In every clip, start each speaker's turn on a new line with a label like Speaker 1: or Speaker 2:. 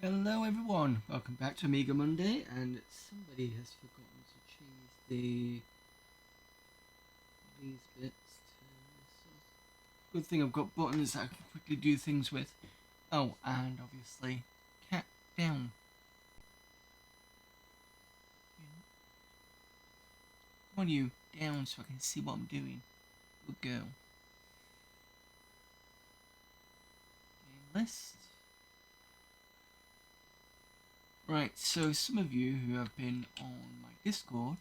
Speaker 1: Hello everyone, welcome back to Amiga Monday, and somebody has forgotten to change these bits to this. Good thing I've got buttons that I can quickly do things with. Oh, and obviously, cat down. Come on you, down so I can see what I'm doing. Good girl. Game list. Right, so some of you who have been on my Discord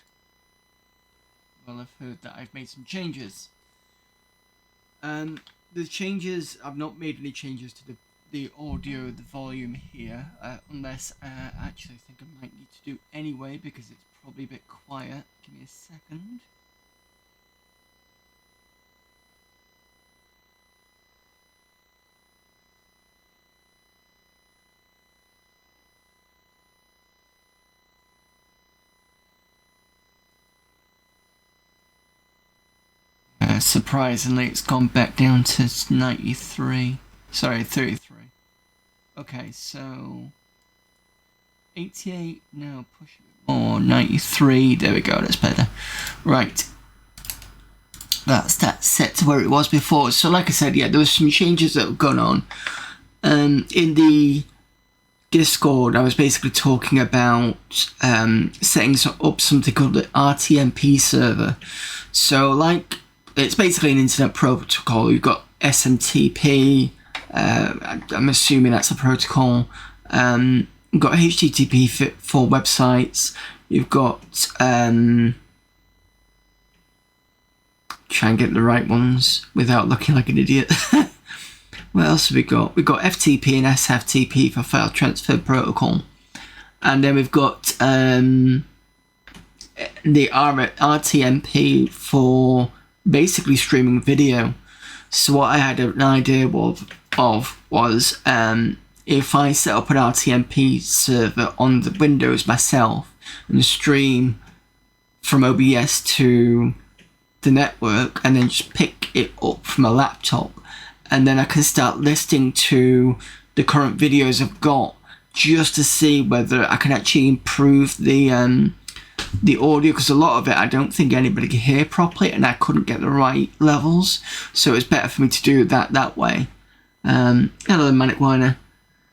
Speaker 1: will have heard that I've made some changes. The changes, I've not made any changes to the audio, the volume here, unless I actually think I might need to do anyway because it's probably a bit quiet. Give me a second. Surprisingly, it's gone back down to 93. Sorry, 33. Okay, so 88. Now push it more. 93. There we go. That's better. Right. That's set to where it was before. So, like I said, yeah, there was some changes that have gone on. In the Discord, I was basically talking about setting up something called the RTMP server. So, like, it's basically an internet protocol. You've got SMTP. I'm assuming that's a protocol. You've got HTTP for websites. You've got try and get the right ones without looking like an idiot. What else have we got? We've got FTP and SFTP for file transfer protocol, and then we've got the RTMP for basically streaming video. So what I had an idea of was if I set up an RTMP server on the Windows myself and stream from OBS to the network and then just pick it up from a laptop, and then I can start listening to the current videos I've got just to see whether I can actually improve the audio, because a lot of it I don't think anybody could hear properly and I couldn't get the right levels, so it's better for me to do that way. Hello Manic Whiner,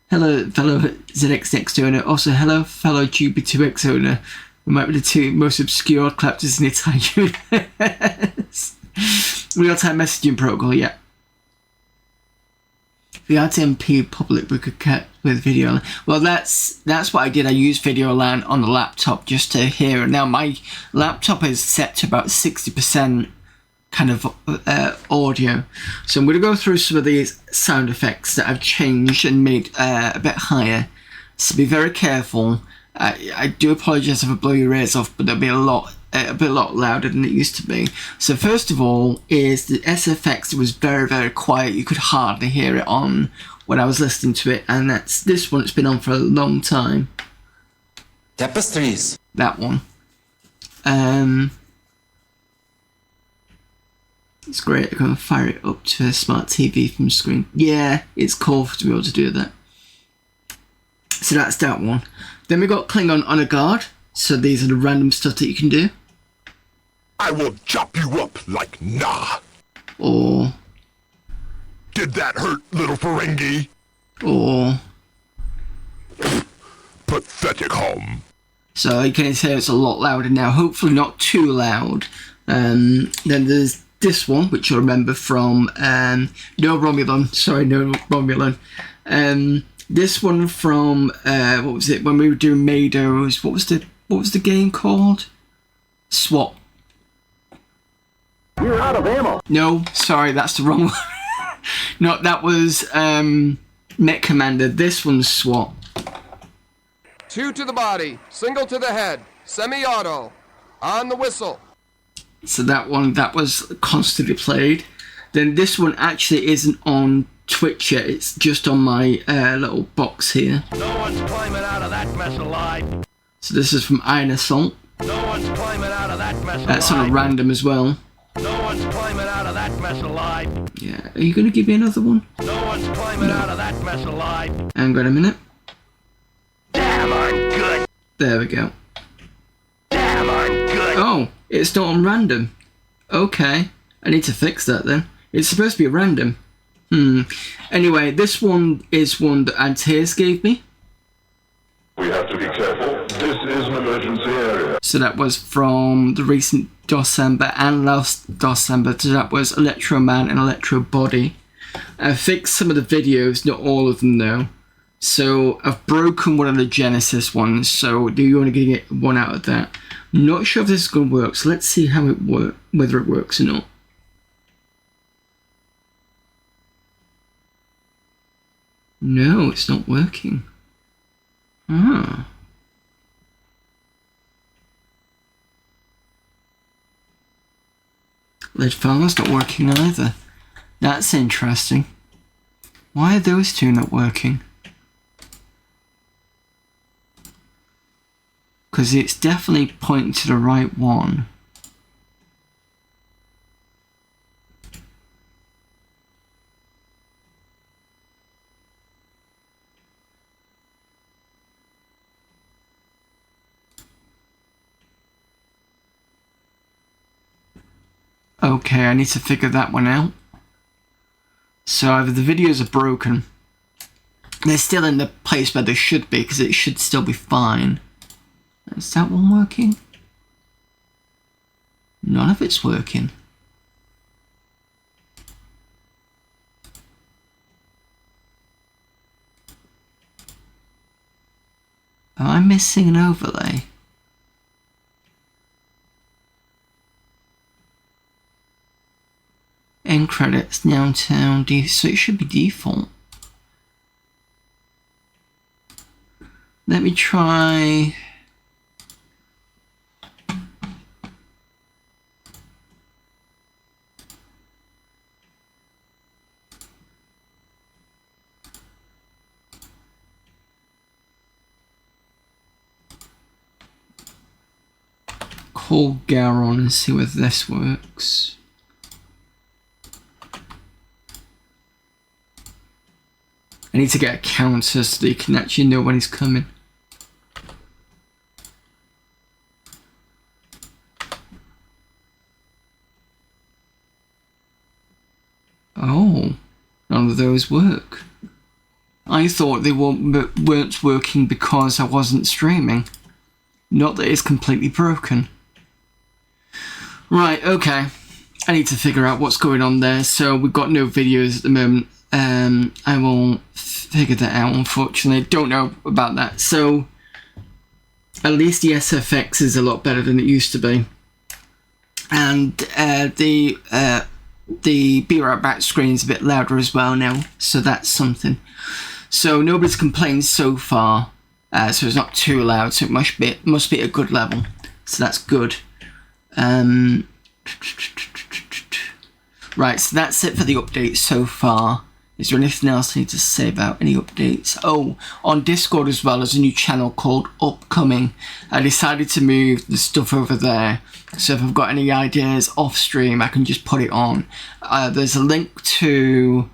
Speaker 1: hello fellow ZX owner, also hello fellow GB2X owner. We might be the two most obscure collectors in the entire universe. Real-time messaging protocol, yeah. The RTMP public we could cut with video. Well, that's what I did. I used Video LAN on the laptop just to hear it. Now my laptop is set to about 60% kind of audio. So I'm going to go through some of these sound effects that I've changed and made a bit higher. So be very careful. I do apologise if I blow your ears off, but they'll be a lot louder than it used to be. So first of all is the SFX. It was very, very quiet. You could hardly hear it on when I was listening to it, and that's this one. It's been on for a long time.
Speaker 2: Tapestries.
Speaker 1: That one. It's great. I can fire it up to a smart TV from screen. Yeah, it's cool to be able to do that. So that's that one. Then we got Klingon Honor Guard. So these are the random stuff that you can do.
Speaker 3: I will chop you up like nah.
Speaker 1: Or...
Speaker 3: Did that hurt, little Ferengi?
Speaker 1: Or...
Speaker 3: Pathetic hum.
Speaker 1: So you can hear it's a lot louder now. Hopefully not too loud. Then there's this one, which you'll remember from No Romulan. Sorry, No Romulan. This one from what was it when we were doing Mados? What was the game called? SWAT.
Speaker 4: You're out of ammo.
Speaker 1: No, sorry, that's the wrong one. No, that was Net Commander. This one's SWAT.
Speaker 5: 2 to the body, single to the head, semi-auto, on the whistle.
Speaker 1: So that one, that was constantly played. Then this one actually isn't on Twitch yet, it's just on my little box here.
Speaker 4: No one's climbing out of that mess alive.
Speaker 1: So this is from Iron Assault.
Speaker 4: No one's climbing out of that mess alive.
Speaker 1: That's on a random as well.
Speaker 4: No one's climbing out of that mess alive.
Speaker 1: Yeah, are you going to give me another one?
Speaker 4: No one's climbing out of that mess alive.
Speaker 1: Hang on a minute. There we go.
Speaker 4: Damn, I'm good.
Speaker 1: Oh, it's not on random. Okay, I need to fix that then. It's supposed to be random. Anyway, this one is one that Antaeus gave me.
Speaker 3: We have to be careful. This is an emergency area.
Speaker 1: So that was from the recent December and last December. So that was Electro Man and Electro Body. I fixed some of the videos, not all of them though. So I've broken one of the Genesis ones. So do you want to get one out of that? I'm not sure if this is going to work. So let's see how it works, whether it works or not. No, it's not working. Ah. Lead file's not working either. That's interesting. Why are those two not working? Because it's definitely pointing to the right one. Okay, I need to figure that one out. So either the videos are broken. They're still in the place where they should be, because it should still be fine. Is that one working? None of it's working. Am I missing an overlay? End credits, downtown, so it should be default. Let me try. Call Garon and see whether this works. I need to get a counter so that you can actually know when he's coming. Oh, none of those work. I thought they weren't working because I wasn't streaming. Not that it's completely broken. Right, okay. I need to figure out what's going on there. So we've got no videos at the moment. I will figure that out, unfortunately. Don't know about that. So at least the SFX is a lot better than it used to be. And the Be Right Back screen is a bit louder as well now. So that's something. So nobody's complained so far. So it's not too loud. So it must be a good level. So that's good. Right, so that's it for the updates so far. Is there anything else I need to say about any updates? Oh, on Discord as well, there's a new channel called Upcoming. I decided to move the stuff over there. So if I've got any ideas off stream, I can just put it on. There's a link to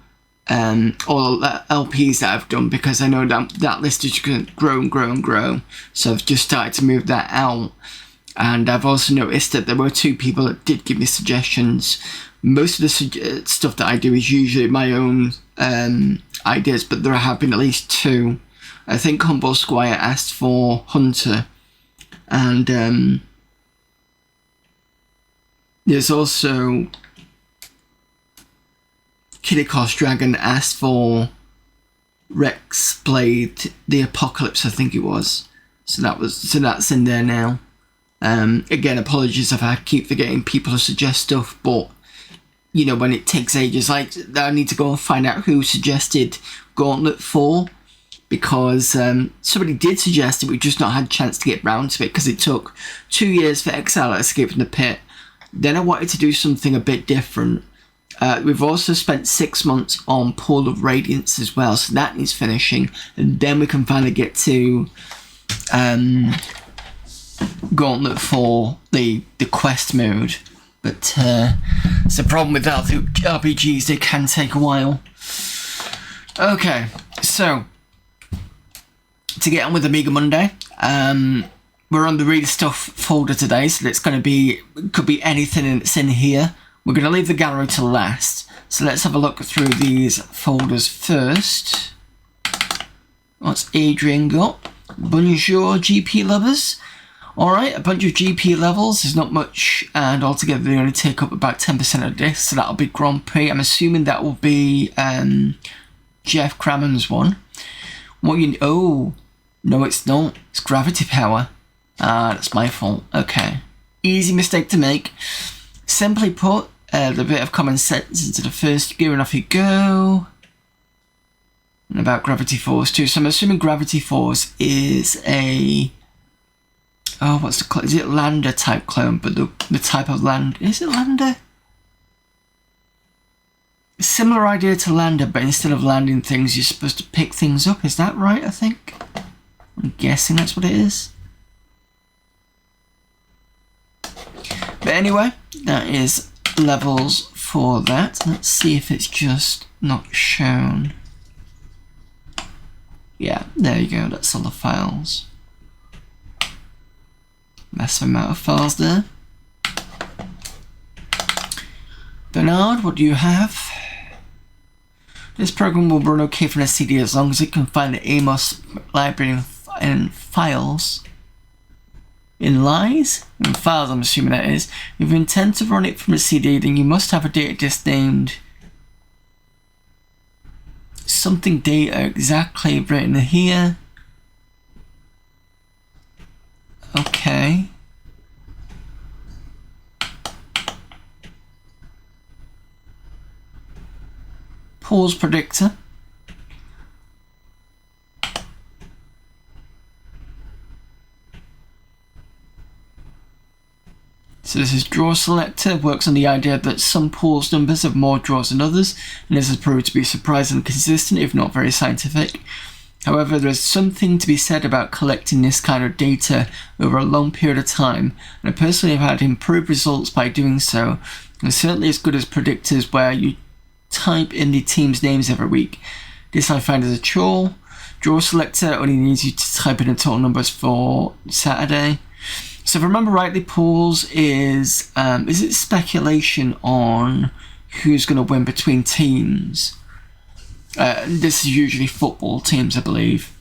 Speaker 1: all the LPs that I've done, because I know that list is going to grow and grow and grow. So I've just started to move that out. And I've also noticed that there were 2 people that did give me suggestions. Most of the stuff that I do is usually my own ideas, but there have been at least 2. I think Humble Squire asked for Hunter, and there's also Kidikos Dragon asked for Rex Blade the Apocalypse, I think it was. So that's in there now. Again, apologies if I keep forgetting people to suggest stuff, but you know, when it takes ages, I need to go and find out who suggested Gauntlet 4, because somebody did suggest it, we've just not had a chance to get round to it, because it took 2 years for Exile to Escape from the Pit. Then I wanted to do something a bit different. We've also spent 6 months on Pool of Radiance as well, so that needs finishing, and then we can finally get to Gauntlet 4, the quest mode. But it's a problem with RPGs, they can take a while. Okay, so to get on with Amiga Monday, we're on the read stuff folder today, so it's going to be, could be anything that's in here. We're going to leave the gallery to last. So let's have a look through these folders first. What's Adrian got? Bonjour GP lovers. Alright, a bunch of GP levels. There's not much, and altogether they only take up about 10% of this, so that'll be Grand Prix. I'm assuming that will be Jeff Crammon's one. What you... Oh, no it's not. It's Gravity Power. Ah, that's my fault. Okay. Easy mistake to make. Simply put, the bit of common sense into the first gear and off you go. And about Gravity Force too. So I'm assuming Gravity Force is a... Oh, what's the... Is it Lander type clone? But the type of land... Is it Lander? Similar idea to Lander, but instead of landing things, you're supposed to pick things up. Is that right, I think? I'm guessing that's what it is. But anyway, that is levels for that. Let's see if it's just not shown. Yeah, there you go, that's all the files. Massive amount of files there. Bernard, what do you have? This program will run okay from a CD as long as it can find the Amos library and files. In lies? In files, I'm assuming that is. If you intend to run it from a CD, then you must have a data disk named something data exactly written here. Okay. Pause predictor. So this is draw selector, works on the idea that some pools numbers have more draws than others, and this has proved to be surprisingly consistent, if not very scientific. However, there is something to be said about collecting this kind of data over a long period of time, and I personally have had improved results by doing so, and certainly as good as predictors where you type in the team's names every week. This I find is a chore. Draw selector only needs you to type in the total numbers for Saturday. So if I remember rightly, pools is it speculation on who's going to win between teams? This is usually football teams, I believe.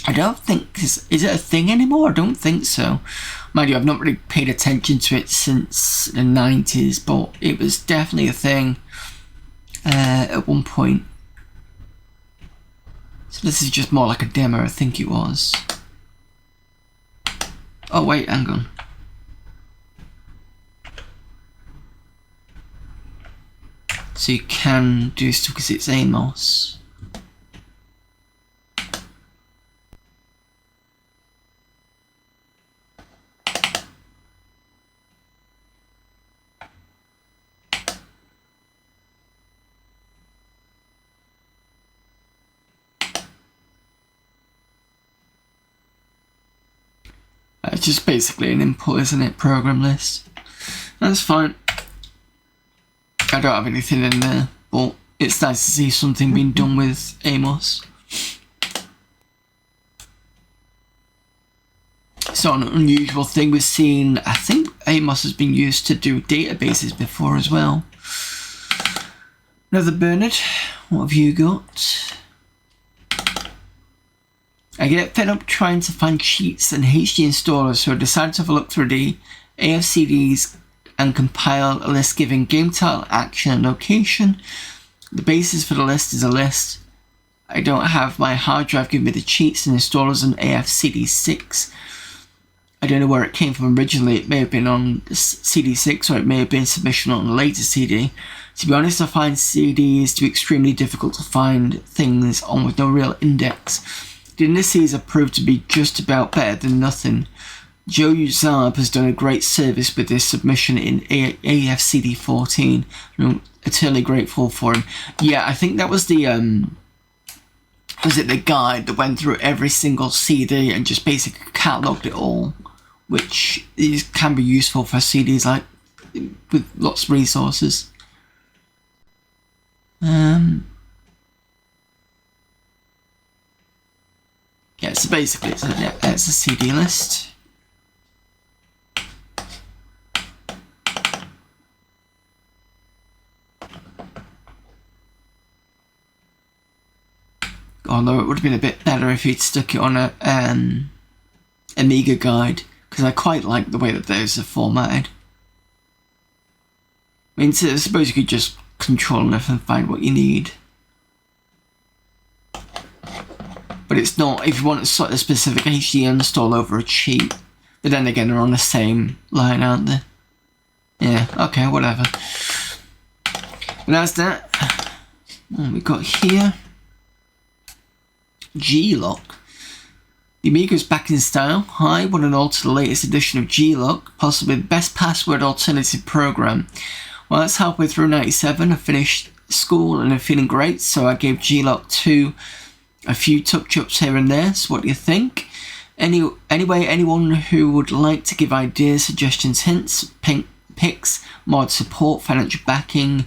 Speaker 1: I don't think... Is it a thing anymore? I don't think so. Mind you, I've not really paid attention to it since the 90s, but it was definitely a thing at one point. So this is just more like a demo, I think it was. Oh wait, hang on. So you can do stuff because it's Amos. It's just basically an input, isn't it? Program list. That's fine. I don't have anything in there, but it's nice to see something being done with Amos. It's not an unusual thing we've seen. I think Amos has been used to do databases before as well. Another Bernard, what have you got? I get fed up trying to find cheats and HD installers, so I decided to have a look through the AFCDs and compile a list giving game title, action, and location. The basis for the list is a list. I don't have my hard drive give me the cheats and installers on AFCD6. I don't know where it came from originally. It may have been on CD6 or it may have been submission on a later CD. To be honest, I find CDs to be extremely difficult to find things on with no real index. The indices have proved to be just about better than nothing. Joe Uzab has done a great service with this submission in AFCD14. I'm eternally grateful for him. Yeah, I think that was the the guide that went through every single CD and just basically catalogued it all, which can be useful for CDs like with lots of resources. Yeah, so basically it's a CD list. Although it would have been a bit better if he'd stuck it on a Amiga guide, because I quite like the way that those are formatted. I mean, so I suppose you could just control enough and find what you need. But it's not, if you want a sort of specific HD install over a cheat, but then again, they're on the same line, aren't they? Yeah, okay, whatever. But that's that. What we got here? G-Lock. The Amiga's back in style. Hi, want an alter the latest edition of G-Lock, possibly the best password alternative program. Well, that's halfway through 97. I finished school and I'm feeling great, so I gave G-Lock 2 a few touch-ups here and there. So what do you think? Anyway, anyone who would like to give ideas, suggestions, hints, pics, mod support, financial backing,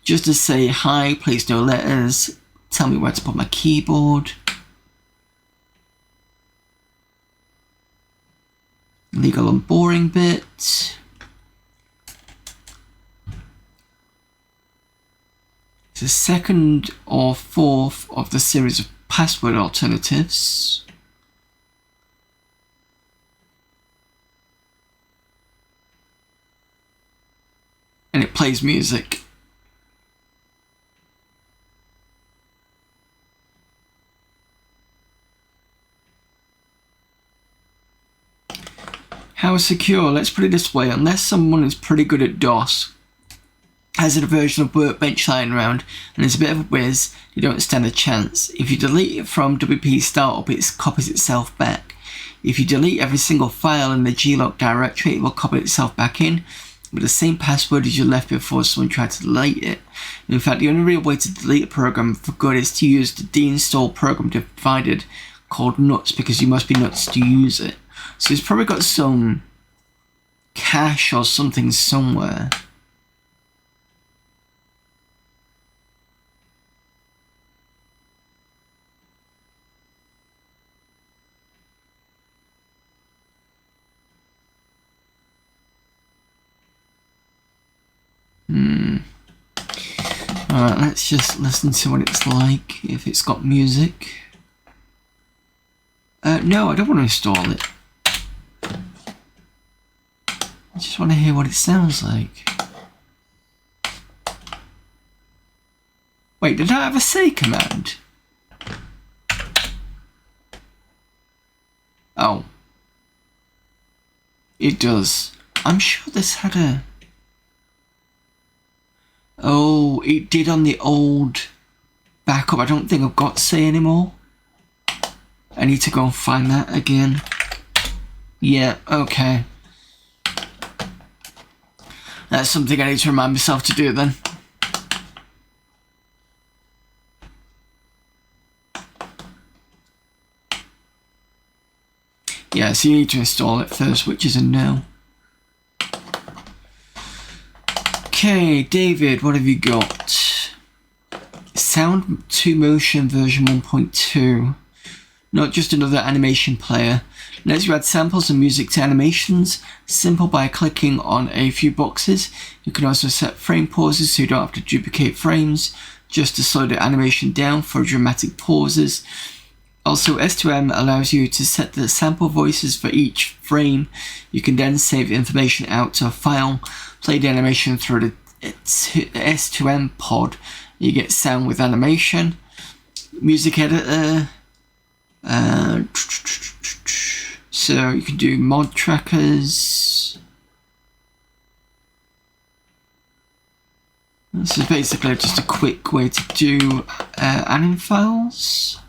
Speaker 1: just to say hi, please no letters, tell me where to put my keyboard. Legal and boring bit. It's the second or fourth of the series of password alternatives. And it plays music. How secure? Let's put it this way, unless someone is pretty good at DOS, has a version of Workbench lying around, and is a bit of a whiz, you don't stand a chance. If you delete it from WP Startup, it copies itself back. If you delete every single file in the G-Lock directory, it will copy itself back in, with the same password as you left before someone tried to delete it. In fact, the only real way to delete a program for good is to use the deinstall program provided called nuts, because you must be nuts to use it. So it's probably got some cache or something somewhere. Alright, let's just listen to what it's like, if it's got music. No, I don't want to install it. I just want to hear what it sounds like. Wait, did I have a say command? Oh. It does. I'm sure this had a... Oh, it did on the old backup. I don't think I've got say anymore. I need to go and find that again. Yeah, okay. That's something I need to remind myself to do then. Yeah, so you need to install it first, which is a no. Okay, David, what have you got? Sound to Motion version 1.2. Not just another animation player. Lets you add samples and music to animations. Simple by clicking on a few boxes. You can also set frame pauses so you don't have to duplicate frames, just to slow the animation down for dramatic pauses. Also, S2M allows you to set the sample voices for each frame. You can then save information out to a file, play the animation through the S2M pod. You get sound with animation. Music editor. So you can do mod trackers. This is basically just a quick way to do anim files.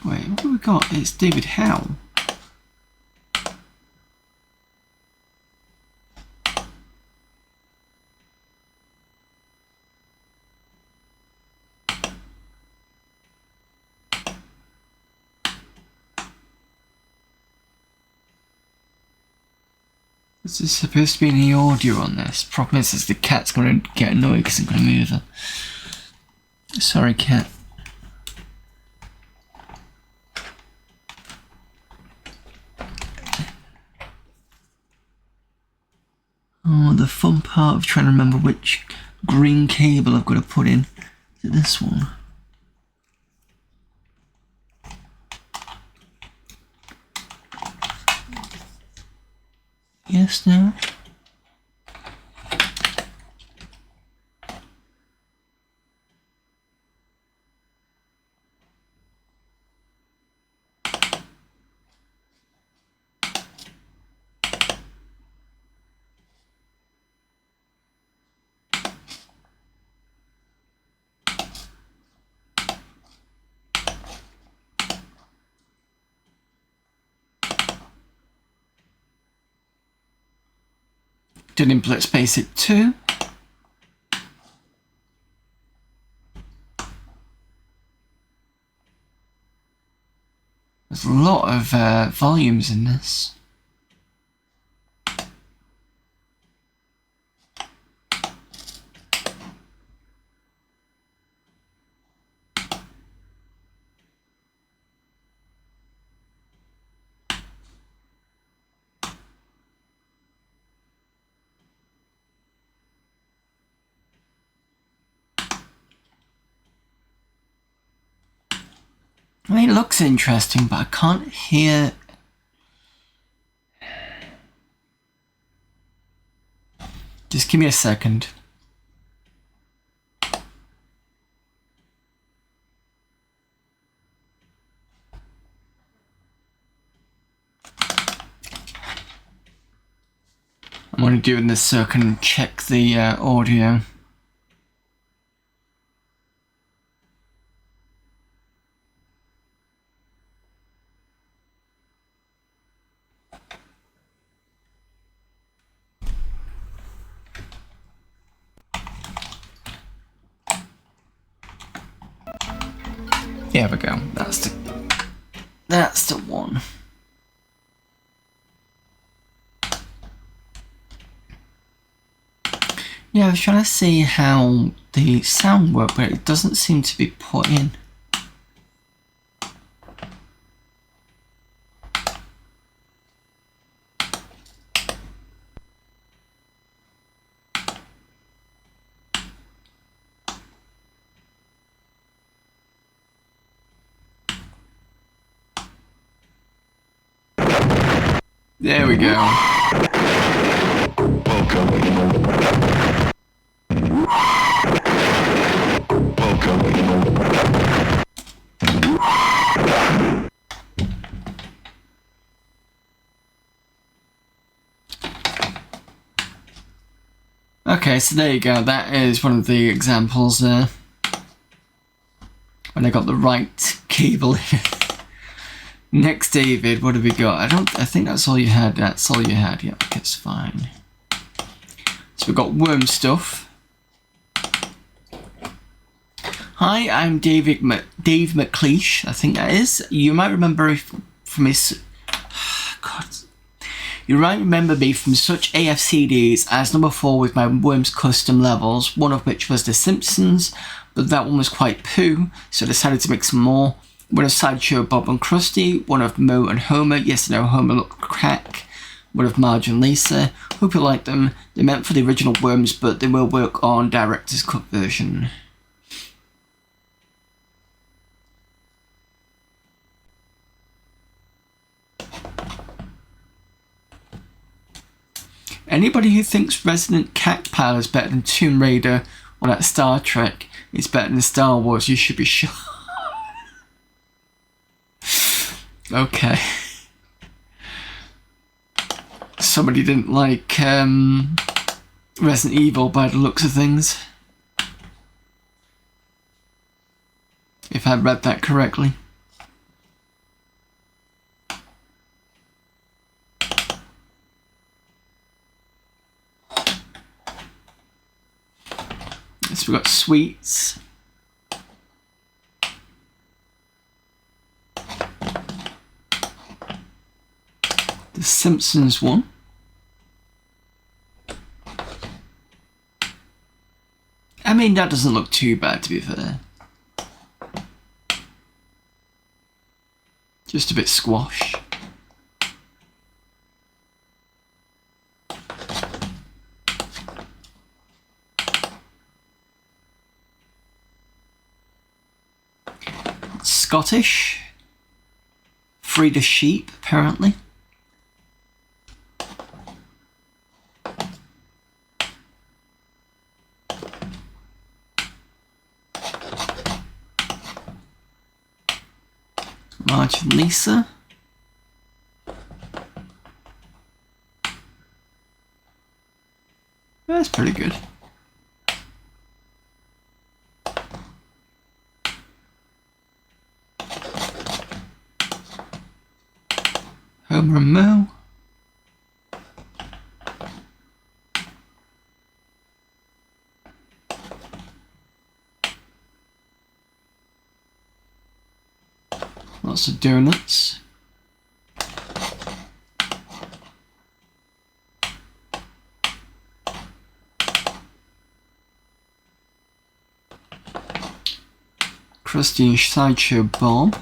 Speaker 1: Wait, what have we got? It's David Howe. Is there supposed to be any audio on this? Problem is the cat's going to get annoyed because I'm going to move her. Sorry, cat. Oh, the fun part of trying to remember which green cable I've got to put in. Is it this one? Yes, no? Did Input Basic 2. There's a lot of volumes in this. I mean, it looks interesting, but I can't hear. Just give me a second. I'm only doing this so I can check the audio. There we go. That's the one. Yeah, I was trying to see how the sound worked, but it doesn't seem to be put in. There we go. Okay, so there you go. That is one of the examples when I got the right cable in. Next, David, what have we got? I think that's all you had. That's all you had. Yep, it's fine. So we've got worm stuff. Hi, I'm Dave McLeish. I think that is. You might remember from his. God. You might remember me from such AFCDs as number 4 with my Worms custom levels, one of which was The Simpsons, but that one was quite poo, so I decided to make some more. One of Sideshow Bob and Krusty, one of Moe and Homer, yes, no, Homer looked crack, one of Marge and Lisa. Hope you like them. They're meant for the original Worms, but they will work on Director's Cut version. Anybody who thinks Resident Cat Pal is better than Tomb Raider or that Star Trek is better than Star Wars, you should be sure. Okay. Somebody didn't like Resident Evil by the looks of things. If I read that correctly. So we've got sweets. The Simpsons one. mean, that doesn't look too bad, to be fair. Just a bit squash. Scottish. Freed a sheep, apparently. Marge and Lisa. That's pretty good. Homer and Mo. Lots of donuts. Krusty and Sideshow Bob.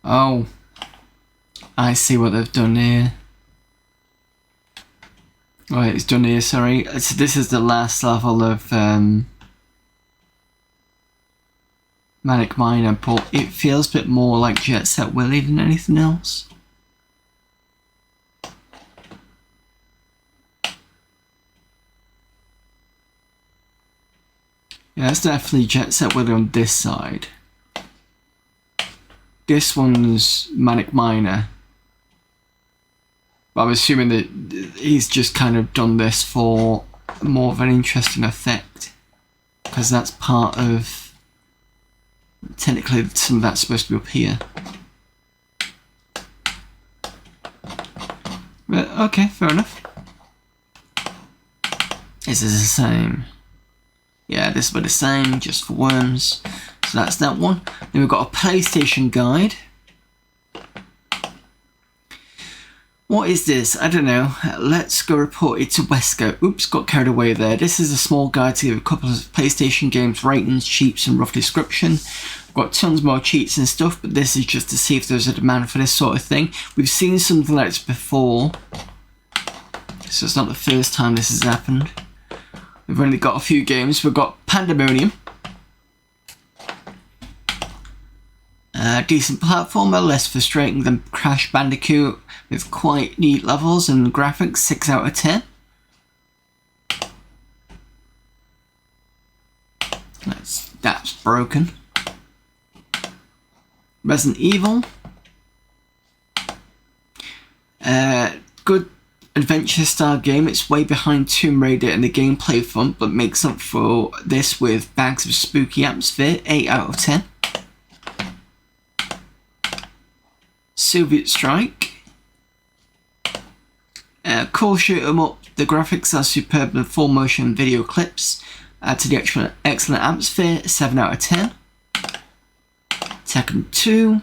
Speaker 1: Oh, I see what they've done here. Oh, it's done here, sorry. So this is the last level of Manic Miner, but it feels a bit more like Jet Set Willy than anything else. Yeah, it's definitely Jet Set Willy on this side. This one's Manic Miner. But I'm assuming that he's just kind of done this for more of an interesting effect. Because that's part of... Technically, some of that's supposed to be up here. But, okay, fair enough. This is the same. Yeah, this will be the same, just for worms. So that's that one. Then we've got a PlayStation guide. What is this? I don't know. Let's go report it to Wesco. Oops, got carried away there. This is a small guide to give a couple of PlayStation games ratings, cheats and rough description. We've got tons more cheats and stuff, but this is just to see if there's a demand for this sort of thing. We've seen something like this before, so it's not the first time this has happened. We've only got a few games. We've got Pandemonium. Decent platformer, less frustrating than Crash Bandicoot, with quite neat levels and graphics, 6 out of 10. That's broken. Resident Evil. Good adventure style game. It's way behind Tomb Raider in the gameplay front, but makes up for this with bags of spooky atmosphere, 8 out of 10. Soviet Strike. Cool shoot 'em up. The graphics are superb and full motion video clips. Add to the excellent atmosphere, 7 out of 10. Tekken 2.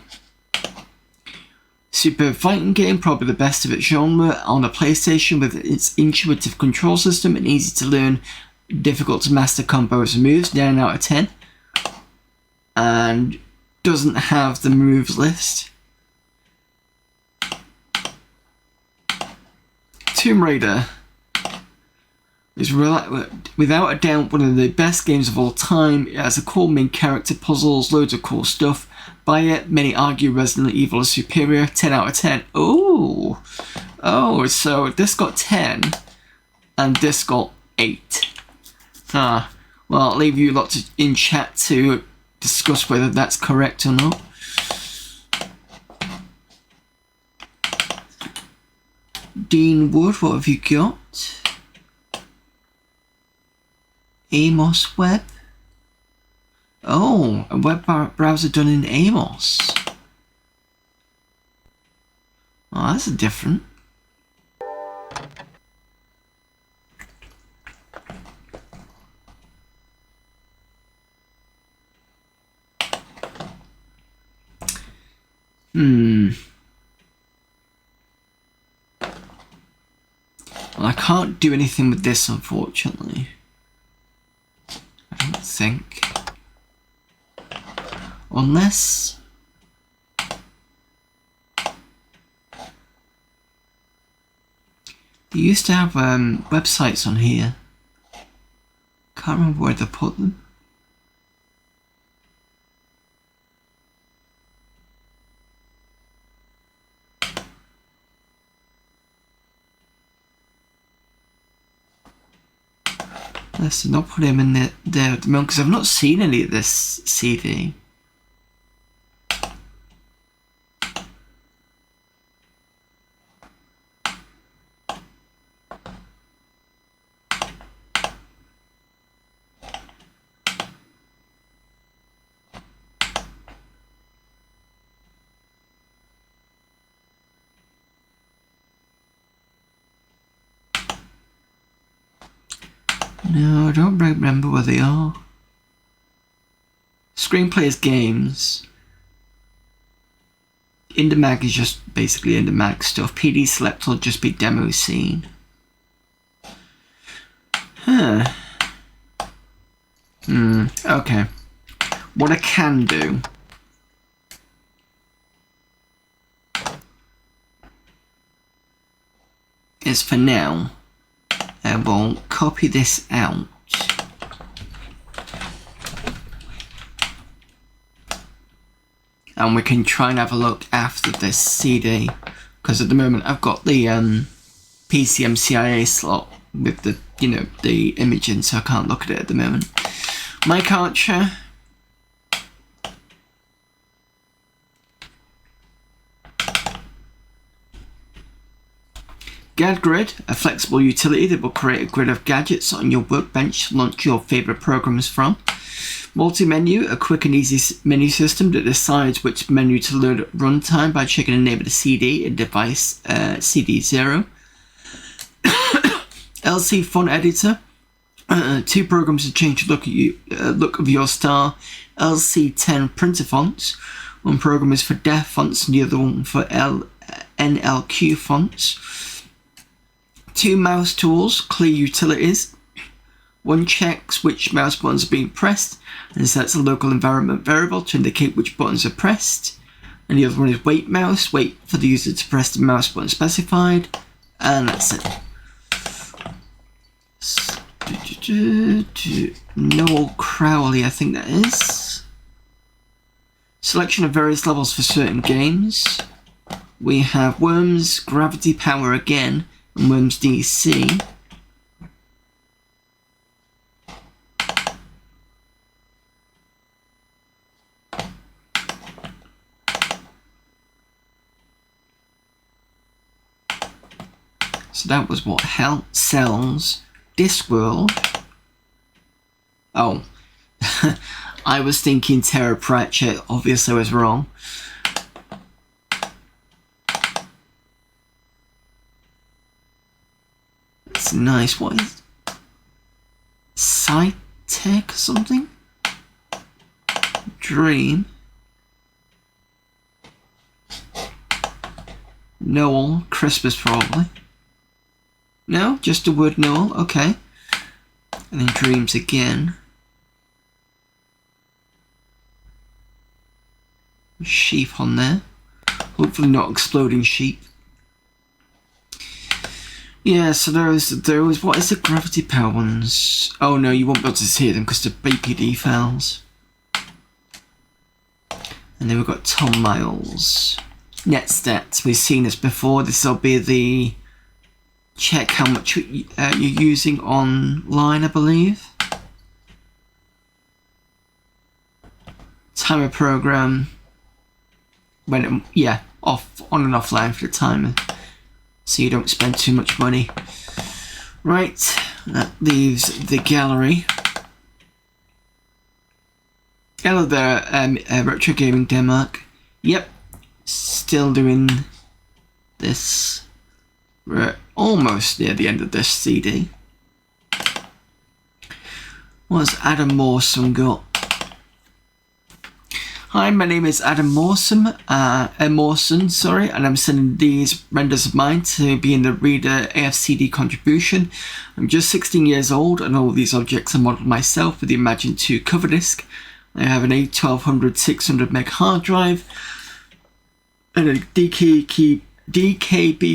Speaker 1: Superb fighting game, probably the best of its genre on a PlayStation with its intuitive control system and easy to learn, difficult to master combos and moves, 9 out of 10. And doesn't have the moves list. Tomb Raider is without a doubt one of the best games of all time. It has a cool main character, puzzles, loads of cool stuff. By it, many argue Resident Evil is superior, 10 out of 10. Oh, so this got 10 and this got 8. Well, I'll leave you lot in chat to discuss whether that's correct or not. Dean Wood, what have you got? Amos Web. Oh, a web browser done in Amos. Oh, that's different. Well, I can't do anything with this, unfortunately. I don't think. Unless... They used to have websites on here. Can't remember where they put them. Let's not put him in there at the moment because I've not seen any of this CD. No, I don't remember where they are. Screenplayers games. In the mag is just basically in the mag stuff. PD select will just be demo scene. Huh. Okay. What I can do is for now I will copy this out. And we can try and have a look after this CD. Because at the moment I've got the PCMCIA slot with the, the image in, so I can't look at it at the moment. Mike Archer. GadGrid, a flexible utility that will create a grid of gadgets on your workbench to launch your favourite programs from. Multi-menu, a quick and easy menu system that decides which menu to load at runtime by checking the name of the CD in device CD0. LC font editor, 2 programs to change the look of your star. LC10 printer fonts, one program is for def fonts and the other one for NLQ fonts. 2 mouse tools, clear utilities. One checks which mouse buttons are being pressed and sets a local environment variable to indicate which buttons are pressed. And the other one is wait mouse, wait for the user to press the mouse button specified. And that's it. Noel Crowley, I think that is. Selection of various levels for certain games. We have Worms, Gravity Power again, and Worms DC. So that was what sells Discworld. Oh, I was thinking Terra Pratchett. Obviously, I was wrong. It's nice. What is Sci-Tech or something? Dream. Noel. Christmas probably. No, just the word Noel. Okay. And then Dreams again. Sheep on there. Hopefully not exploding sheep. Yeah, so there was what is the Gravity Power ones? Oh no, you won't be able to see them because they're BPD files. And then we've got Tom Miles. NetStats, we've seen this before. This will be the check how much you're using online, I believe. Timer program. When off on and offline for the timer, so you don't spend too much money. Right, that leaves the gallery. Hello there, Retro Gaming Denmark. Yep, still doing this. We're almost near the end of this CD. What's Adam Mawson got? Hi, my name is Adam Mawson, and I'm sending these renders of mine to be in the Reader AFCD contribution. I'm just 16 years old, and all these objects are modeled myself with the Imagine 2 cover disc. I have an A1200 600 meg hard drive, and a DKB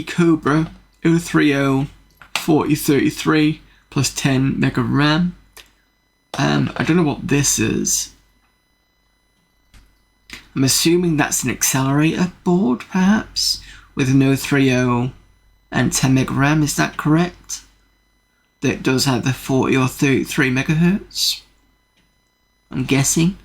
Speaker 1: Cobra 030 4033 plus 10 meg of RAM. I don't know what this is. I'm assuming that's an accelerator board, perhaps, with an 030 and 10 meg RAM, is that correct? That does have the 40 or 33 megahertz, I'm guessing.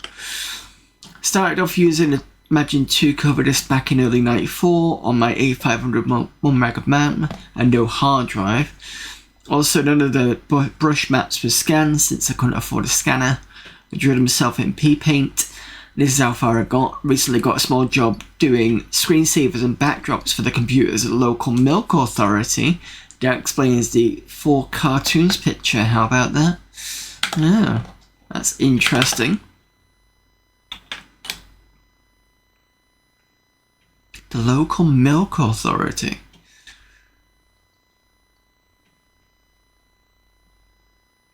Speaker 1: Started off using the Imagine 2 cover disc back in early 94 on my A500 1 meg of RAM and no hard drive. Also, none of the brush maps were scanned since I couldn't afford a scanner. I drew them myself in P-Paint. This is how far I got. Recently got a small job doing screensavers and backdrops for the computers at the local milk authority. That explains the 4 cartoons picture. How about that? Yeah, that's interesting. The local milk authority.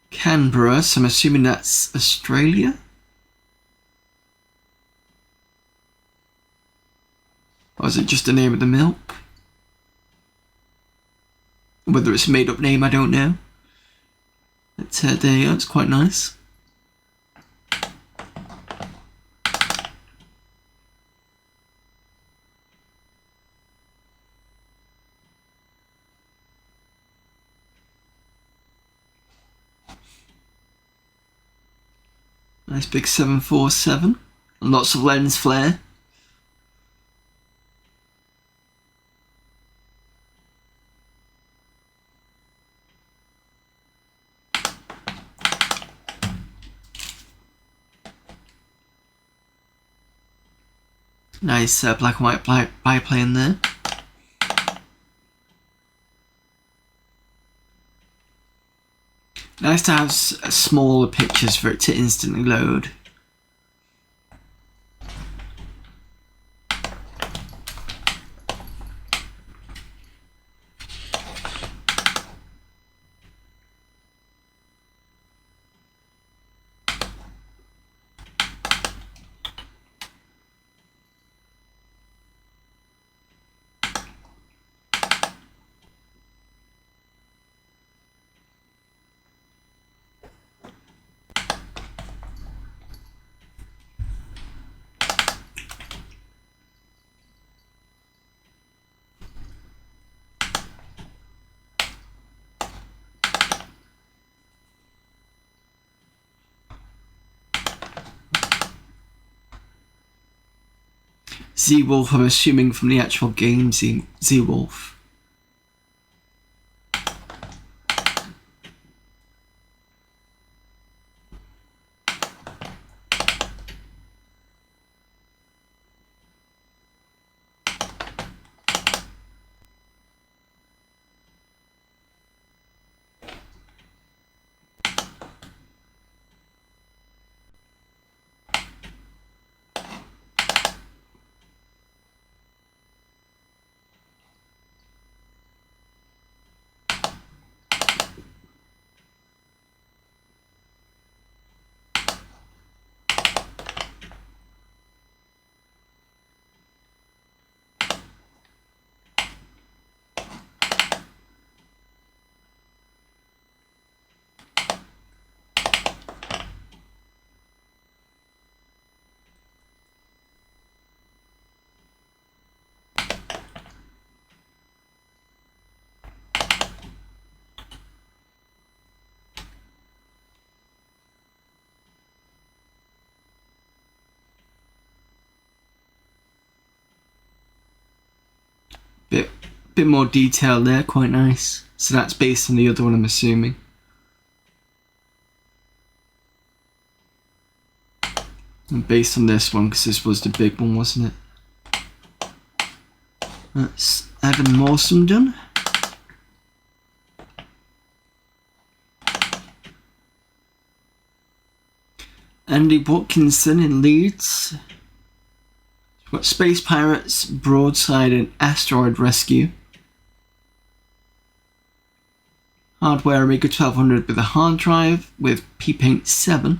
Speaker 1: Canberra, so I'm assuming that's Australia? Or is it just the name of the milk? Whether it's a made up name, I don't know. But there you go, it's quite nice. Nice big 747. And lots of lens flare. Nice black and white biplane there. Nice to have smaller pictures for it to instantly load. Z-Wolf, I'm assuming from the actual game Z-Wolf. Bit more detail there, quite nice. So that's based on the other one, I'm assuming. And based on this one, because this was the big one, wasn't it? That's Adam Mawson done. Andy Watkinson in Leeds. We've got Space Pirates, Broadside and Asteroid Rescue. Hardware Amiga 1200 with a hard drive with P-Paint 7.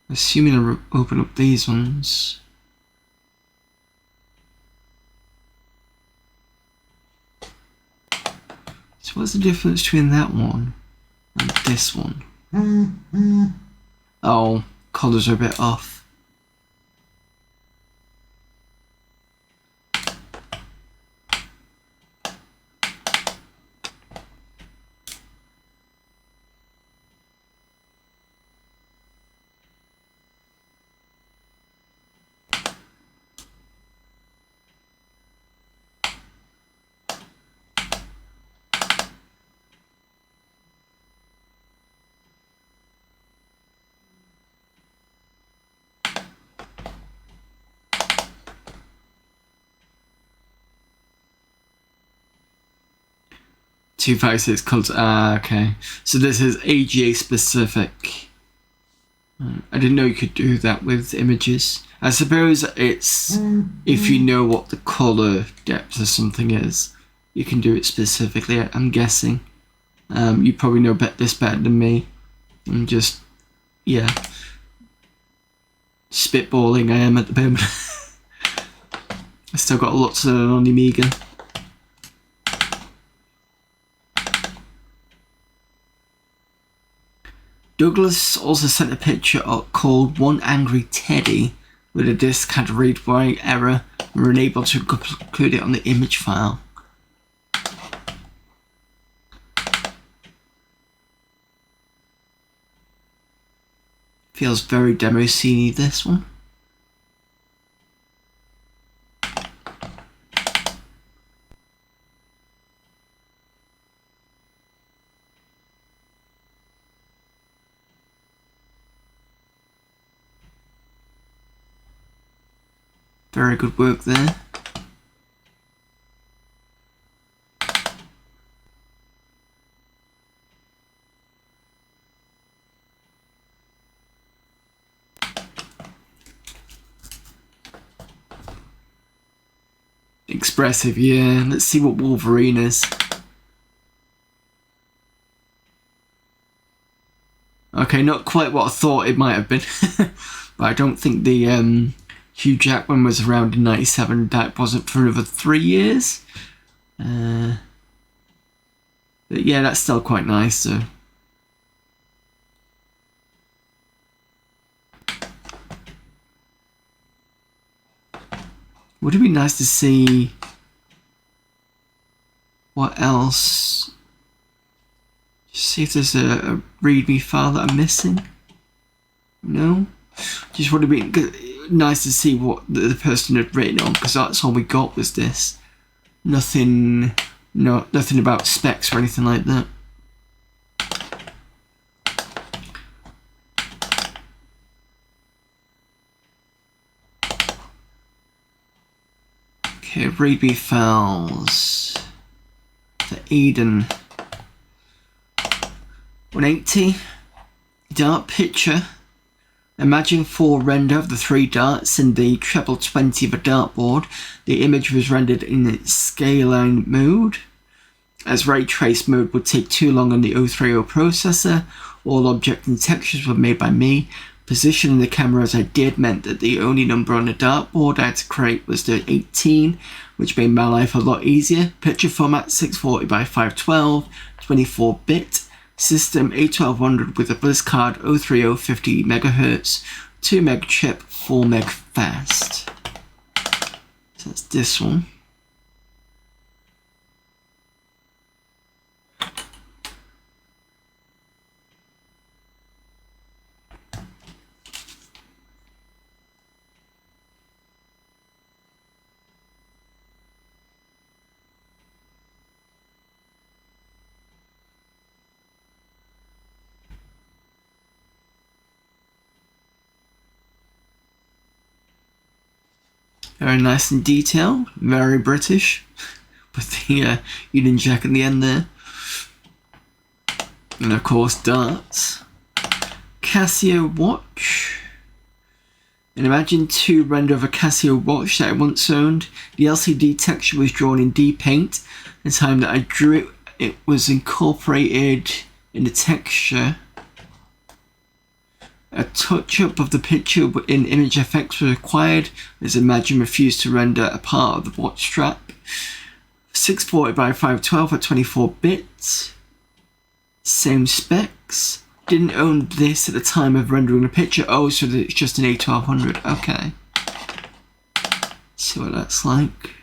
Speaker 1: Assuming I open up these ones. So what's the difference between that one and this one? Oh, colours are a bit off. Two five six colours. Ah, okay. So this is AGA specific. I didn't know you could do that with images. I suppose it's if you know what the colour depth or something is, you can do it specifically. I'm guessing. You probably know this better than me. I'm just, yeah, spitballing. I am at the moment. I still got lots to learn on the Amiga. Douglas also sent a picture called One Angry Teddy with a disk had a read write error and were unable to include it on the image file. Feels very demo scene-y, this one. Very good work there. Expressive, yeah. Let's see what Wolverine is. Okay, not quite what I thought it might have been. But I don't think the Hugh Jackman was around in 97. That wasn't for another 3 years. But yeah, that's still quite nice, so. Would it be nice to see what else? Just see if there's a README file that I'm missing. No? Just would have been nice to see what the person had written on, because that's all we got was this. Nothing about specs or anything like that. Okay, README files. The Eden 180. Dart picture. Imagine 4 render of the 3 darts in the treble 20 of a dartboard. The image was rendered in scaline mode, as ray trace mode would take too long on the 030 processor. All objects and textures were made by me. Positioning the camera as I did meant that the only number on the dartboard I had to create was the 18, which made my life a lot easier. Picture format 640 by 512, 24-bit. System A1200 with a Bliss card 030 50 MHz, 2 meg chip, 4 meg fast. So that's this one. Very nice and detailed, very British, with the Union Jack in the end there. And of course, darts. Casio watch. And Imagine 2 render of a Casio watch that I once owned. The LCD texture was drawn in D-Paint. The time that I drew it was incorporated in the texture. A touch-up of the picture in image effects was required, as Imagine refused to render a part of the watch strap. 640 by 512 at 24 bits. Same specs. Didn't own this at the time of rendering the picture. Oh, so it's just an A1200. Okay. See what that's like.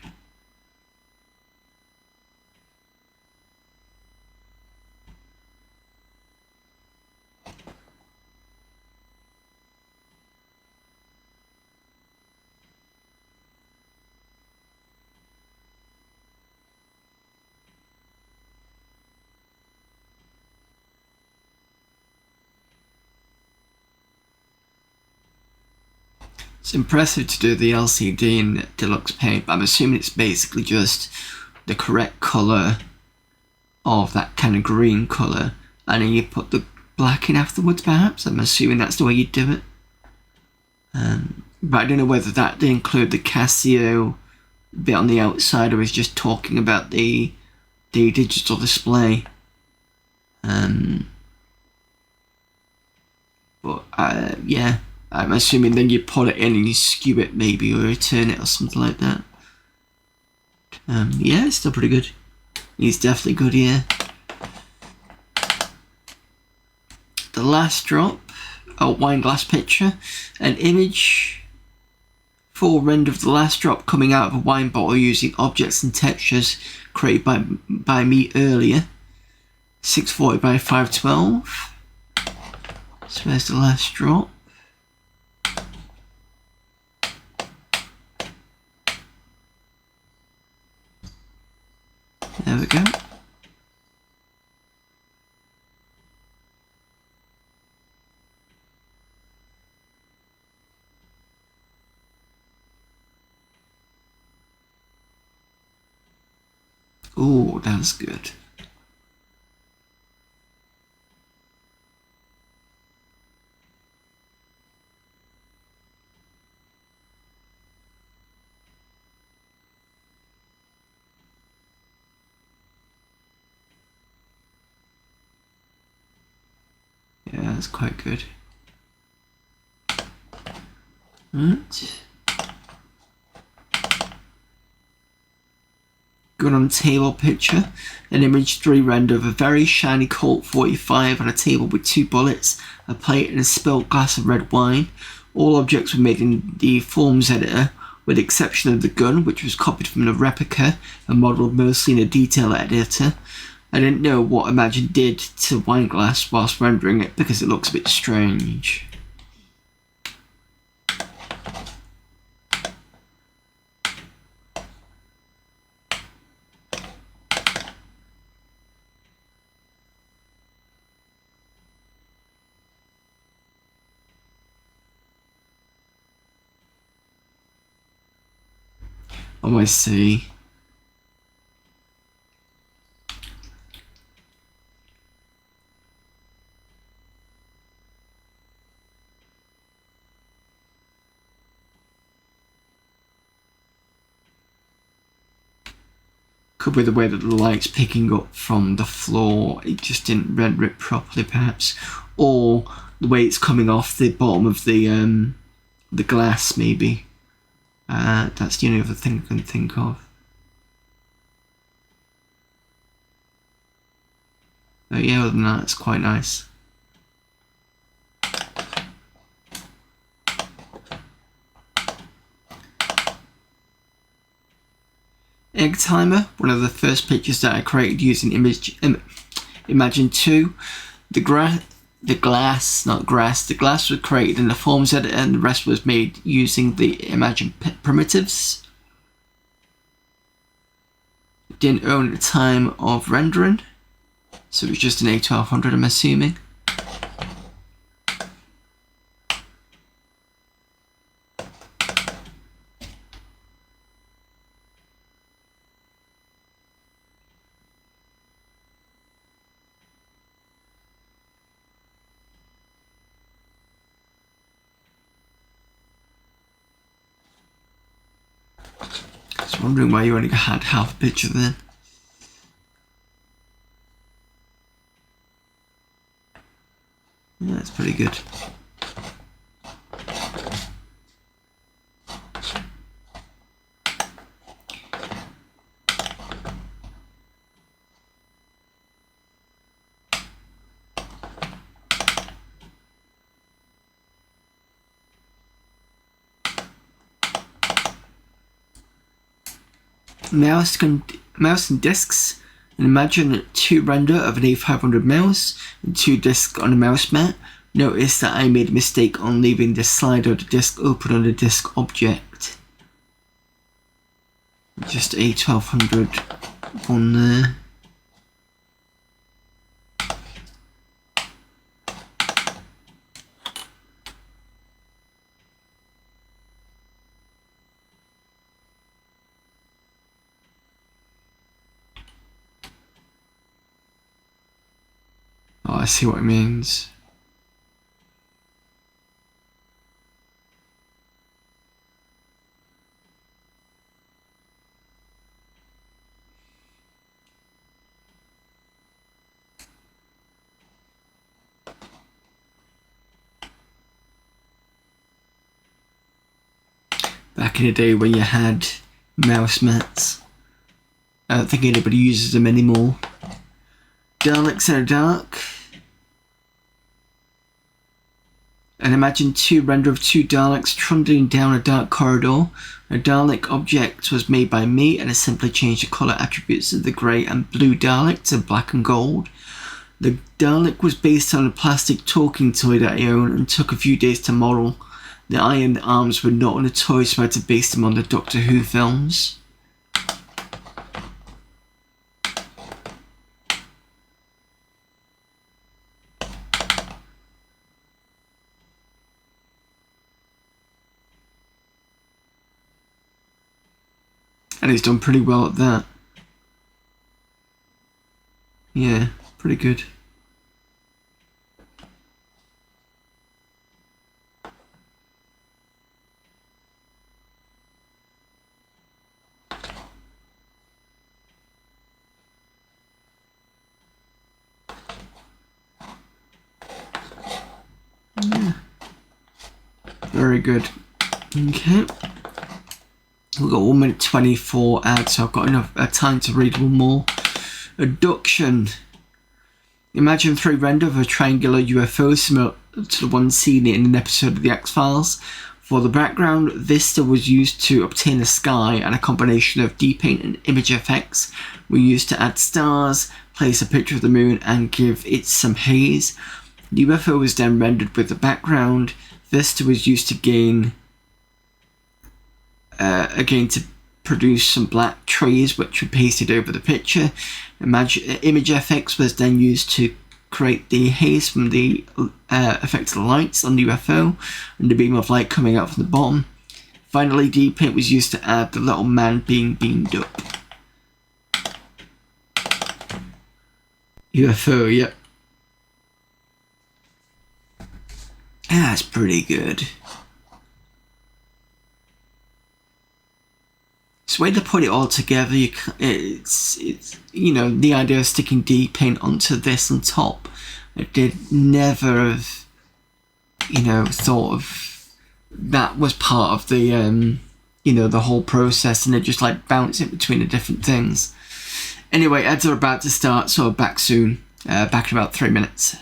Speaker 1: It's impressive to do the LCD in deluxe paint, but I'm assuming it's basically just the correct colour of that kind of green colour, and then you put the black in afterwards, perhaps. I'm assuming that's the way you do it. But I don't know whether that did include the Casio bit on the outside, or is just talking about the digital display. But yeah. I'm assuming then you put it in and you skew it maybe, or return it or something like that. Yeah, it's still pretty good. He's definitely good, yeah. The last drop, a wine glass picture, an image, full render of the last drop coming out of a wine bottle using objects and textures created by me earlier. 640 by 512. So there's the last drop. There we go. Oh, that's good. Yeah, that's quite good. Right. Good on table picture. An image 3 render of a very shiny Colt 45 on a table with 2 bullets, a plate and a spilled glass of red wine. All objects were made in the forms editor, with the exception of the gun, which was copied from the replica and modelled mostly in a detail editor. I didn't know what Imagine did to wine glass whilst rendering it because it looks a bit strange. Oh, I see. Could be the way that the light's picking up from the floor, it just didn't render it properly perhaps, or the way it's coming off the bottom of the glass maybe. That's the only other thing I can think of. But yeah, other than that, it's quite nice. Egg timer, one of the first pictures that I created using Imagine 2. The glass was created in the forms editor, and the rest was made using the Imagine primitives. Didn't own at the time of rendering, so it was just an A1200, I'm assuming. was wondering why you only had half a picture then. Yeah, that's pretty good. Mouse and discs. And imagine 2 render of an A500 mouse and 2 discs on a mouse mat. Notice that I made a mistake on leaving the slider of the disc open on the disc object. Just A1200 one there. Oh, I see what it means. Back in the day when you had mouse mats. I don't think anybody uses them anymore. Daleks in the dark. And imagine 2 render of 2 Daleks trundling down a dark corridor. A Dalek object was made by me, and I simply changed the colour attributes of the grey and blue Dalek to black and gold. The Dalek was based on a plastic talking toy that I own and took a few days to model. The iron arms were not on the toy, so I had to base them on the Doctor Who films. And he's done pretty well at that. Yeah, pretty good. Yeah. Very good. Okay. We've got 1 minute 24 ads, so I've got enough time to read one more. Abduction. Imagine 3 render of a triangular UFO similar to the one seen in an episode of The X-Files. For the background, Vista was used to obtain a sky, and a combination of depaint and image effects were used to add stars, place a picture of the moon, and give it some haze. The UFO was then rendered with the background. Vista was used to to produce some black trees which were pasted over the picture. Image effects was then used to create the haze from the effect of the lights on the UFO and the beam of light coming out from the bottom. Finally, depaint was used to add the little man being beamed up. UFO, yep. That's pretty good. So the way they put it all together, it's you know, the idea of sticking depaint onto this on top. I did never have, you know, thought of that was part of the you know, the whole process, and it just like bouncing between the different things. Anyway, ads are about to start, so back soon. Back in about 3 minutes.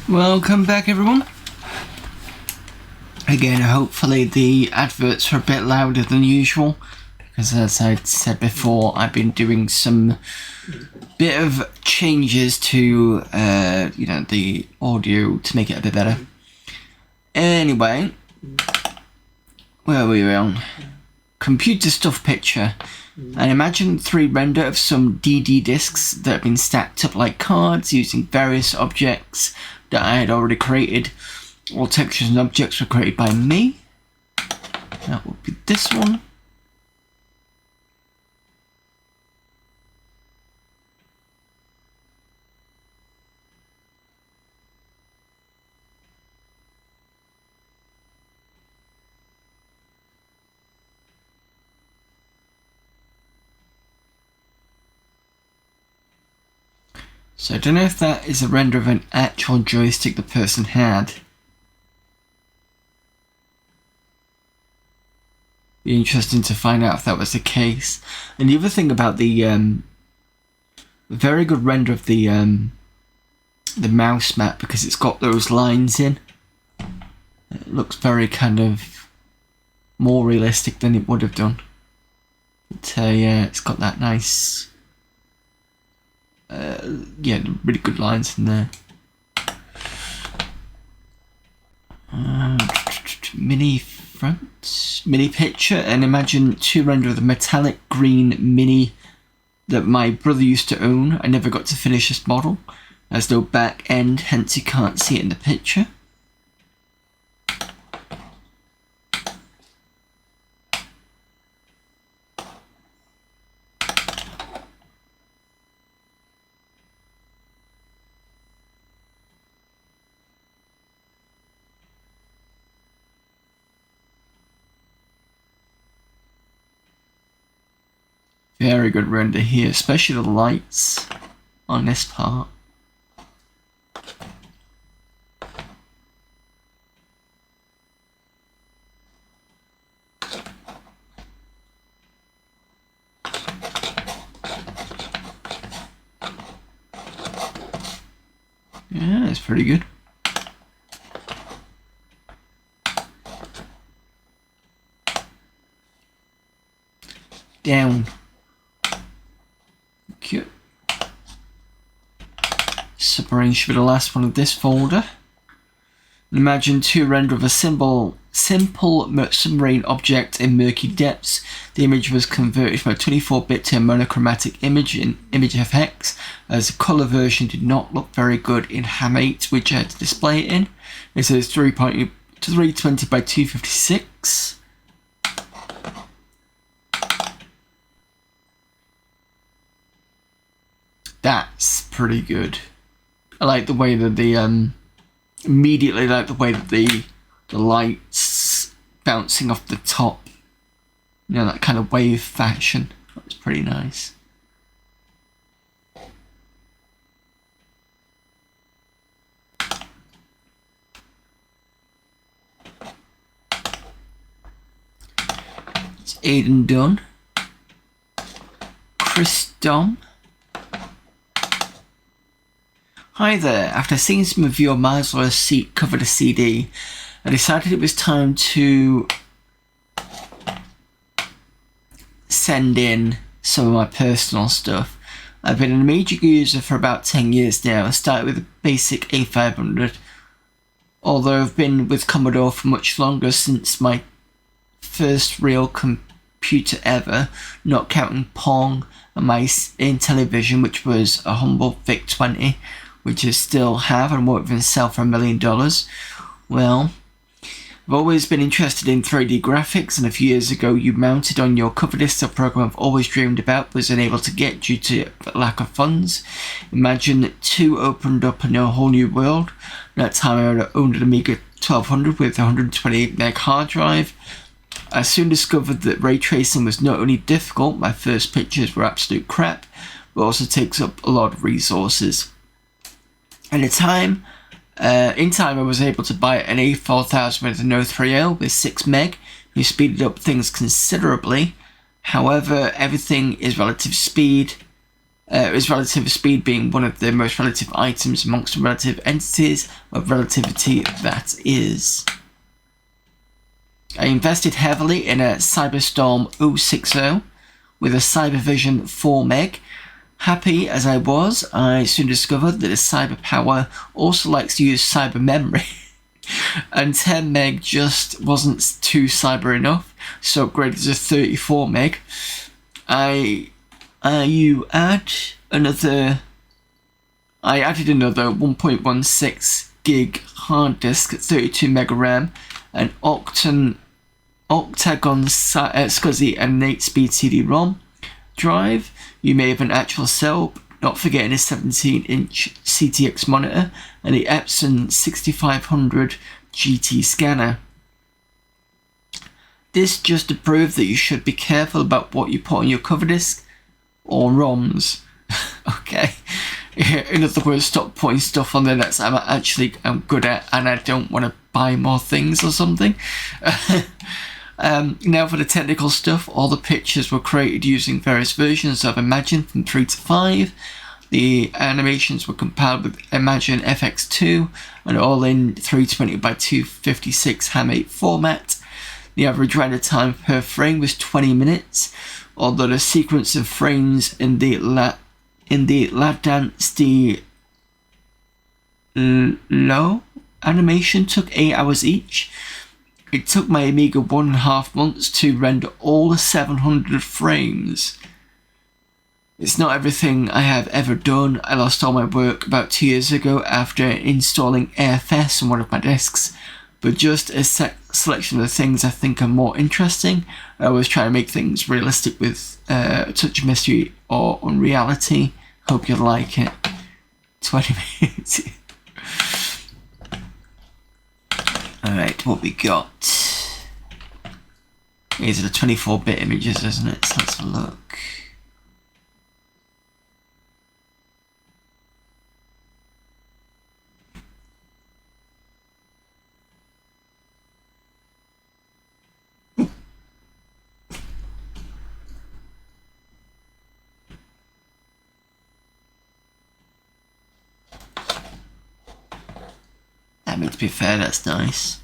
Speaker 1: Welcome back, everyone. Again, hopefully the adverts are a bit louder than usual, because as I said before, I've been doing some bit of changes to the audio to make it a bit better. Anyway, where were we on? Computer stuff picture. And imagine 3D render of some DD discs that have been stacked up like cards using various objects that I had already created. All textures and objects were created by me. That would be this one. So I don't know if that is a render of an actual joystick the person had. Be interesting to find out if that was the case. And the other thing about the very good render of the mouse map, because it's got those lines in. It looks very kind of more realistic than it would have done. But yeah, it's got that nice. Yeah, really good lines in there. Mini front, mini picture, and imagine 2 render of the metallic green mini that my brother used to own. I never got to finish this model. There's no back end, hence you can't see it in the picture. Very good render here, especially the lights on this part. Yeah, it's pretty good. Down. Cute. Submarine should be the last one of this folder. Imagine 2 render of a simple submarine object in murky depths. The image was converted from a 24-bit to a monochromatic image in ImageFX, as the colour version did not look very good in Ham8, which I had to display it in. It says 320 by 256. That's pretty good. I like the way that the immediately like the way that the lights bouncing off the top. You know, that kind of wave fashion. That's pretty nice. It's Aiden done. Chris Dom. Hi there, after seeing some of your Maslow seat cover the CD, I decided it was time to send in some of my personal stuff. I've been an Amiga user for about 10 years now. I started with a basic A500, although I've been with Commodore for much longer, since my first real computer ever, not counting Pong and my Intellivision, which was a humble VIC-20. Which I still have and won't even sell for $1 million. Well, I've always been interested in 3D graphics, and a few years ago you mounted on your cover list a program I've always dreamed about, was unable to get due to lack of funds. Imagine 2 opened up in a whole new world. At that time I owned an Amiga 1200 with a 128 meg hard drive. I soon discovered that ray tracing was not only difficult, my first pictures were absolute crap, but also takes up a lot of resources. In time, I was able to buy an A4000 with an 03L with 6 meg, who speeded up things considerably. However, everything is relative speed. Is relative speed being one of the most relative items amongst relative entities of relativity that is. I invested heavily in a Cyberstorm 060 with a Cybervision 4 meg. Happy as I was, I soon discovered that the cyber power also likes to use cyber memory. And 10 meg just wasn't too cyber enough, so upgraded to 34 meg. I added another 1.16 gig hard disk at 32 meg RAM, an Octagon SCSI and 8-speed CD-ROM drive. You may have an actual cell, not forgetting a 17-inch CTX monitor and the Epson 6500 GT scanner. This just to prove that you should be careful about what you put on your cover disk or ROMs. Okay. In other words, stop putting stuff on there that I'm good at and I don't want to buy more things or something. Now for the technical stuff. All the pictures were created using various versions of Imagine from 3 to 5. The animations were compiled with Imagine FX2 and all in 320 by 256 Ham8 format. The average render time per frame was 20 minutes, although the sequence of frames in the La Dance de Lo animation took 8 hours each. It took my Amiga 1.5 months to render all the 700 frames. It's not everything I have ever done. I lost all my work about 2 years ago after installing AFS on one of my disks, but just a selection of the things I think are more interesting. I always try to make things realistic with a touch of mystery or unreality. Hope you like it. 20 minutes. Alright, what we got? These are the 24-bit images, isn't it? So let's have a look. I mean, to be fair, that's nice.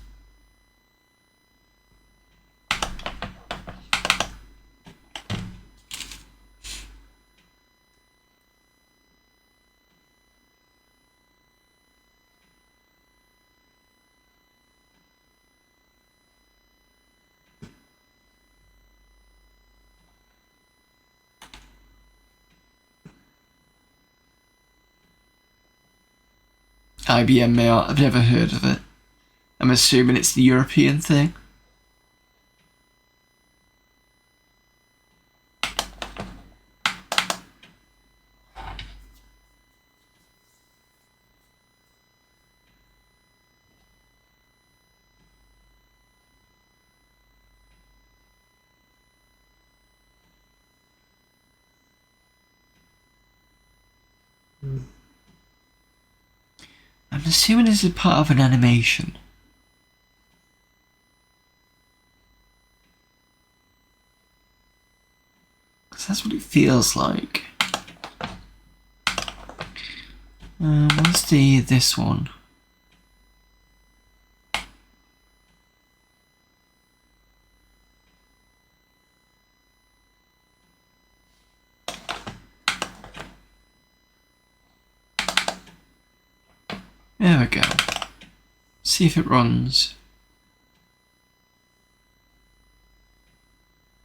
Speaker 1: IBM mail, I've never heard of it. I'm assuming it's the European thing. I'm assuming this is part of an animation. Because that's what it feels like. What's this one? There we go. See if it runs.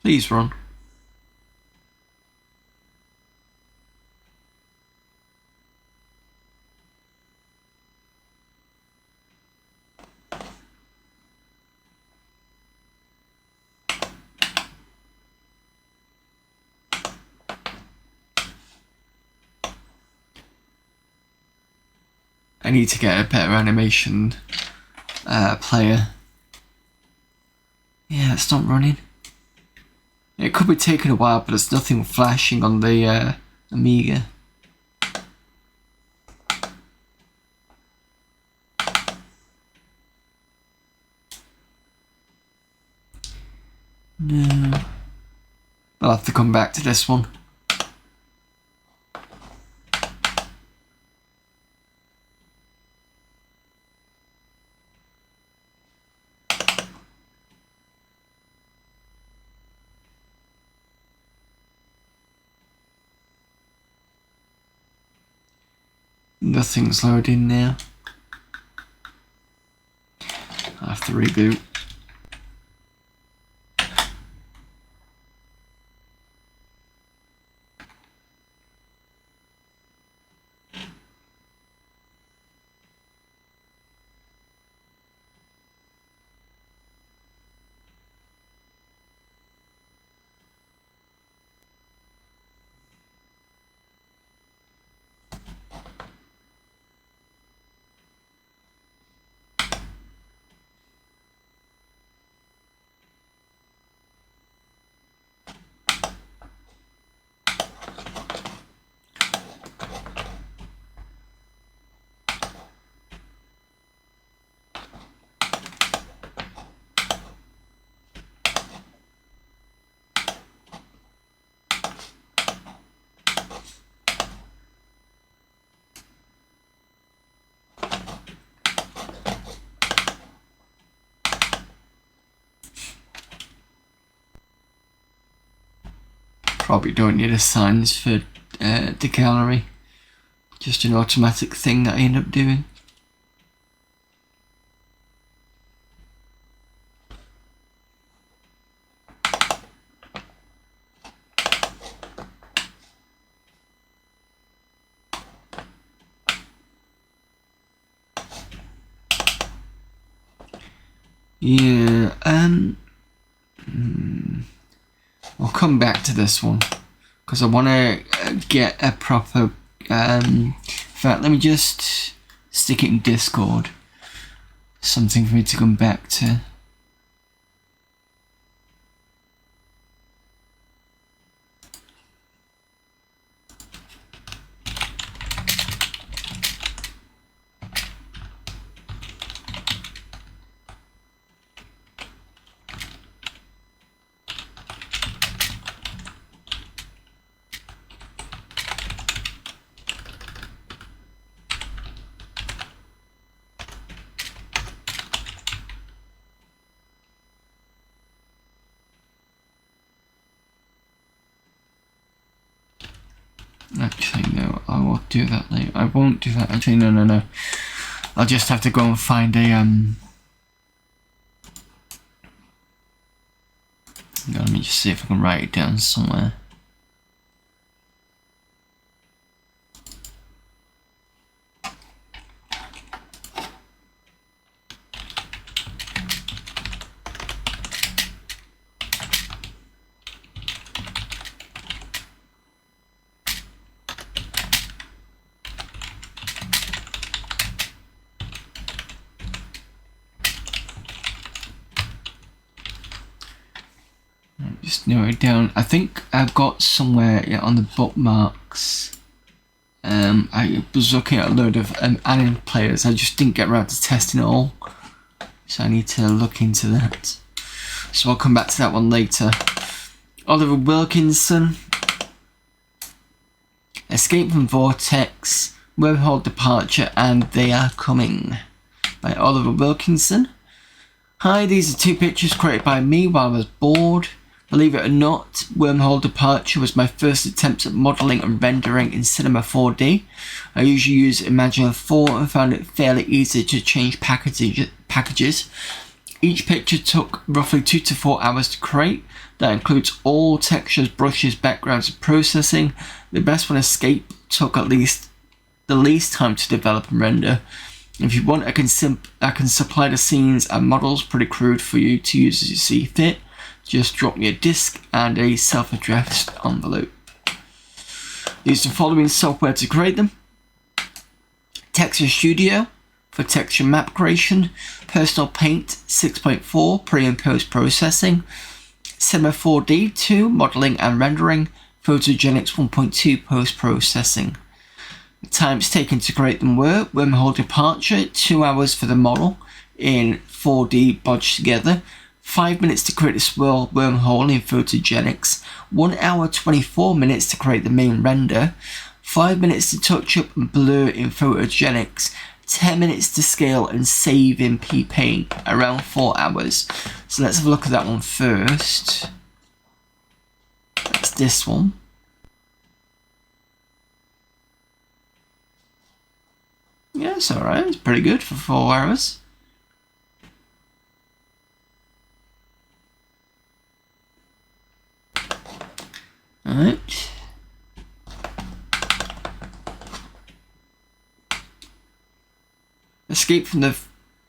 Speaker 1: Please run. I need to get a better animation player. Yeah, it's not running. It could be taking a while, but there's nothing flashing on the Amiga. No. I'll have to come back to this one. Nothing's loading now. I have to reboot. Probably don't need a signs for the gallery. Just an automatic thing that I end up doing. Yeah, I'll come back to this one because I want to get a proper. In fact, let me just stick it in Discord. Something for me to come back to. Actually, no, I will do that later. I won't do that. Actually, no. I'll just have to go and find a, let me just see if I can write it down somewhere. Just narrow it down. I think I've got somewhere on the bookmarks. I was looking at a load of anime players. I just didn't get around to testing it all, so I need to look into that. So I'll come back to that one later. Oliver Wilkinson, Escape from Vortex, Wormhole Departure, and They Are Coming by Oliver Wilkinson. Hi, these are two pictures created by me while I was bored. Believe it or not, Wormhole Departure was my first attempt at modelling and rendering in Cinema 4D. I usually use Imagineer 4 and found it fairly easy to change packages. Each picture took roughly 2 to 4 hours to create. That includes all textures, brushes, backgrounds and processing. The best one, Escape, took at least the least time to develop and render. If you want, I can supply the scenes and models pretty crude for you to use as you see fit. Just drop me a disk and a self-addressed envelope. Use the following software to create them: Texture Studio for texture map creation, Personal Paint 6.4 pre and post processing, Cinema 4D 2 modeling and rendering, Photogenics 1.2 post processing. The times taken to create them were: Wormhole Departure 2 hours for the model in 4D bodged together, 5 minutes to create a swirl wormhole in Photogenics, 1 hour 24 minutes to create the main render, 5 minutes to touch up and blur in Photogenics, 10 minutes to scale and save in P-Paint, around 4 hours. So let's have a look at that one first. That's this one. That's alright, it's pretty good for 4 hours. Alright. Escape from the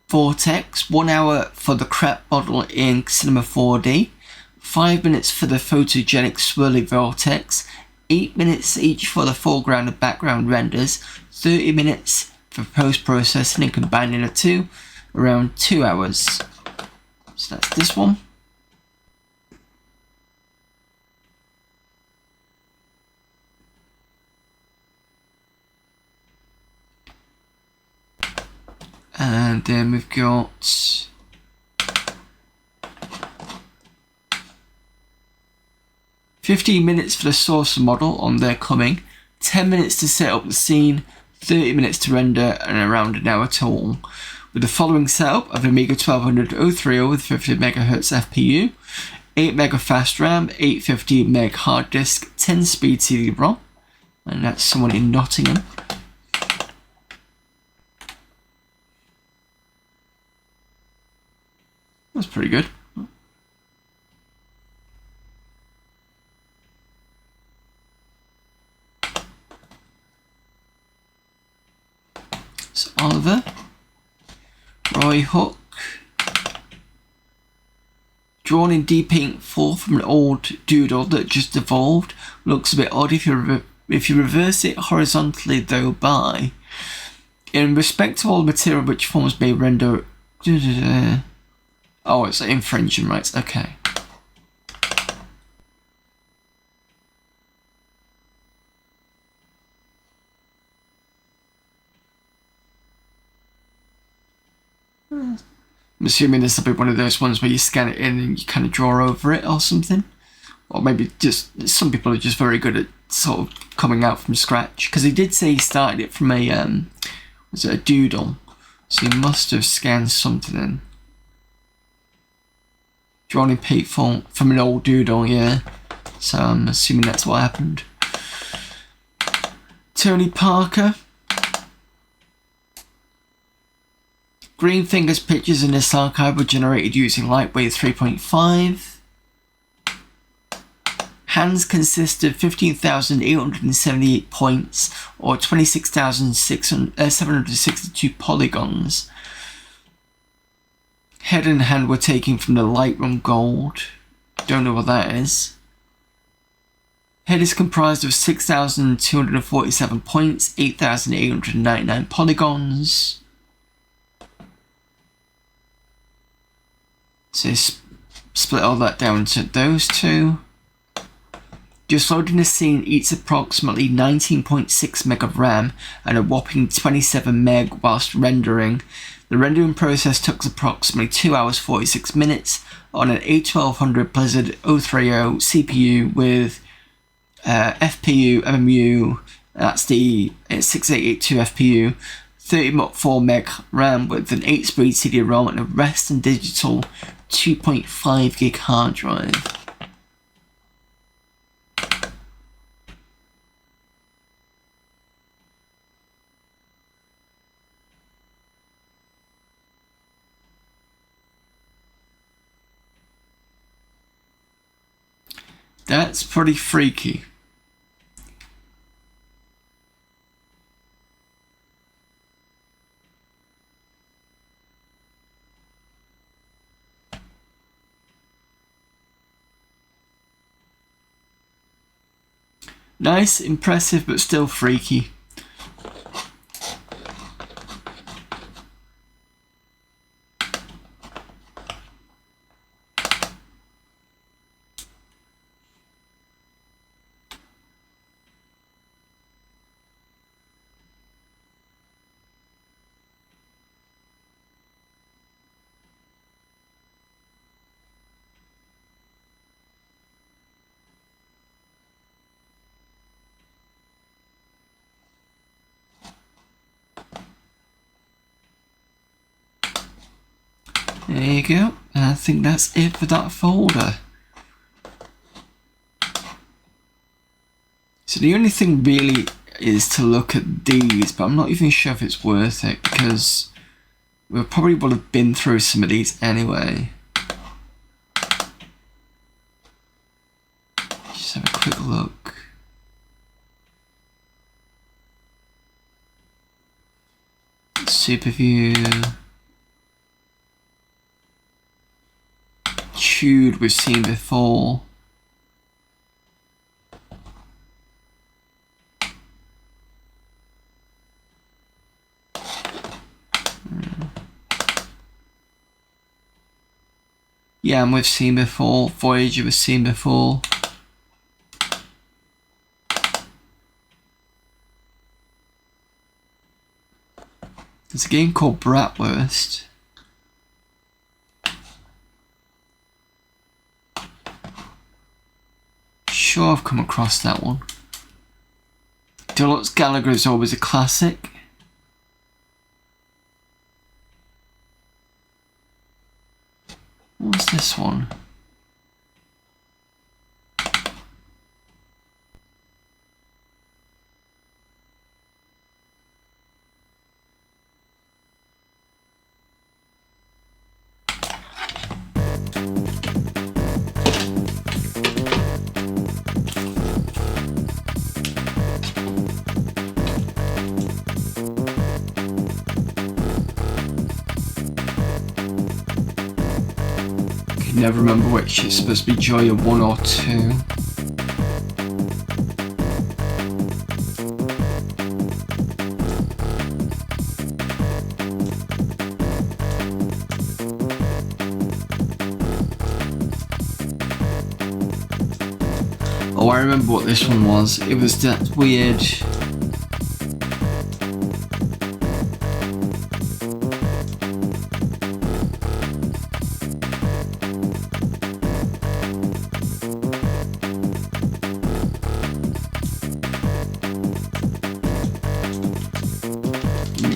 Speaker 1: Vortex, 1 hour for the crap model in Cinema 4D, 5 minutes for the photogenic swirly vortex, 8 minutes each for the foreground and background renders, 30 minutes for post-processing and combining the two, around 2 hours. So that's this one. And then we've got $15 minutes for the source model on their coming, 10 minutes to set up the scene, 30 minutes to render, and around an hour total. With the following setup of Amiga 1200 030 with 50 MHz FPU, 8 MB fast RAM, 850 MB hard disk, 10 speed CD-ROM, and that's someone in Nottingham. That's pretty good. So Oliver, Roy Hook, drawn in D-Paint 4 from an old doodle that just evolved. Looks a bit odd if you reverse it horizontally though by. In respect to all the material which forms may render... Oh, it's infringing rights, okay. I'm assuming this will be one of those ones where you scan it in and you kind of draw over it or something. Or maybe just, some people are just very good at sort of coming out from scratch. Because he did say he started it from a, was it a doodle? So he must have scanned something in. Drawn in paint font from an old doodle, yeah. So I'm assuming that's what happened. Tony Parker. Green Fingers pictures in this archive were generated using Lightwave 3.5. Hands consist of 15,878 points, or 26,762 polygons. Head and hand were taken from the Lightroom Gold. Don't know what that is. Head is comprised of 6,247 points, 8,899 polygons. So split all that down to those two. Just loading the scene eats approximately 19.6 meg of RAM and a whopping 27 meg whilst rendering. The rendering process took approximately 2 hours 46 minutes on an A1200 Blizzard 030 CPU with FPU, MMU, that's the 6882 FPU, 34 meg RAM with an 8-speed CD-ROM and a Western Digital 2.5 gig hard drive. That's pretty freaky. Nice, impressive, but still freaky. There you go. I think that's it for that folder. So the only thing really is to look at these, but I'm not even sure if it's worth it because we probably would have been through some of these anyway. Just have a quick look. Superview. Chewed we've seen before. Yeah, and we've seen before. Voyager we've seen before. There's a game called Bratwurst. Sure, I've come across that one. Deluxe Gallagher is always a classic. What's this one? Never remember which it's supposed to be Joya 1 or 2. Oh, I remember what this one was. It was that weird...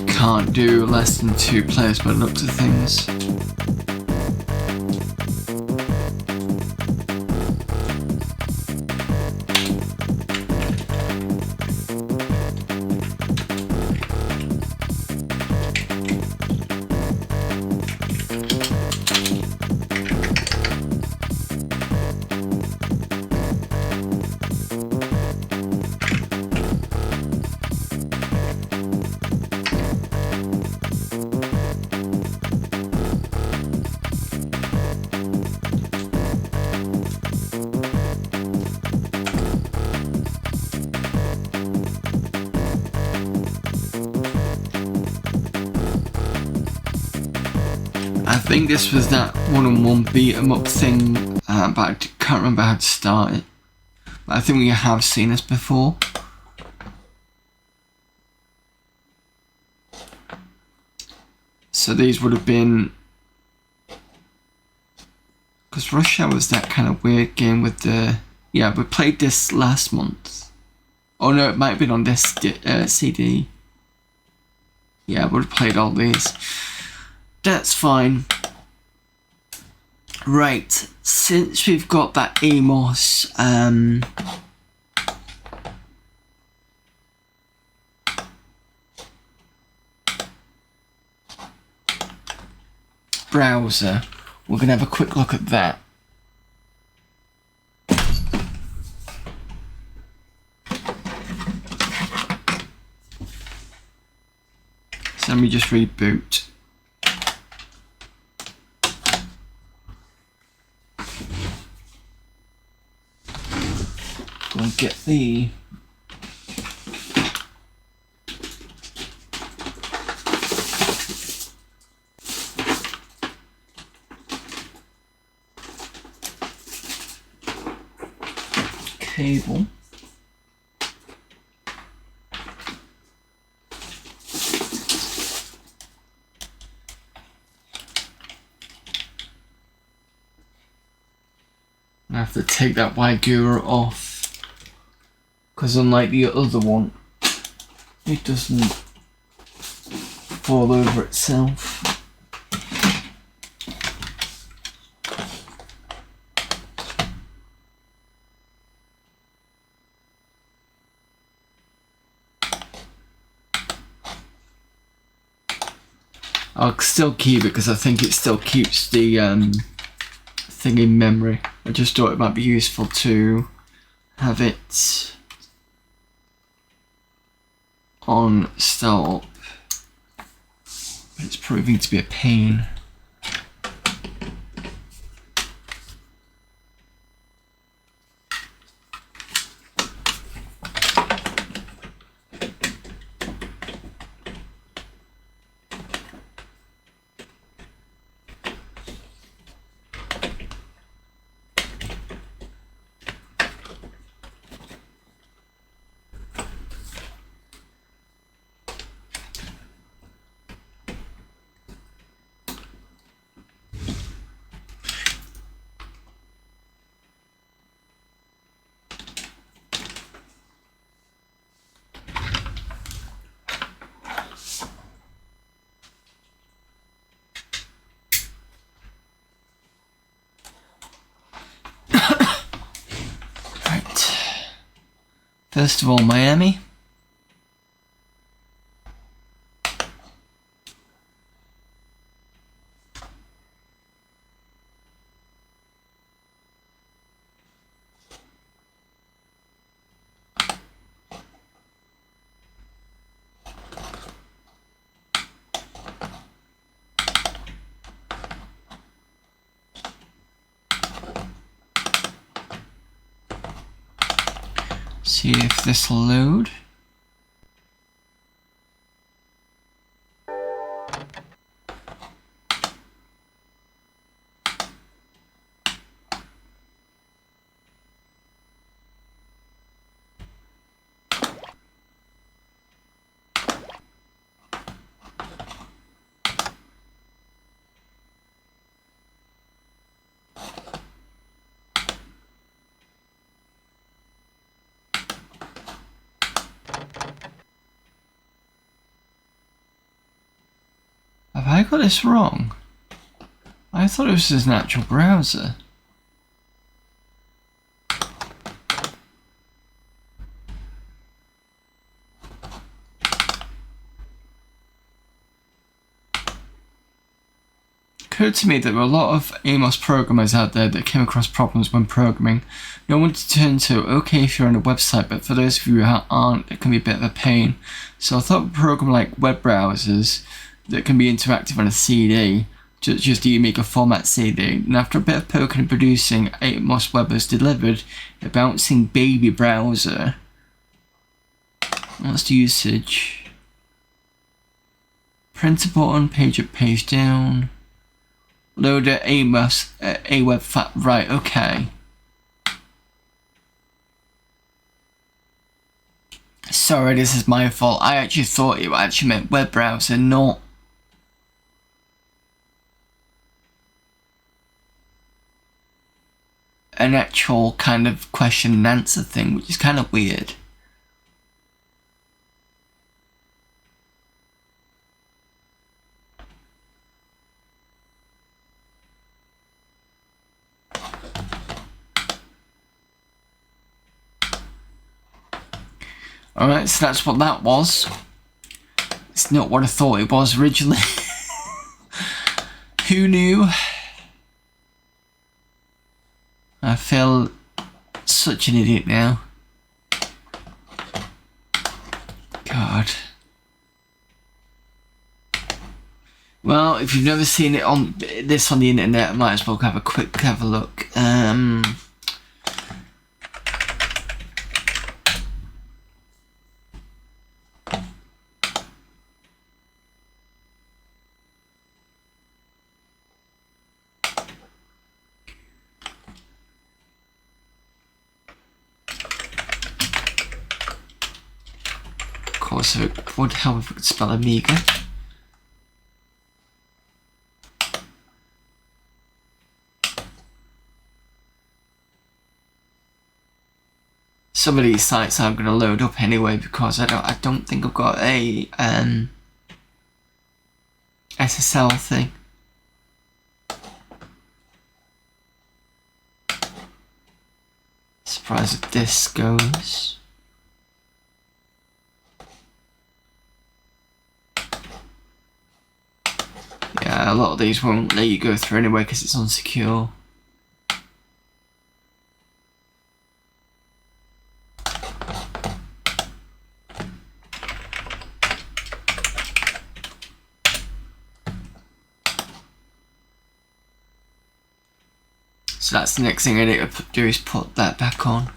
Speaker 1: can't do less than 2 players by the looks of things. I think this was that one-on-one beat-em-up thing, but I can't remember how to start it. But I think we have seen this before. So these would have been... Because Rush Hour was that kind of weird game with the... Yeah, we played this last month. Oh no, it might have been on this CD. Yeah, we would have played all these. That's fine. Right, since we've got that Amos, browser, we're gonna have a quick look at that. So let me just reboot. Go and get the cable. I have to take that Waigura off, because unlike the other one, it doesn't fall over itself. I'll still keep it because I think it still keeps the thing in memory. I just thought it might be useful to have it on start. But it's proving to be a pain. First of all, Miami. See if this will load. Have I got this wrong? I thought it was his natural browser. Occurred to me that there were a lot of AMOS programmers out there that came across problems when programming. No one to turn to. Okay if you're on a website, but for those of you who aren't, it can be a bit of a pain. So I thought a program like web browsers that can be interactive on a CD, just the Amiga format CD, and after a bit of poking and producing, AMOS Web has delivered a bouncing baby browser. What's the usage? Print a button, page up, page down. Load a AMOS, a web fat, right, okay. Sorry, this is my fault. I actually thought it actually meant web browser, not an actual kind of question and answer thing, which is kind of weird. Alright, so that's what that was. It's not what I thought it was originally. Who knew? I feel such an idiot now. God. Well, if you've never seen it on this on the internet, I might as well have a look. Of course, it would help if we could spell Amiga. Some of these sites I'm going to load up anyway because I don't think I've got a SSL thing. Surprised if this goes. A lot of these won't let you go through anyway because it's unsecure. So that's the next thing I need to do, is put that back on.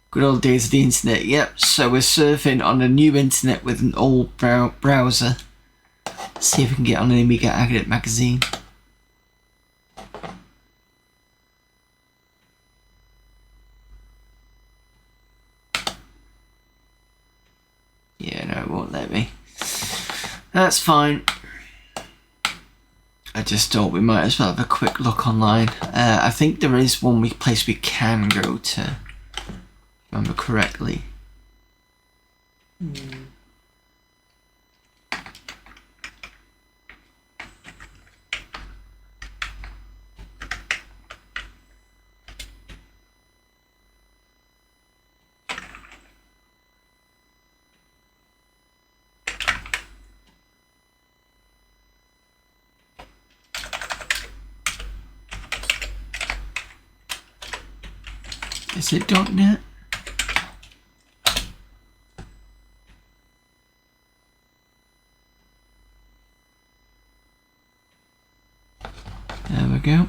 Speaker 1: Good old days of the internet. Yep, so we're surfing on a new internet with an old browser. Let's see if we can get on an Amiga Academic magazine. Yeah, no, it won't let me. That's fine. I just thought we might as well have a quick look online. I think there is one place we can go to, if I remember correctly. Is it .NET? There we go.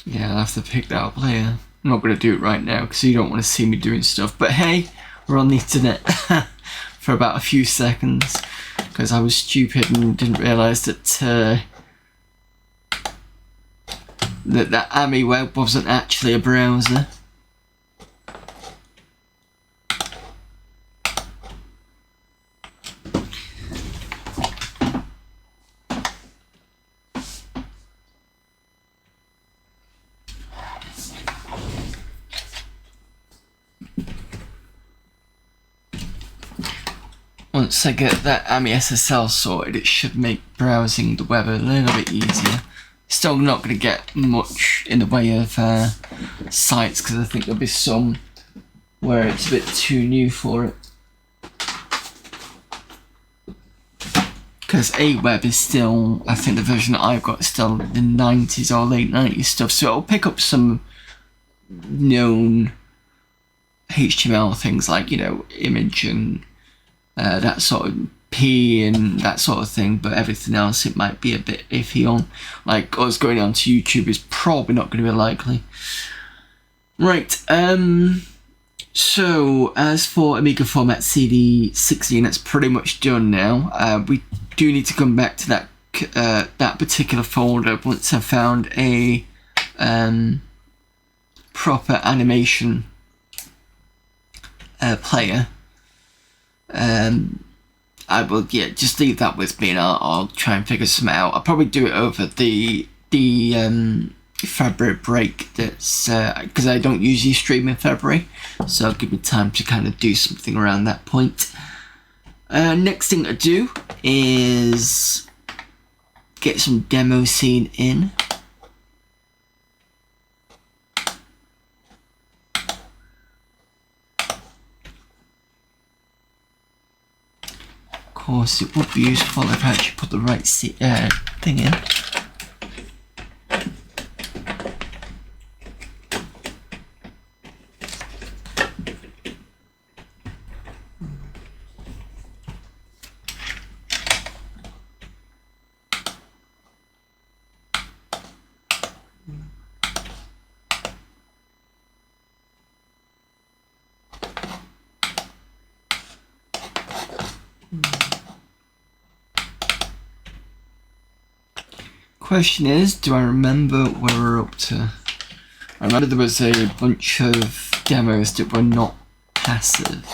Speaker 1: Yeah, I'll have to pick that up later. I'm not going to do it right now because you don't want to see me doing stuff. But hey, we're on the internet for about a few seconds because I was stupid and didn't realise that that AmiWeb wasn't actually a browser. Once I get that AMI SSL sorted, it should make browsing the web a little bit easier. Still not going to get much in the way of sites because I think there'll be some where it's a bit too new for it. Because AWeb is still, I think the version that I've got is still the 90s or late 90s stuff, so it'll pick up some known HTML things like, you know, image and that sort of P and that sort of thing, but everything else it might be a bit iffy on. Like us going on to YouTube is probably not going to be likely. Right, so as for Amiga format CD16, that's pretty much done now. We do need to come back to that particular folder once I've found a proper animation player. I will, yeah, just leave that with me and I'll try and figure some out. I'll probably do it over the February break, that's because I don't usually stream in February, so it'll give me time to kind of do something around that point. Next thing to do is get some demo scene in. Of course, it would be useful if I actually put the right thing in. Question is, do I remember where we're up to? I remember there was a bunch of demos that were not passive.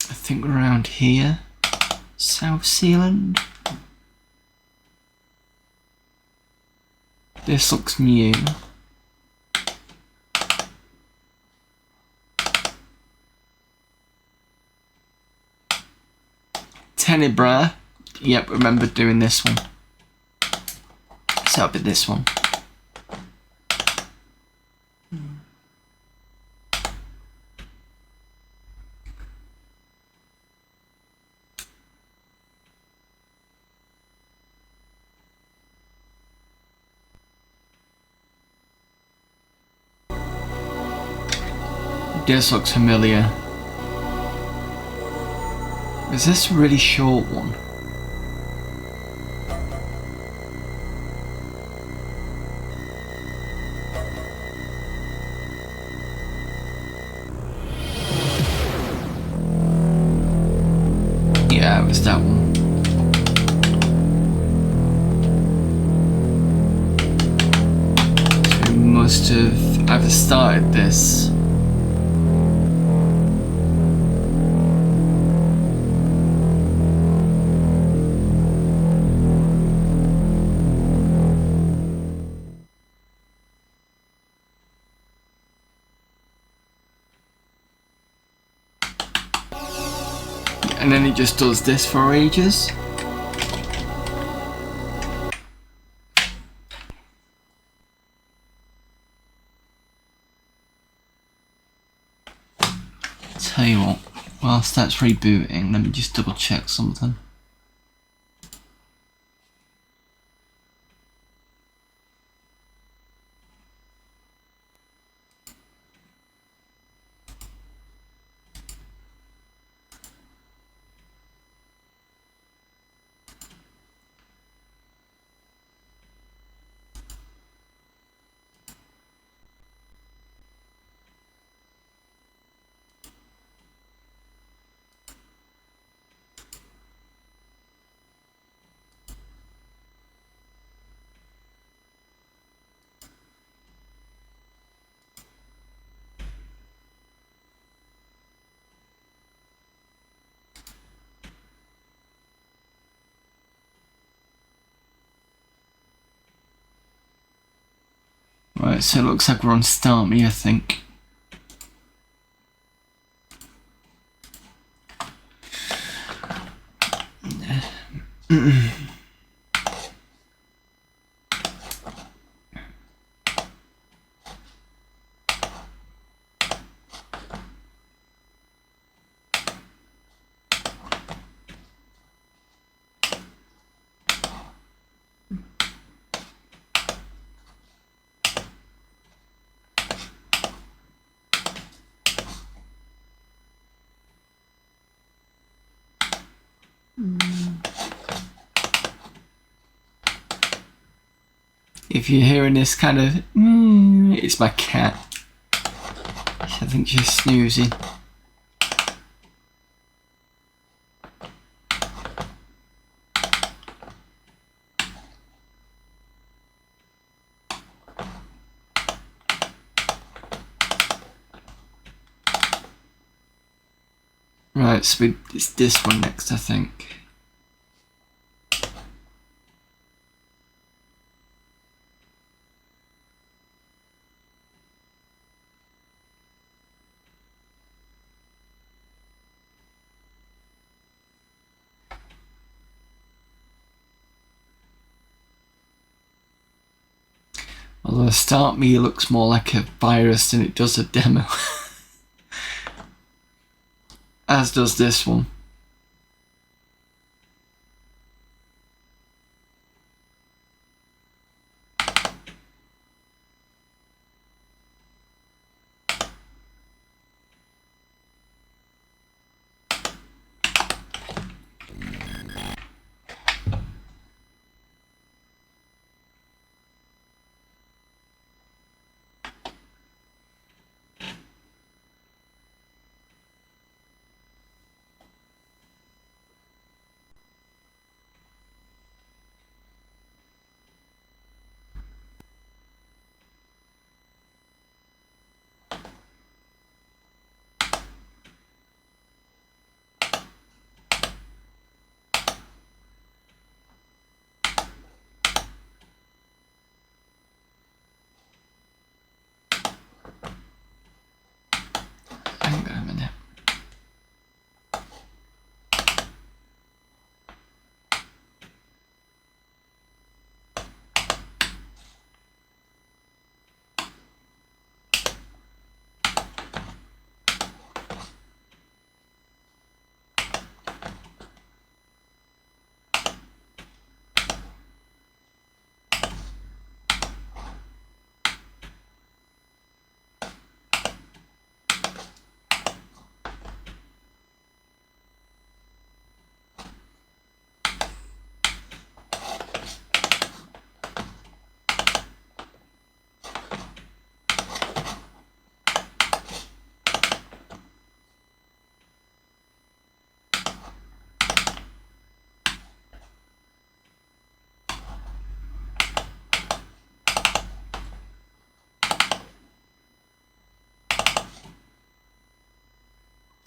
Speaker 1: I think around here, South Zealand. This looks new. Tenebrae. Yep, remember doing this one. So that'll be this one. This looks familiar. Is this a really short one? Yeah, it was that one. So we must have either started this. And then it just does this for ages. Tell you what, whilst that's rebooting, let me just double check something. Right, so it looks like we're on Start Me, I think. If you're hearing this kind of, it's my cat. I think she's snoozing. Right, so it's this one next, I think. Although Start Me looks more like a virus than it does a demo. As does this one.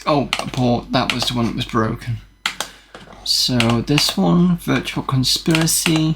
Speaker 1: Oh, a port, that was the one that was broken. So this one, Virtual Conspiracy.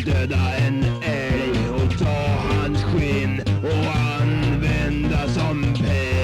Speaker 2: döda en älg och ta hans skinn och använda som päls.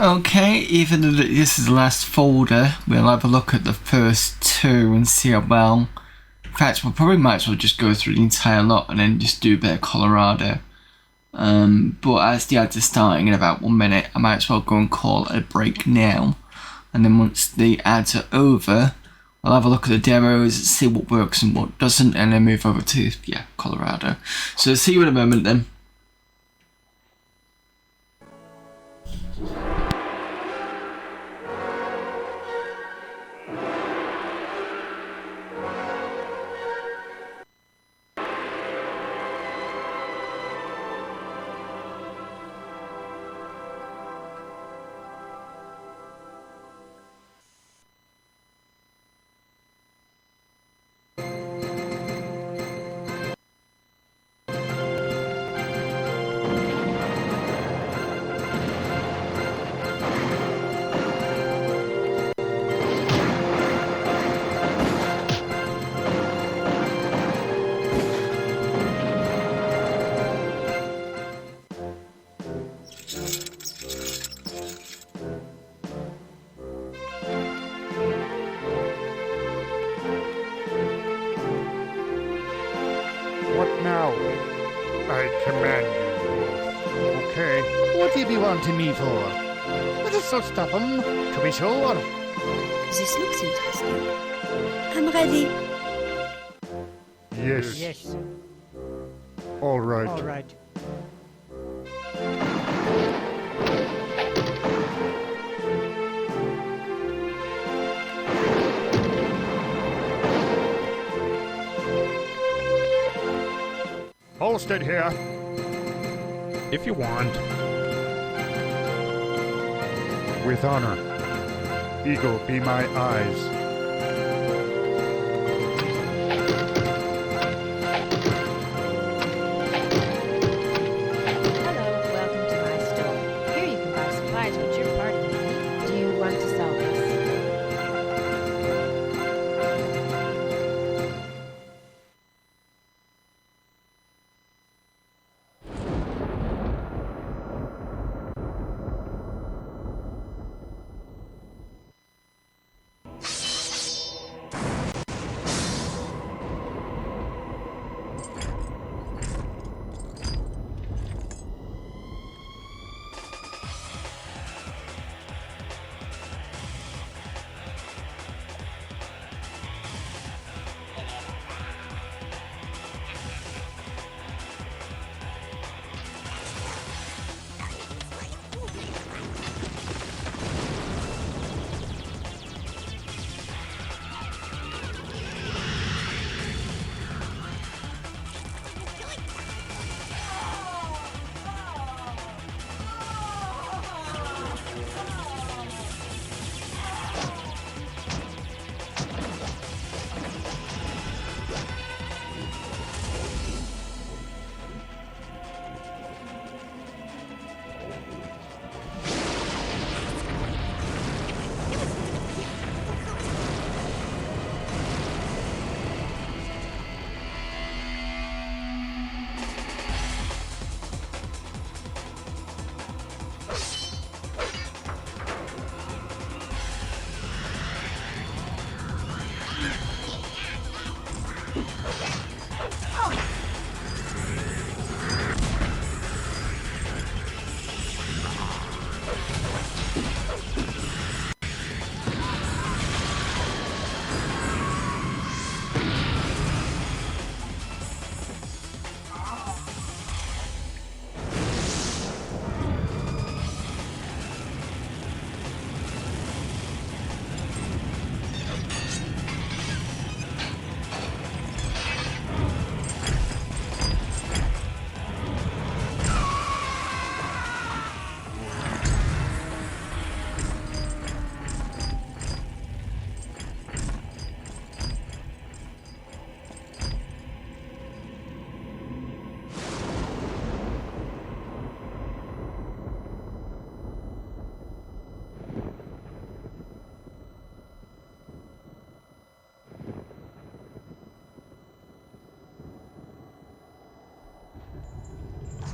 Speaker 1: Okay, even though this is the last folder, we'll have a look at the first two and see how well. In fact, we probably might as well just go through the entire lot and then just do a bit of Colorado. But as the ads are starting in about 1 minute, I might as well go and call it a break now. And then once the ads are over, I'll have a look at the demos, see what works and what doesn't, and then move over to, Colorado. So see you in a moment then.
Speaker 6: What now? I command you. Okay.
Speaker 7: What do you be wanting me for? Let us not stop 'em, to be sure.
Speaker 8: This looks interesting. I'm ready.
Speaker 6: Yes.
Speaker 7: Yes.
Speaker 6: All right.
Speaker 7: All right.
Speaker 6: Holstead here. If you want. With honor. Eagle be my eyes.
Speaker 9: Hello, welcome to my store. Here you can buy supplies with your party money. Do you want to sell this?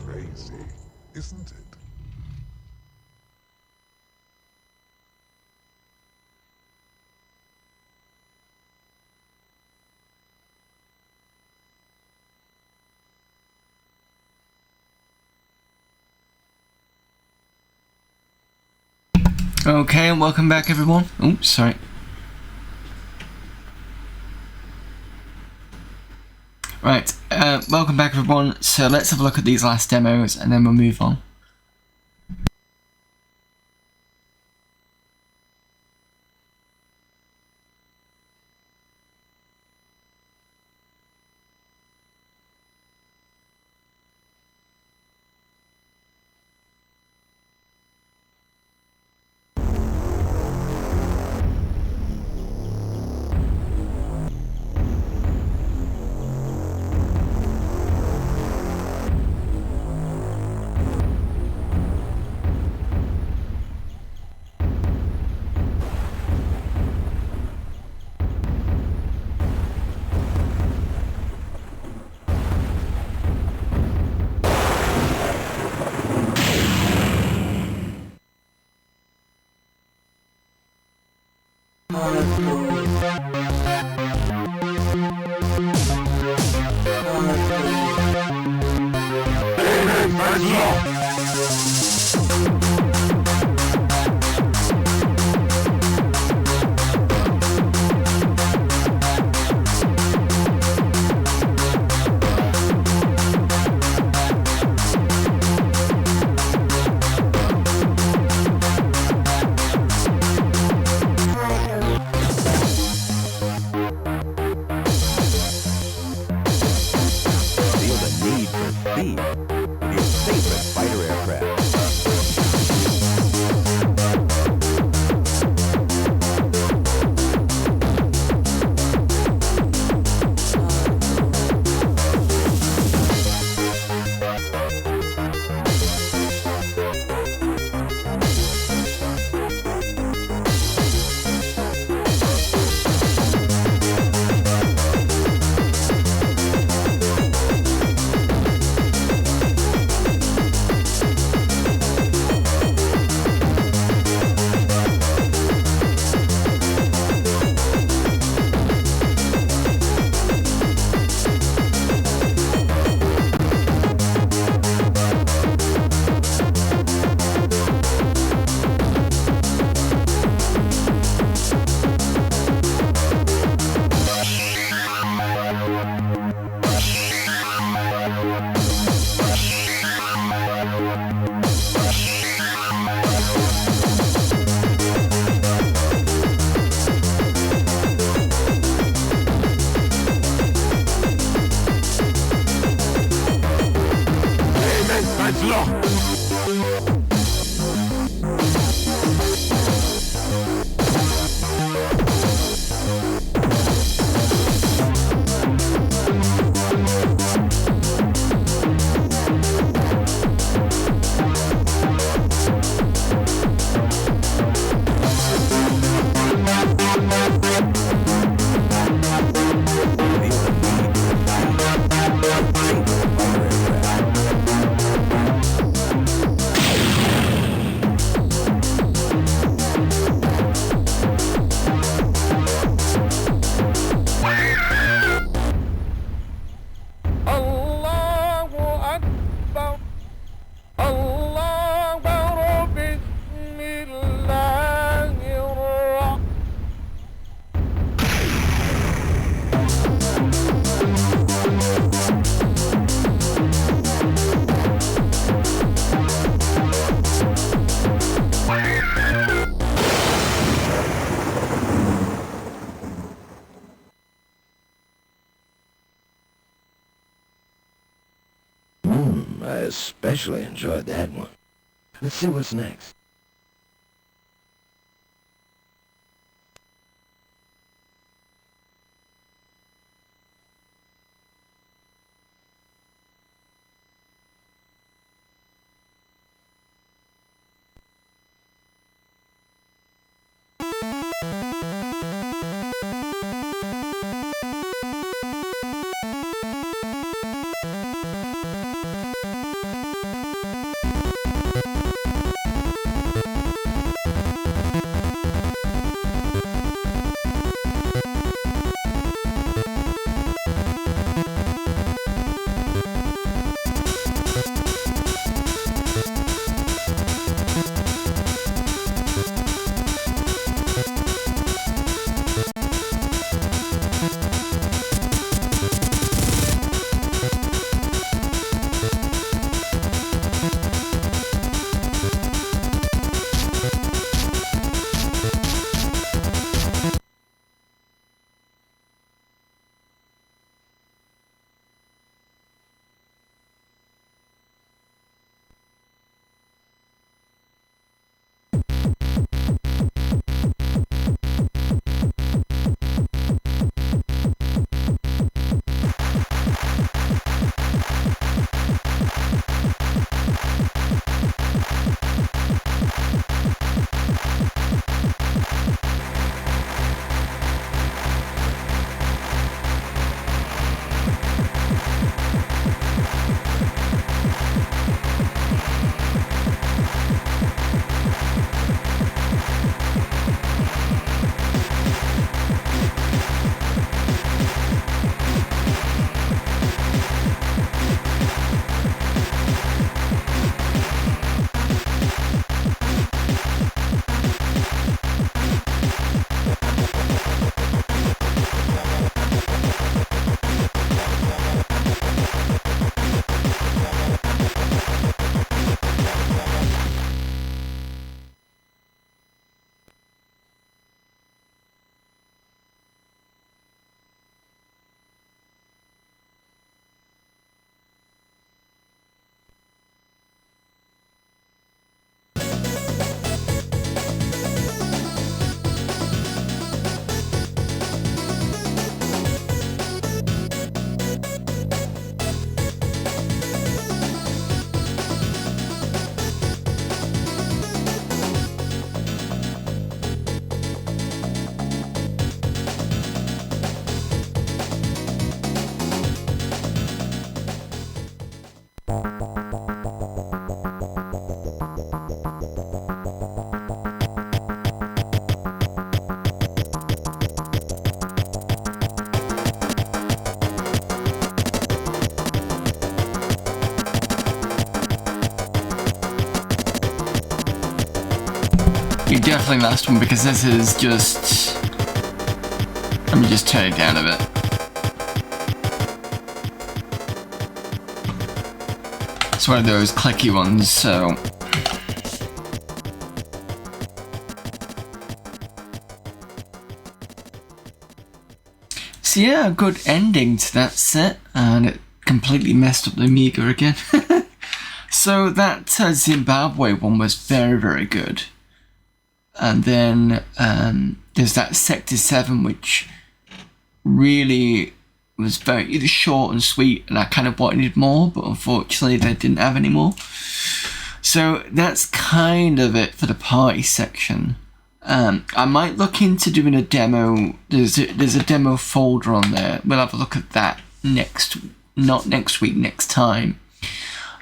Speaker 10: Crazy, isn't it?
Speaker 1: Okay, welcome back everyone. Oh, sorry. Right, welcome back everyone. So let's have a look at these last demos and then we'll move on.
Speaker 2: Feel the need for speed with your favorite fighter aircraft. I especially enjoyed that one. Let's see what's next.
Speaker 1: definitely last one because this is just... Let me just turn it down a bit. It's one of those clicky ones, so... So yeah, a good ending to that set, and it completely messed up the Amiga again. So that Zimbabwe one was very, very good. And then there's that Sector 7, which really was very short and sweet, and I kind of wanted more, but unfortunately they didn't have any more. So that's kind of it for the party section. I might look into doing a demo. There's a demo folder on there. We'll have a look at that not next week, next time.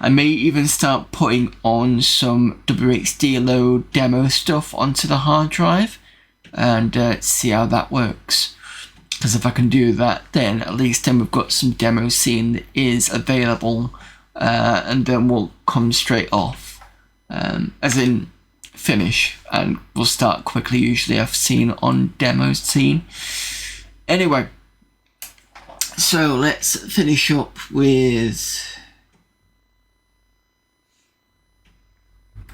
Speaker 1: I may even start putting on some WXD load demo stuff onto the hard drive and see how that works. Because if I can do that, then at least then we've got some demo scene that is available, and then we'll come straight off, as in finish, and we'll start quickly. Usually I've seen on demo scene. Anyway, so let's finish up with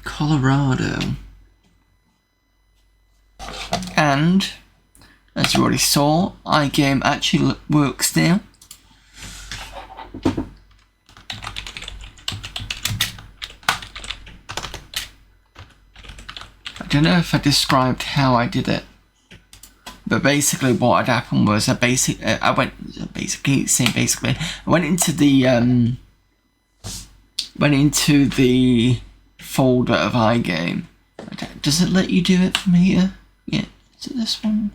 Speaker 1: Colorado. And as you already saw, iGame actually works now. I don't know if I described how I did it, but basically what had happened was I went into the folder of iGame. Does it let you do it from here? Yeah, is it this one?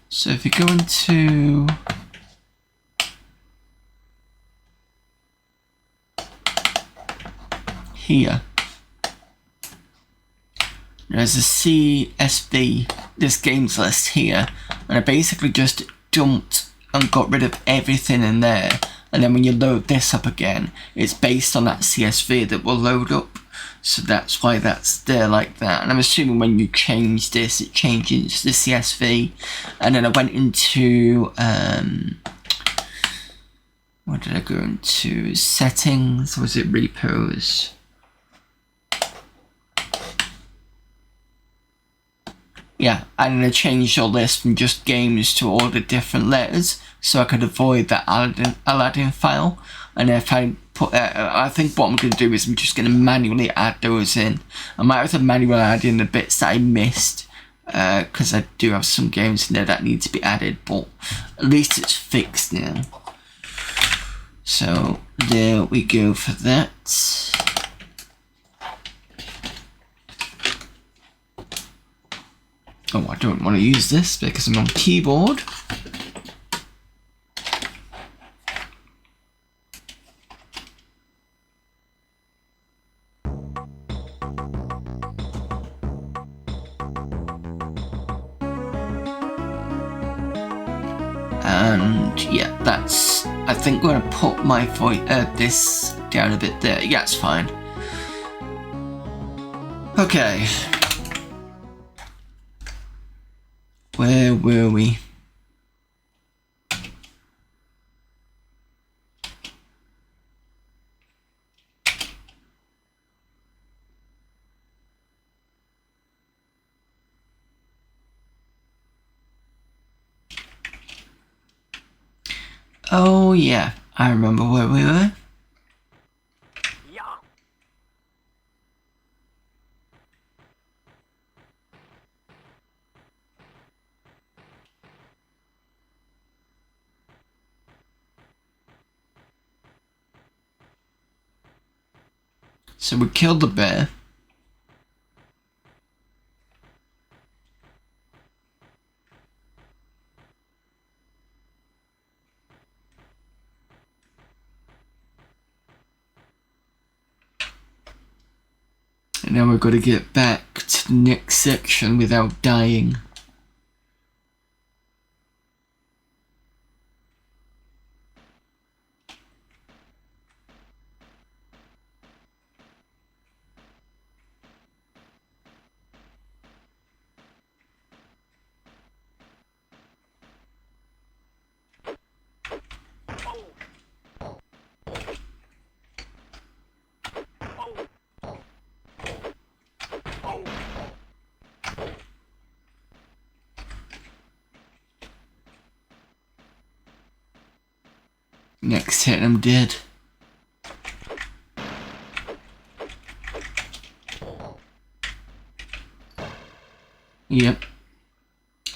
Speaker 1: So if you go into here, there's a CSV, this games list here, and I basically just dumped and got rid of everything in there, and then when you load this up again, it's based on that CSV that will load up, so that's why that's there like that. And I'm assuming when you change this, it changes the CSV. And then I went into what did I go into? Settings, was it repos? Yeah, and I changed all this from just games to all the different letters, so I could avoid that Aladdin file. And if I put, I think what I'm going to do is I'm just going to manually add those in. I might have to manually add in the bits that I missed, because I do have some games in there that need to be added, but at least it's fixed now. So there we go for that. Oh, I don't want to use this because I'm on keyboard. And yeah, that's, I think I'm going to put my voice, this down a bit there. Yeah, it's fine. Okay. Where were we? Oh yeah, I remember where we were. So we killed the bear. And now we've got to get back to the next section without dying. Next hit, I'm dead. Yep.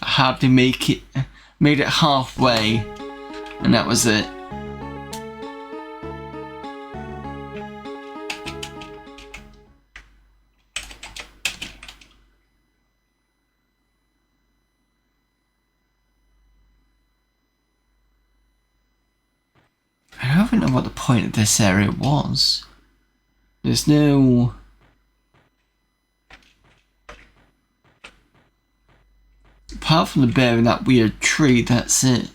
Speaker 1: I hardly made it halfway, and that was it. I don't even know what the point of this area was. There's no... Apart from the bear in that weird tree, that's it.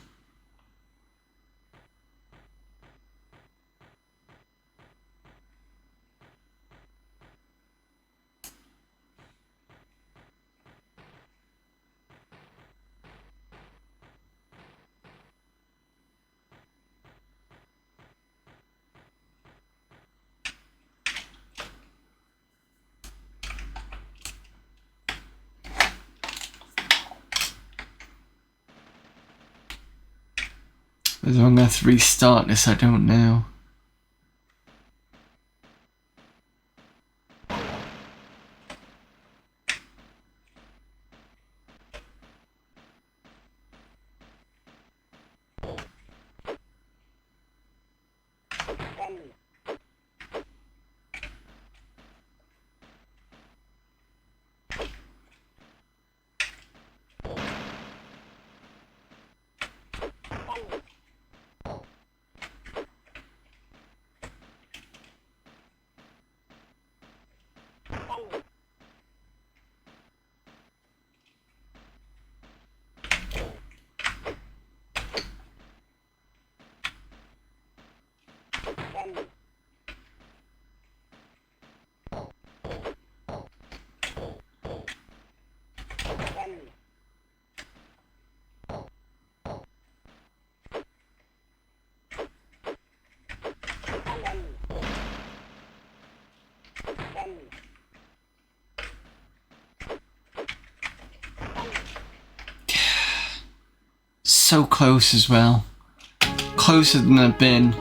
Speaker 1: Whether I'm going to have to restart this, I don't know. So close as well. Closer than I've been.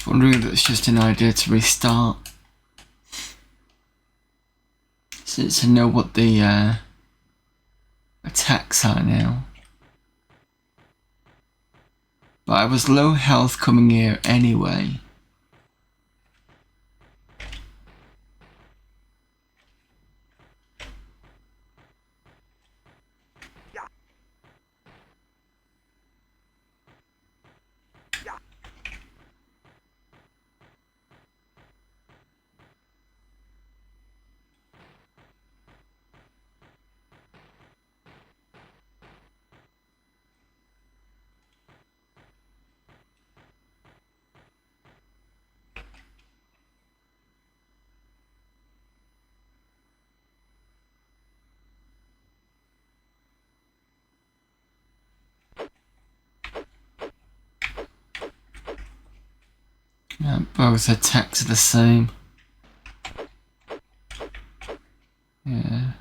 Speaker 1: Just wondering if it's just an idea to restart. So to know what the attacks are now. But I was low health coming here anyway. Both attacks are the same. Yeah.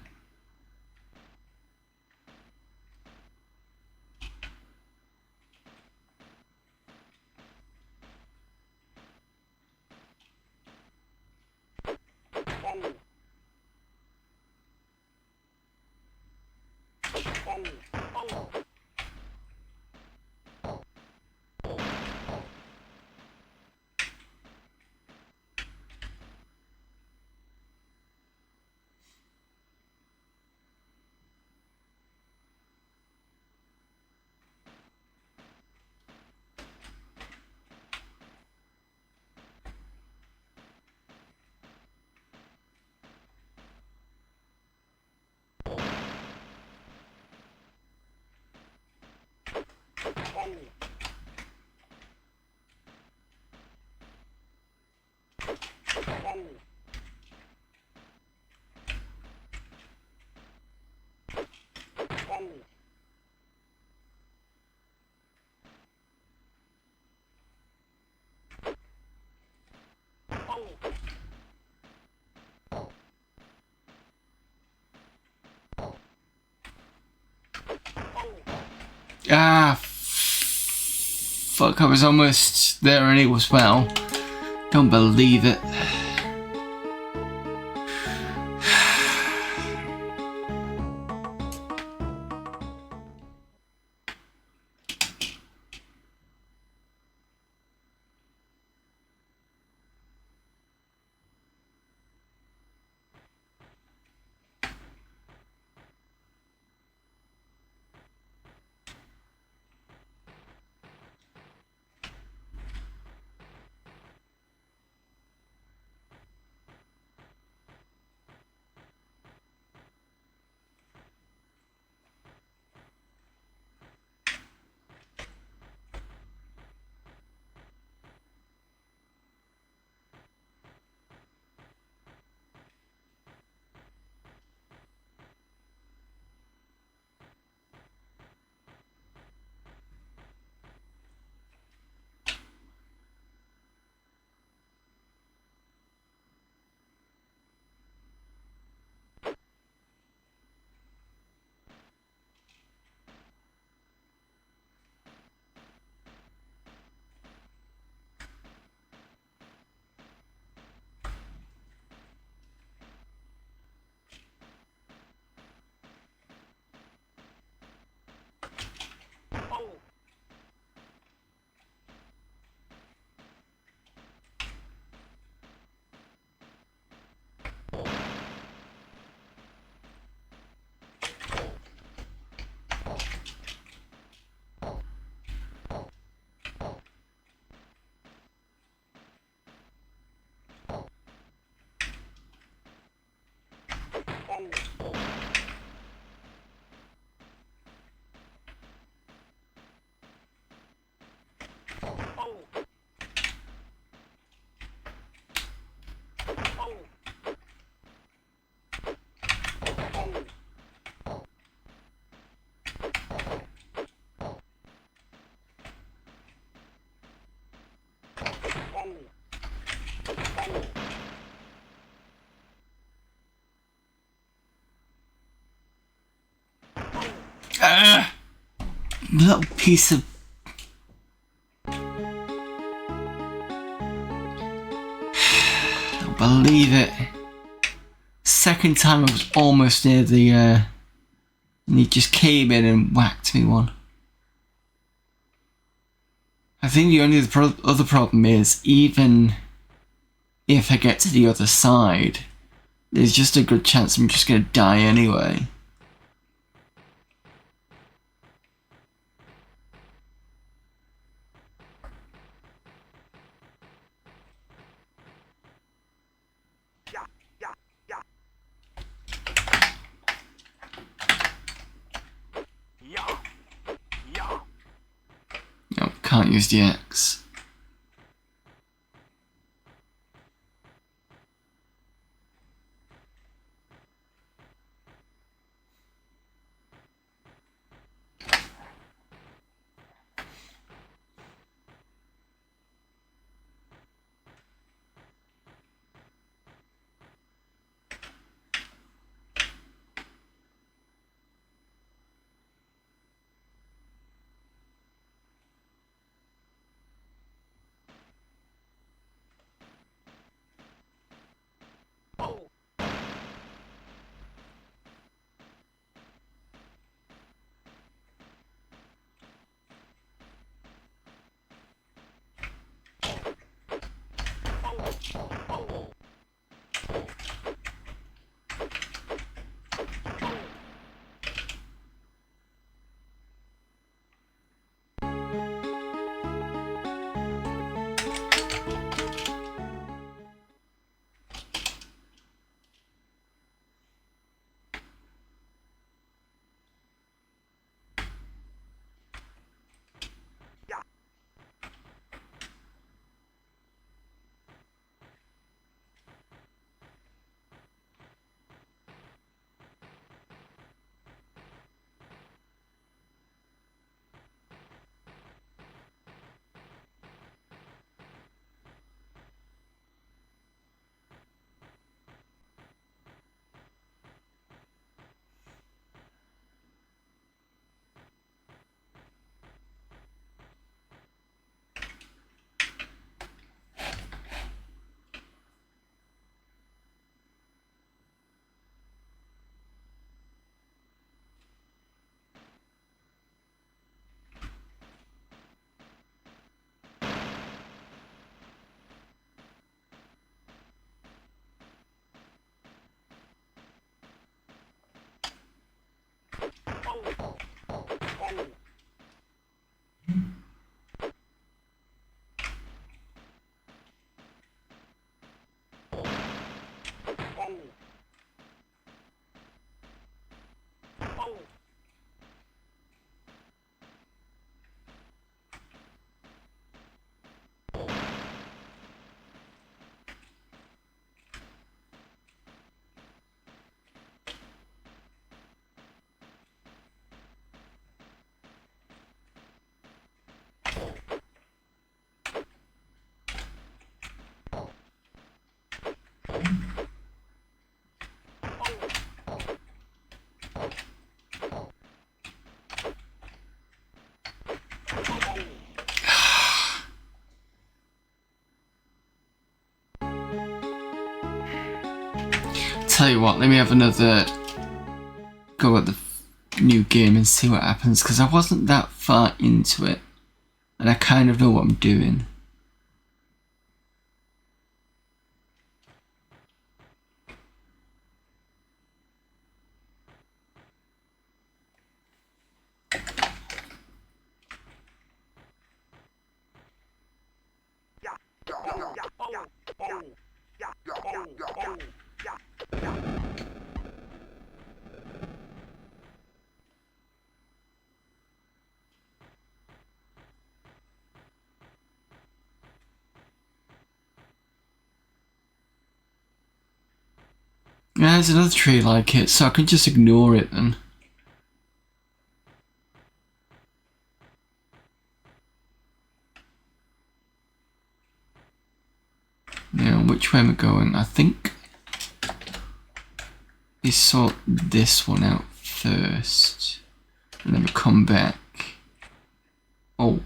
Speaker 1: Ah, fuck, I was almost there and it was well. Don't believe it. Little piece of... believe it. Second time I was almost near the, and he just came in and whacked me one. I think the only other problem is, even if I get to the other side, there's just a good chance I'm just gonna die anyway. Nope, can't use the X. Tell you what, let me have another go at the new game and see what happens, because I wasn't that far into it and I kind of know what I'm doing. Yeah, there's another tree like it, so I can just ignore it then. Now, which way am I going? I think we sort this one out first, and then we come back. Oh.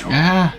Speaker 1: Yeah.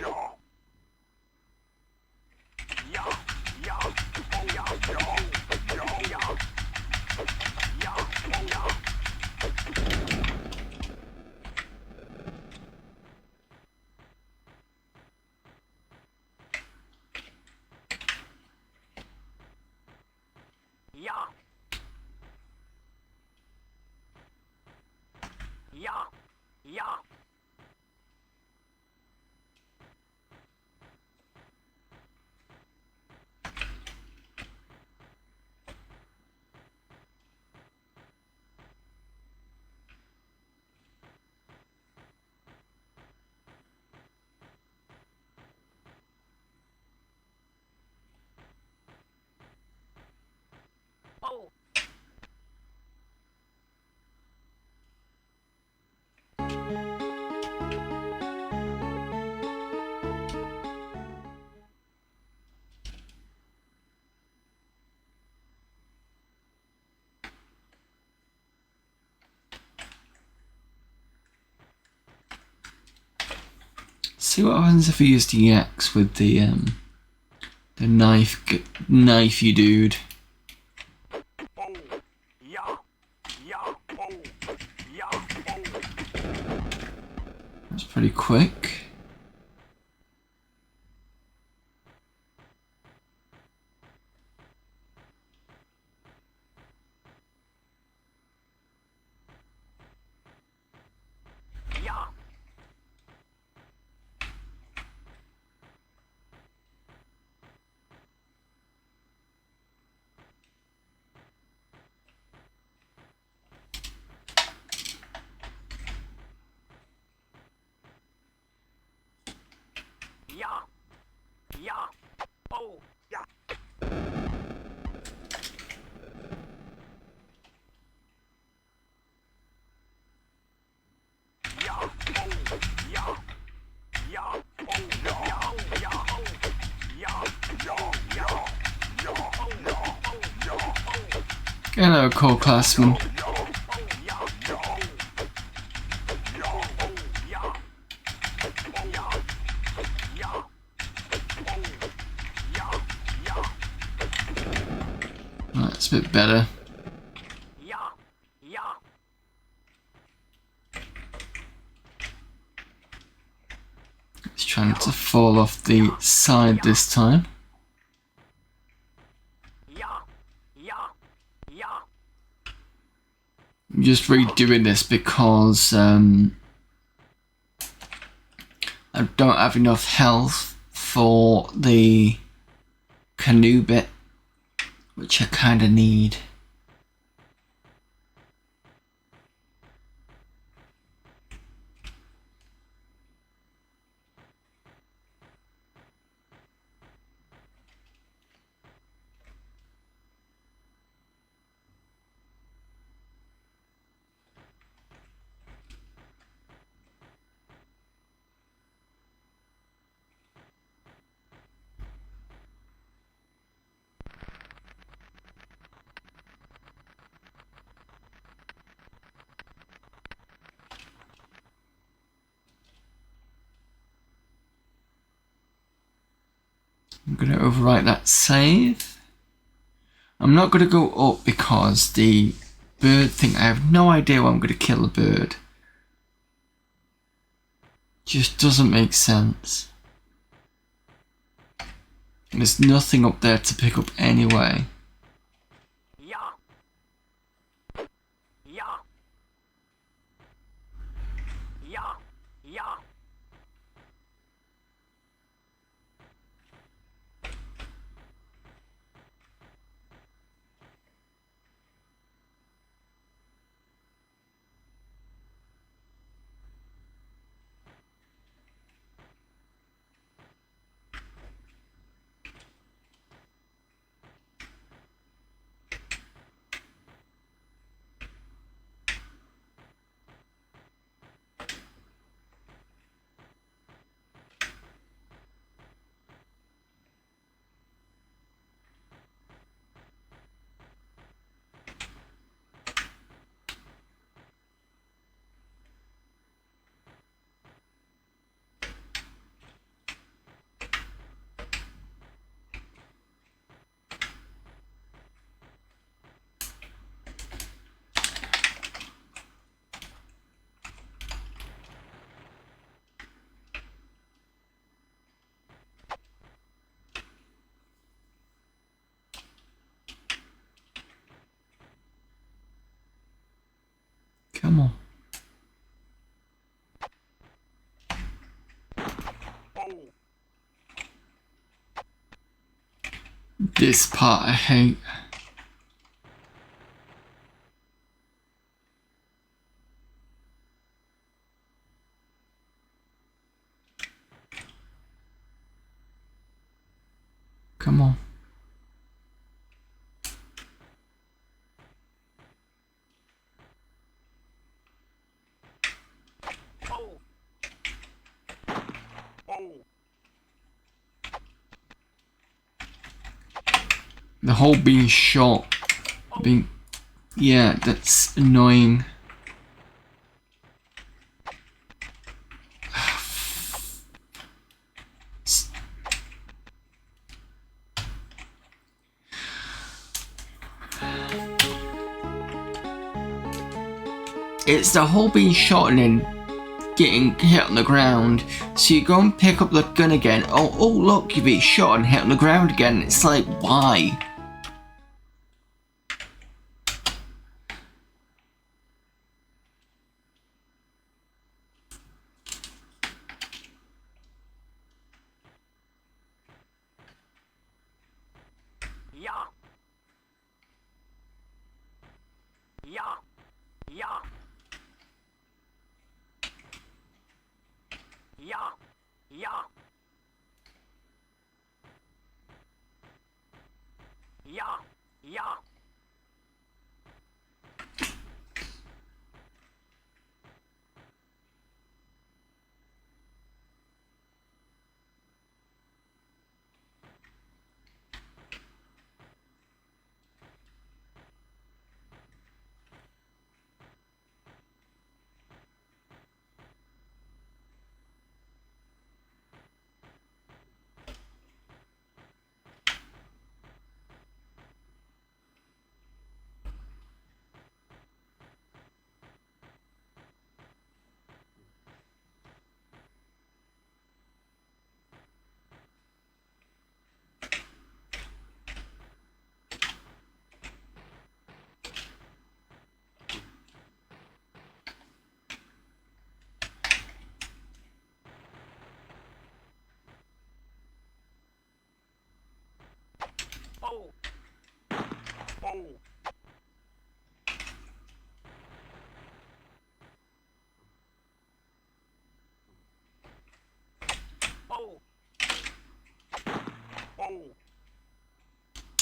Speaker 1: See what happens if we use the X with the knifey dude. That's pretty quick. Hello, co-classman. That's a bit better. It's trying to fall off the side this time. I'm just redoing this because I don't have enough health for the canoe bit, which I kind of need. I'm going to overwrite that save. I'm not going to go up because the bird thing, I have no idea why I'm going to kill a bird. Just doesn't make sense. And there's nothing up there to pick up anyway. Come on. This part I hate. Come on. The whole being shot, being, yeah, that's annoying. It's the whole being shot and then getting hit on the ground. So you go and pick up the gun again. Oh look, you've been shot and hit on the ground again. It's like, why?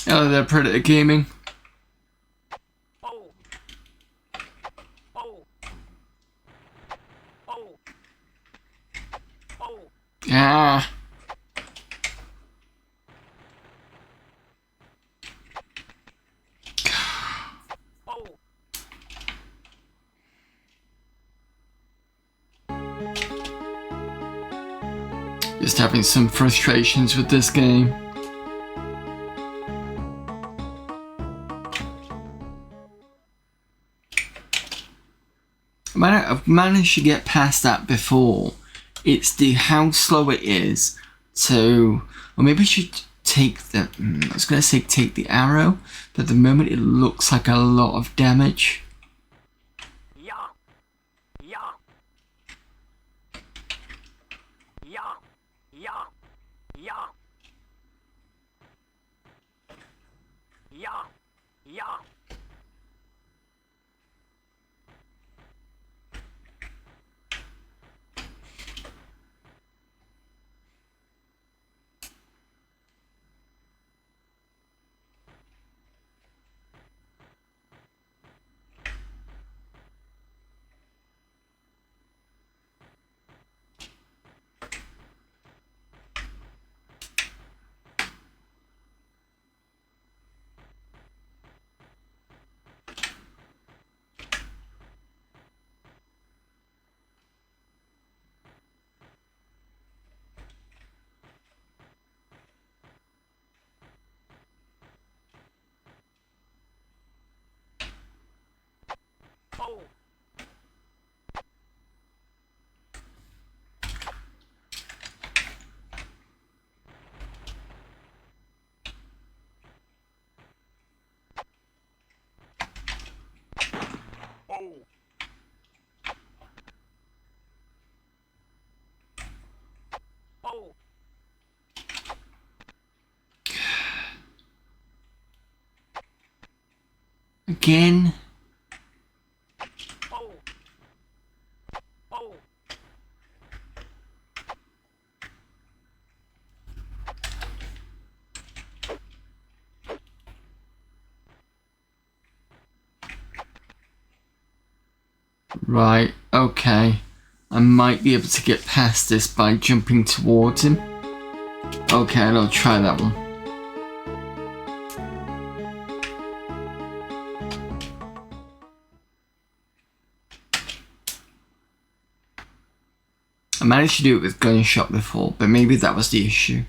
Speaker 1: Oh, they're Predator Gaming. Ah. Just having some frustrations with this game. I've managed to get past that before. It's the how slow it is to, or maybe I should take the, I was going to say take the arrow, but at the moment it looks like a lot of damage. again. Right, okay. I might be able to get past this by jumping towards him. Okay, I'll try that one. I managed to do it with gunshot before, but maybe that was the issue.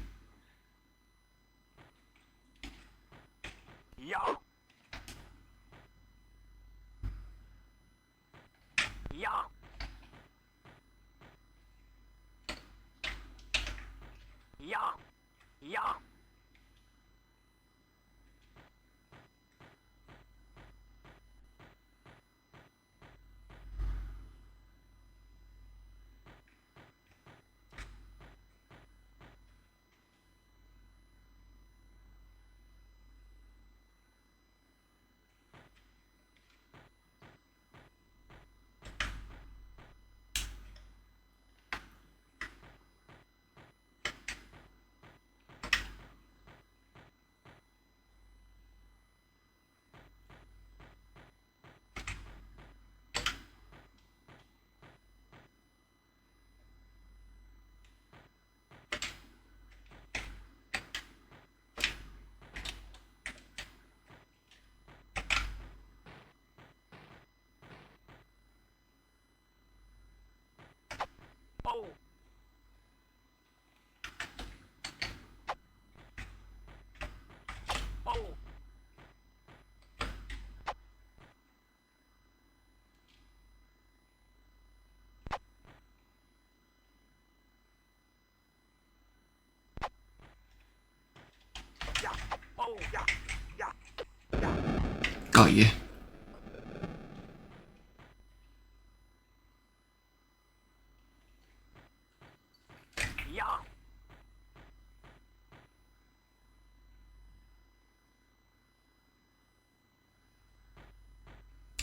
Speaker 1: Got you.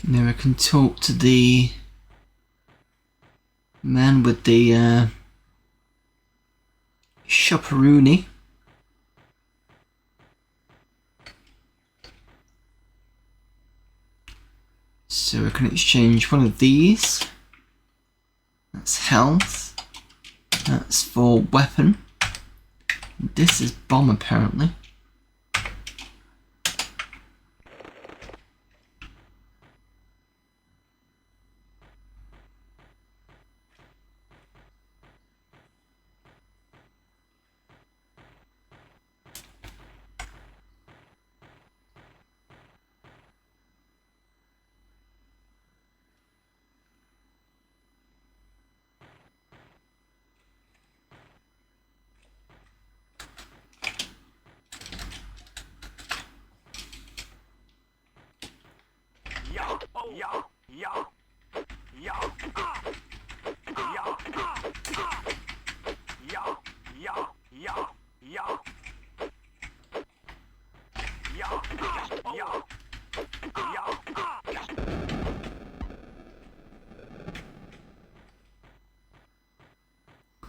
Speaker 1: Now I can talk to the man with the shopperoonie. So I can exchange one of these. That's health. That's for weapon. This is bomb apparently.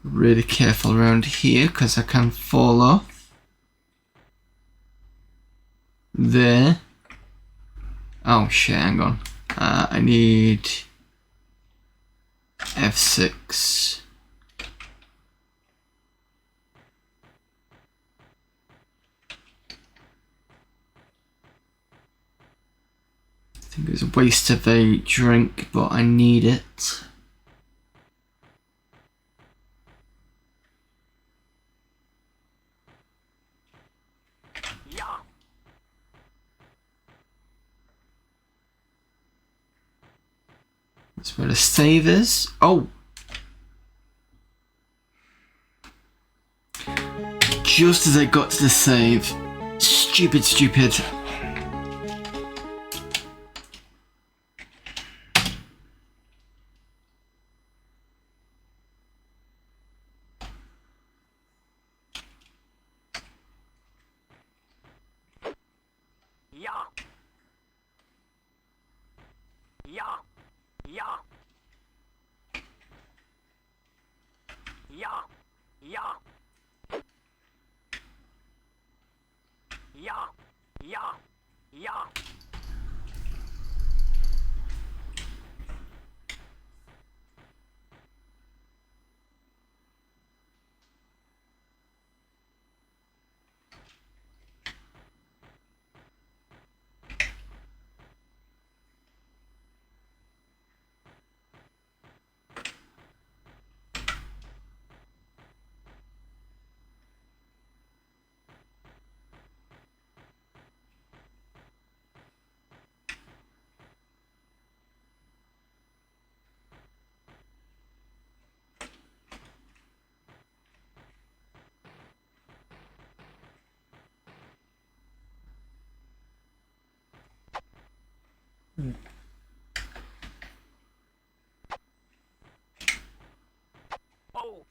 Speaker 1: Really careful around here because I can fall off. There. Oh shit, hang on. I need F6. I think it was a waste of a drink, but I need it. That's where the save is. Oh! Just as I got to the save. Stupid, stupid.
Speaker 4: Yeah. Yeah. Yeah. Yeah. Oh.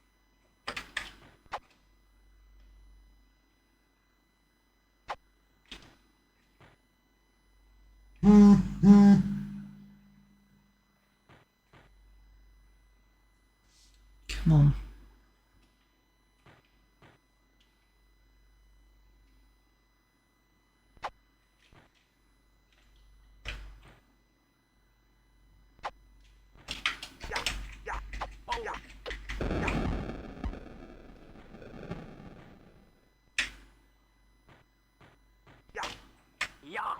Speaker 1: Come on.
Speaker 4: Yeah.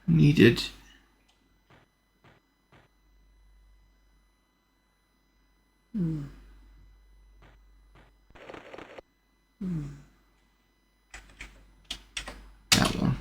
Speaker 1: Needed. That one.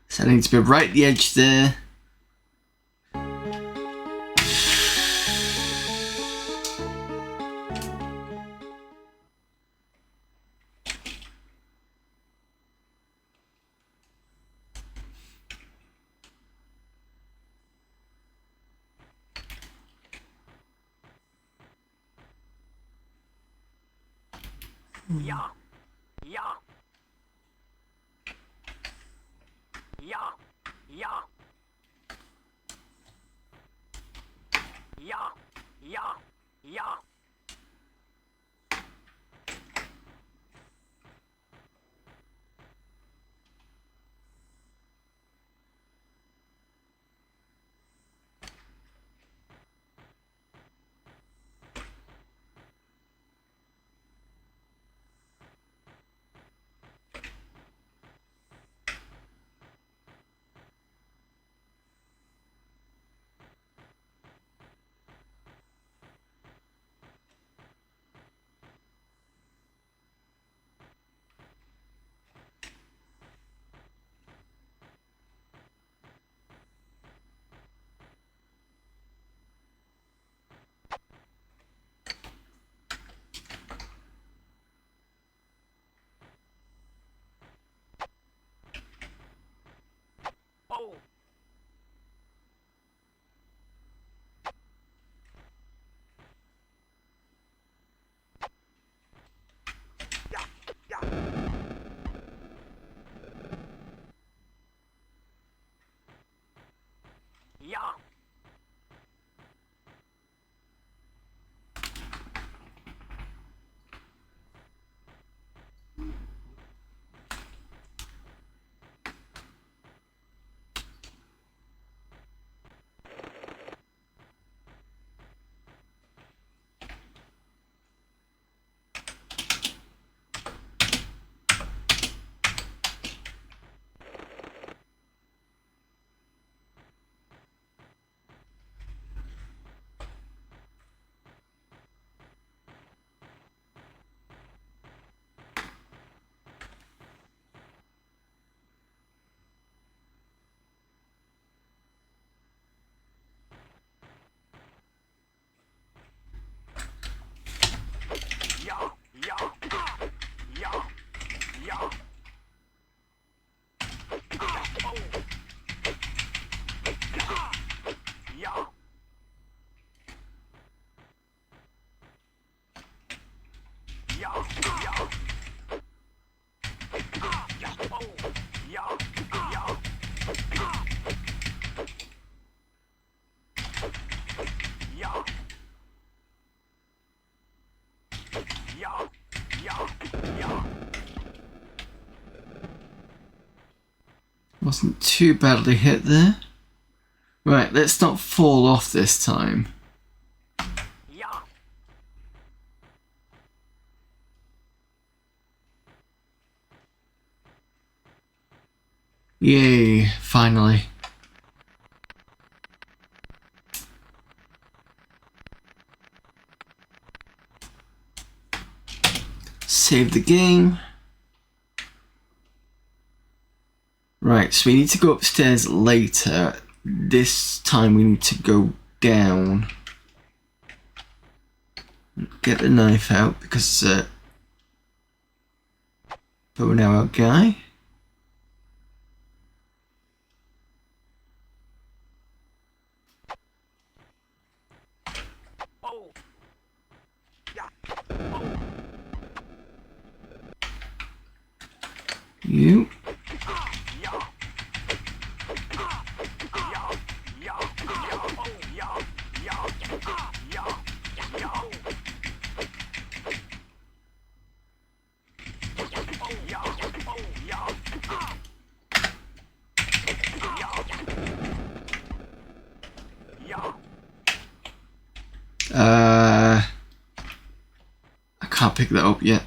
Speaker 1: So I need to be right at the edge there.
Speaker 4: Yeah. Yeah. Yeah. Yeah. Yeah. Yeah. Yeah.
Speaker 1: Wasn't too badly hit there. Right, let's not fall off this time.
Speaker 4: Yeah.
Speaker 1: Yay, finally. Save the game. Right, so we need to go upstairs later. This time we need to go down. Get the knife out because bow and arrow guy.
Speaker 4: Oh.
Speaker 1: You. I can't pick that up yet.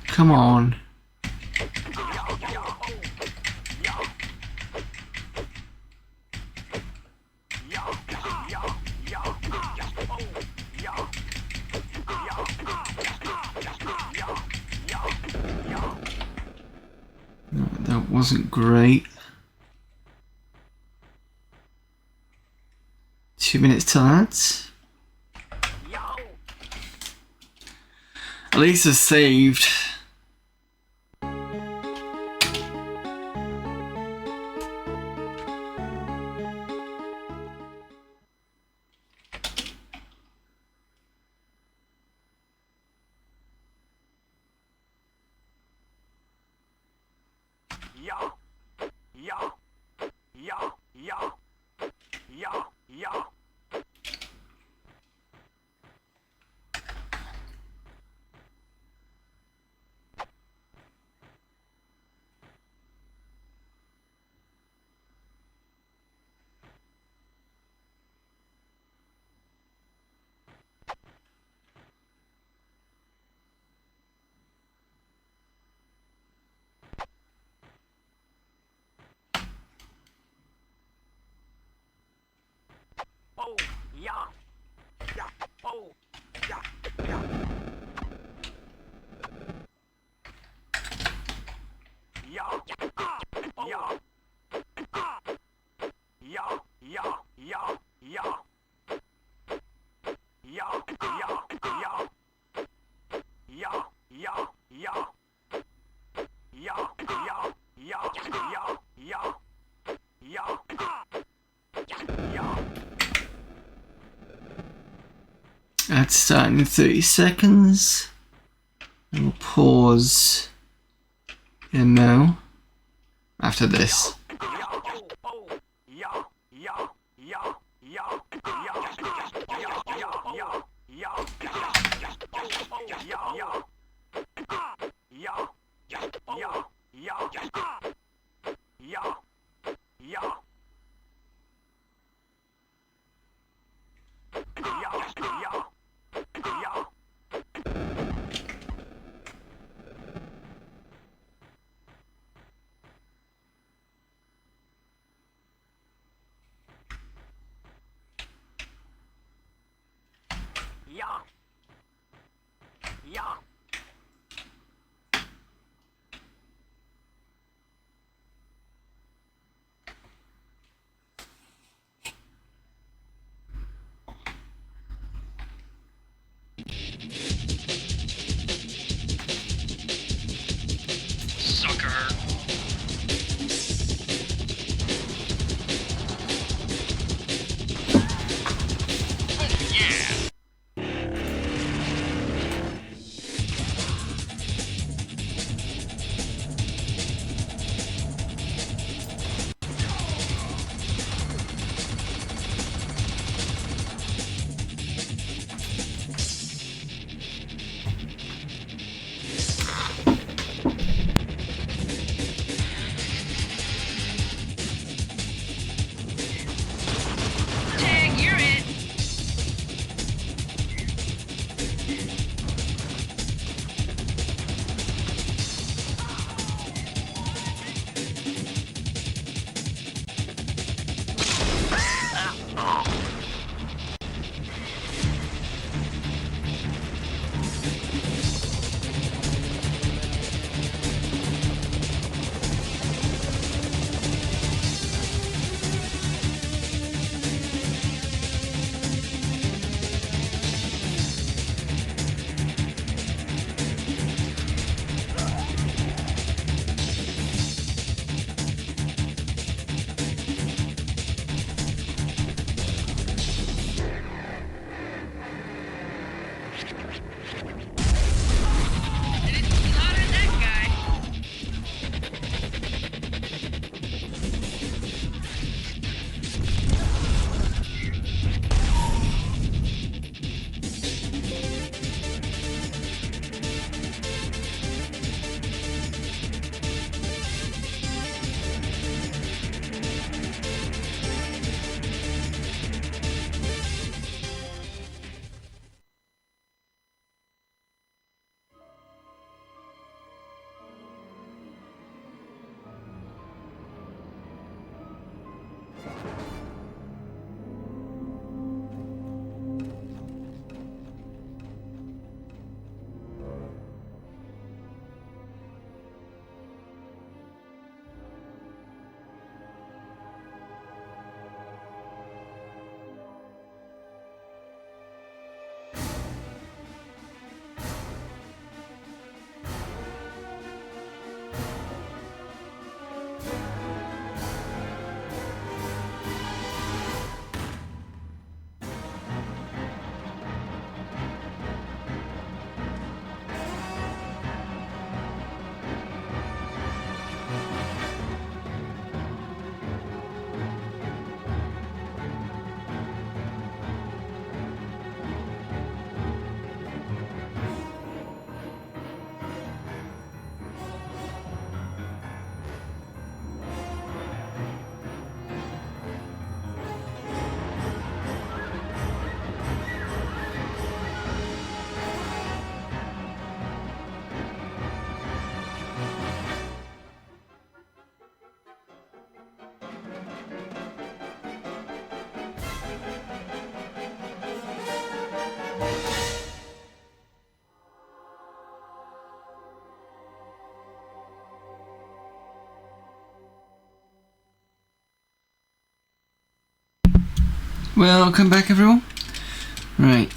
Speaker 1: Come on. No, that wasn't great. 2 minutes till that. At least it's saved.
Speaker 4: Oh, yeah. Oh, yeah.
Speaker 1: That's starting in 30 seconds. We'll pause in now after this. Welcome back, everyone. Right.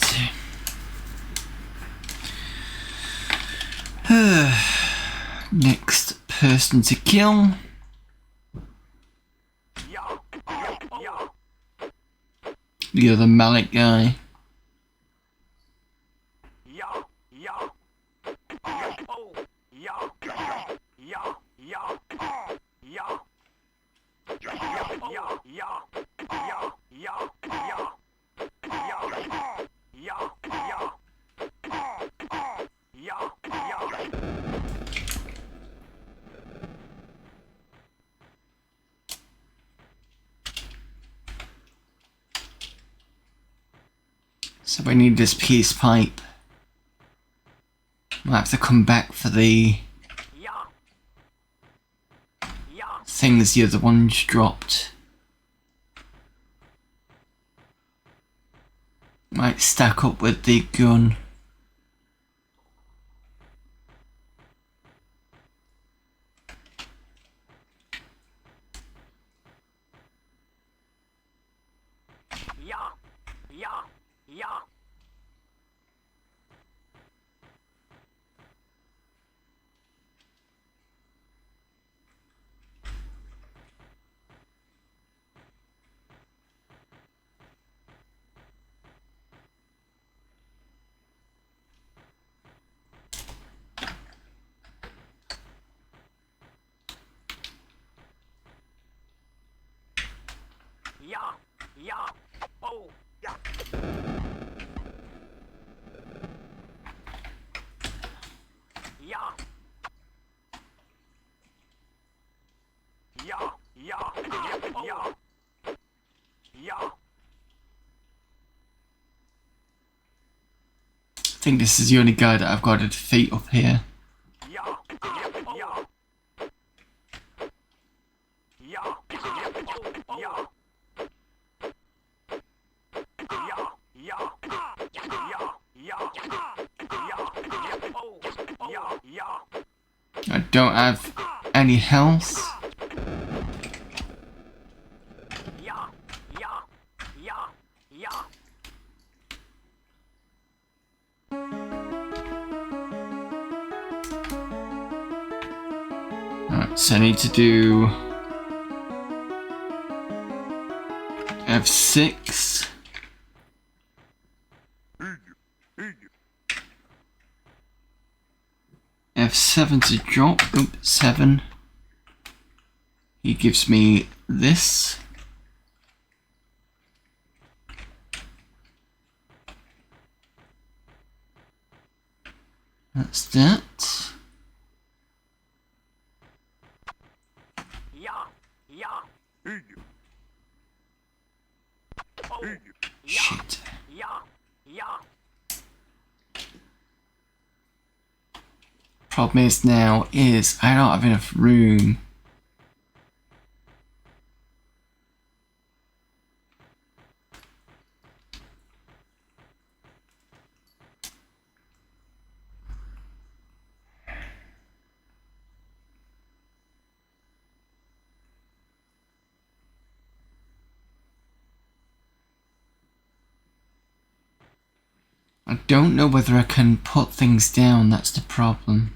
Speaker 1: Next person to kill. The other Malik guy. So I need this peace pipe. I'll have to come back for the things the other ones dropped. Might stack up with the gun. I think this is the only guy that I've got to defeat up here. I don't have any health. Alright, so I need to do F6. F7 to drop. Oop, 7. He gives me this. That's that. Shit. Problem is now is I don't have enough room. I don't know whether I can put things down, that's the problem.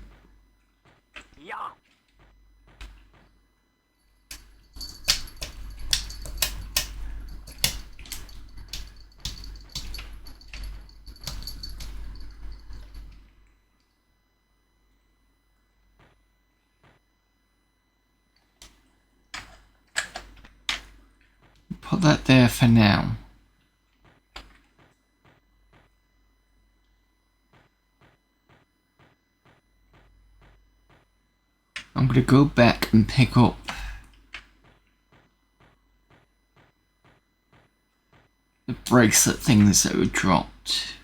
Speaker 1: Put that there for now. I'm gonna go back and pick up the bracelet things that were dropped.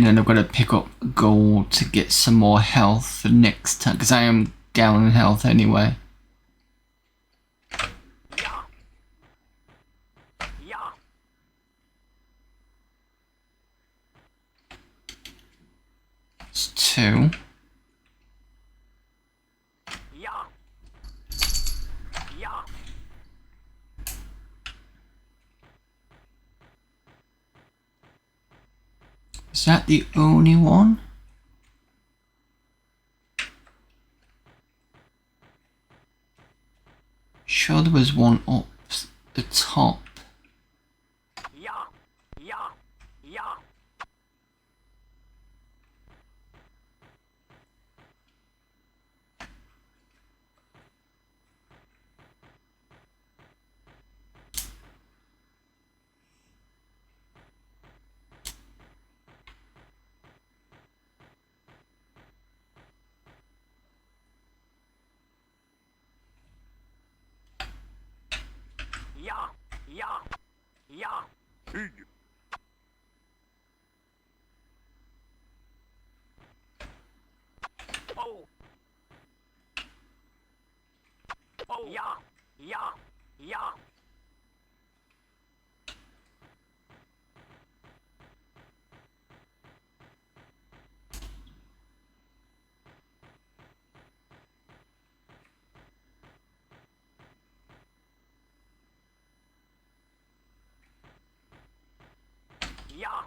Speaker 1: and then I've got to pick up gold to get some more health for next time, because I am down in health anyway.
Speaker 4: Yeah. Yeah.
Speaker 1: It's 2.
Speaker 4: Yeah. Yeah.
Speaker 1: Is that the only one? Sure there was one up the top.
Speaker 4: Yeah. Yeah. Yeah. Yeah. Yeah. Yeah. Oh. Oh. Yeah. Yeah. Yeah. Yeah.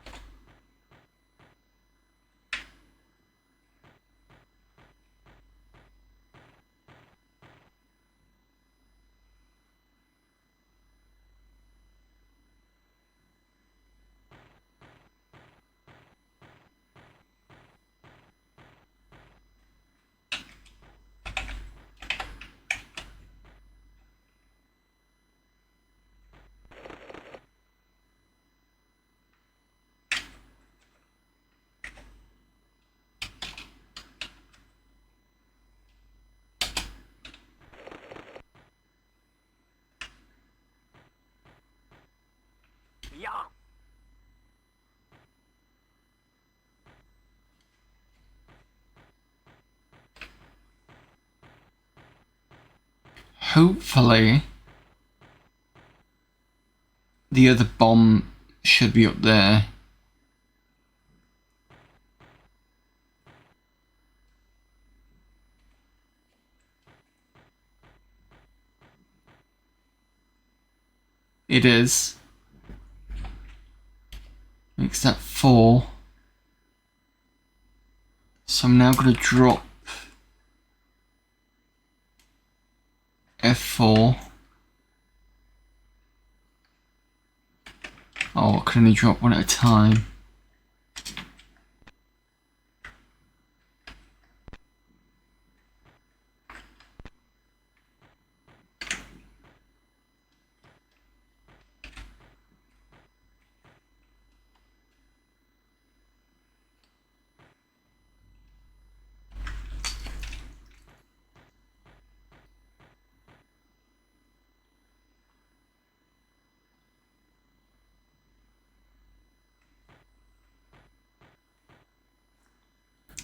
Speaker 4: Yeah.
Speaker 1: Hopefully the other bomb should be up there. It is. Makes that 4. So I'm now going to drop F4. Oh, I can only drop one at a time.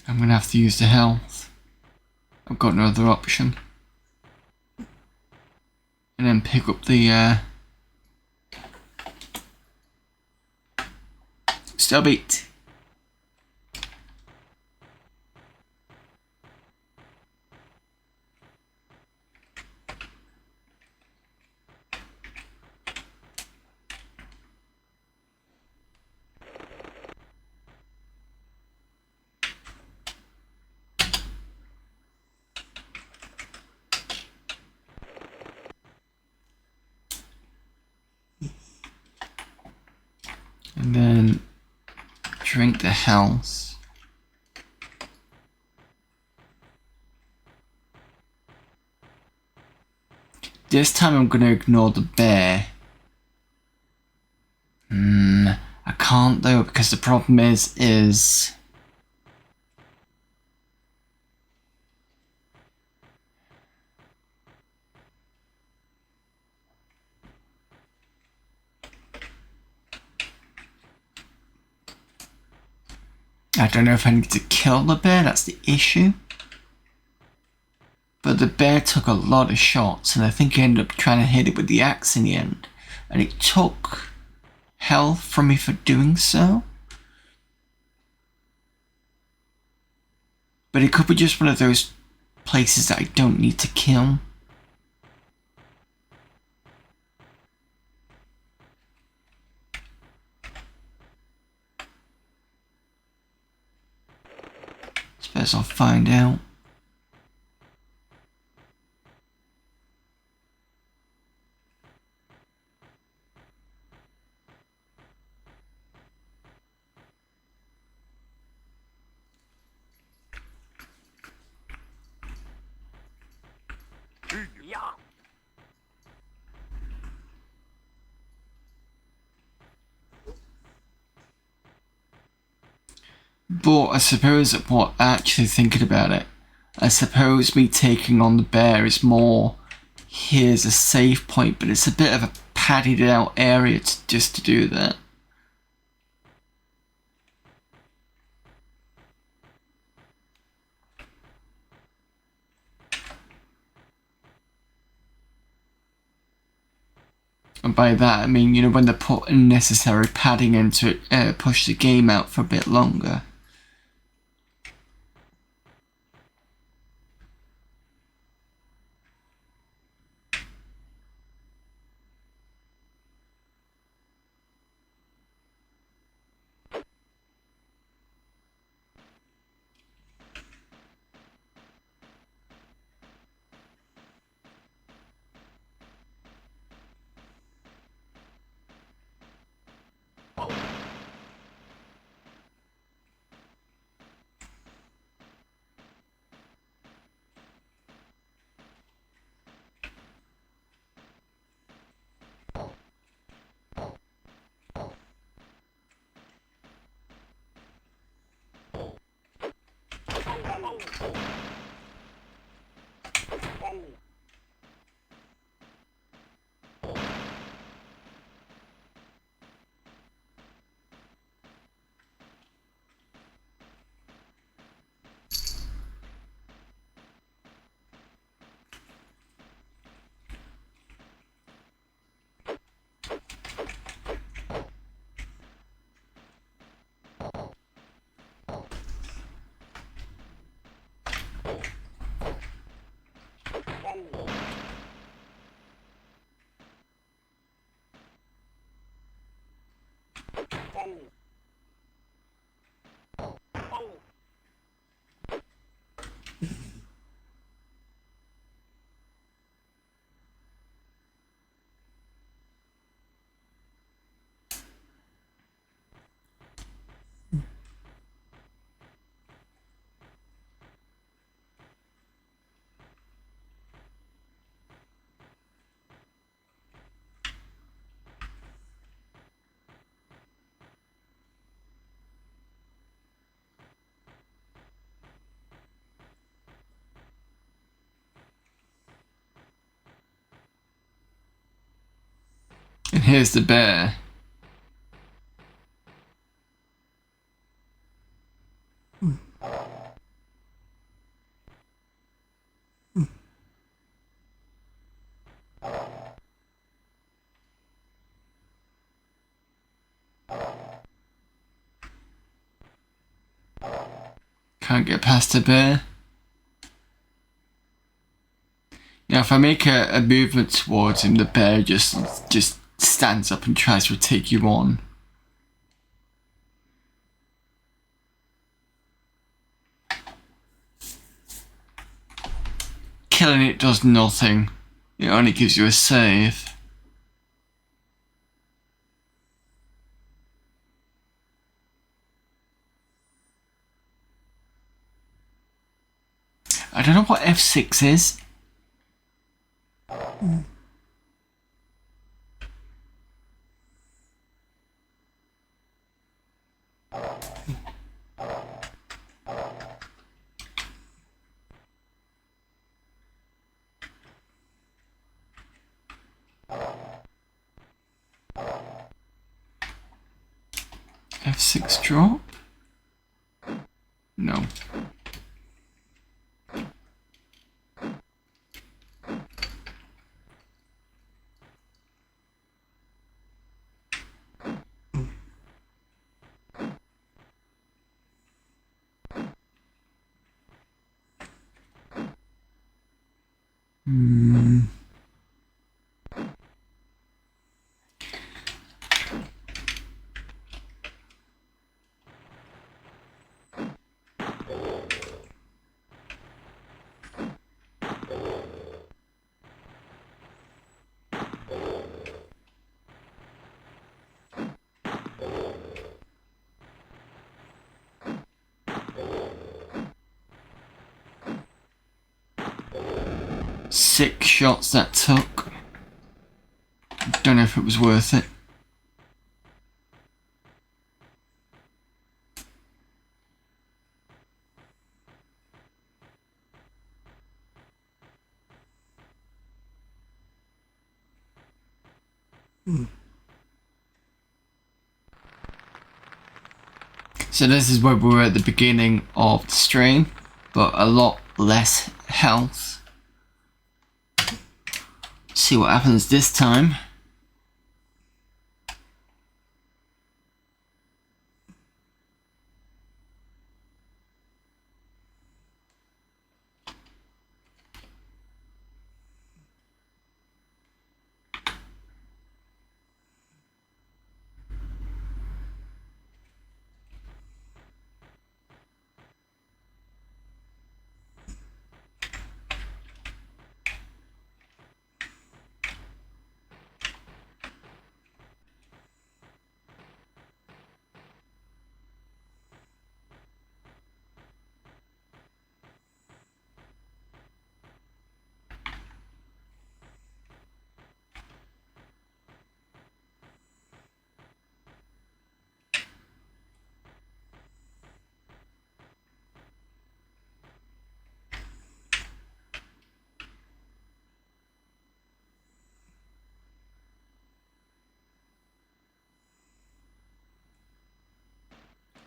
Speaker 1: I'm going to have to use the health. I've got no other option. And then pick up the stub it. And then drink the health. This time I'm going to ignore the bear. I can't though, because the problem is I don't know if I need to kill the bear, that's the issue. But the bear took a lot of shots, and I think I ended up trying to hit it with the axe in the end. And it took health from me for doing so. But it could be just one of those places that I don't need to kill. Suppose I'll find out.
Speaker 4: Yeah.
Speaker 1: But I suppose what actually thinking about it, I suppose me taking on the bear is more, here's a save point, but it's a bit of a padded out area just to do that. And by that I mean, you know, when they put unnecessary padding into it, push the game out for a bit longer. And here's the bear. Can't get past the bear. Now if I make a movement towards him, the bear just stands up and tries to take you on. Killing it does nothing. It only gives you a save. I don't know what F6 is. F6 drop. No. Hmm. 6 shots that took. Don't know if it was worth it. So this is where we were at the beginning of the stream, but a lot less health. See what happens this time.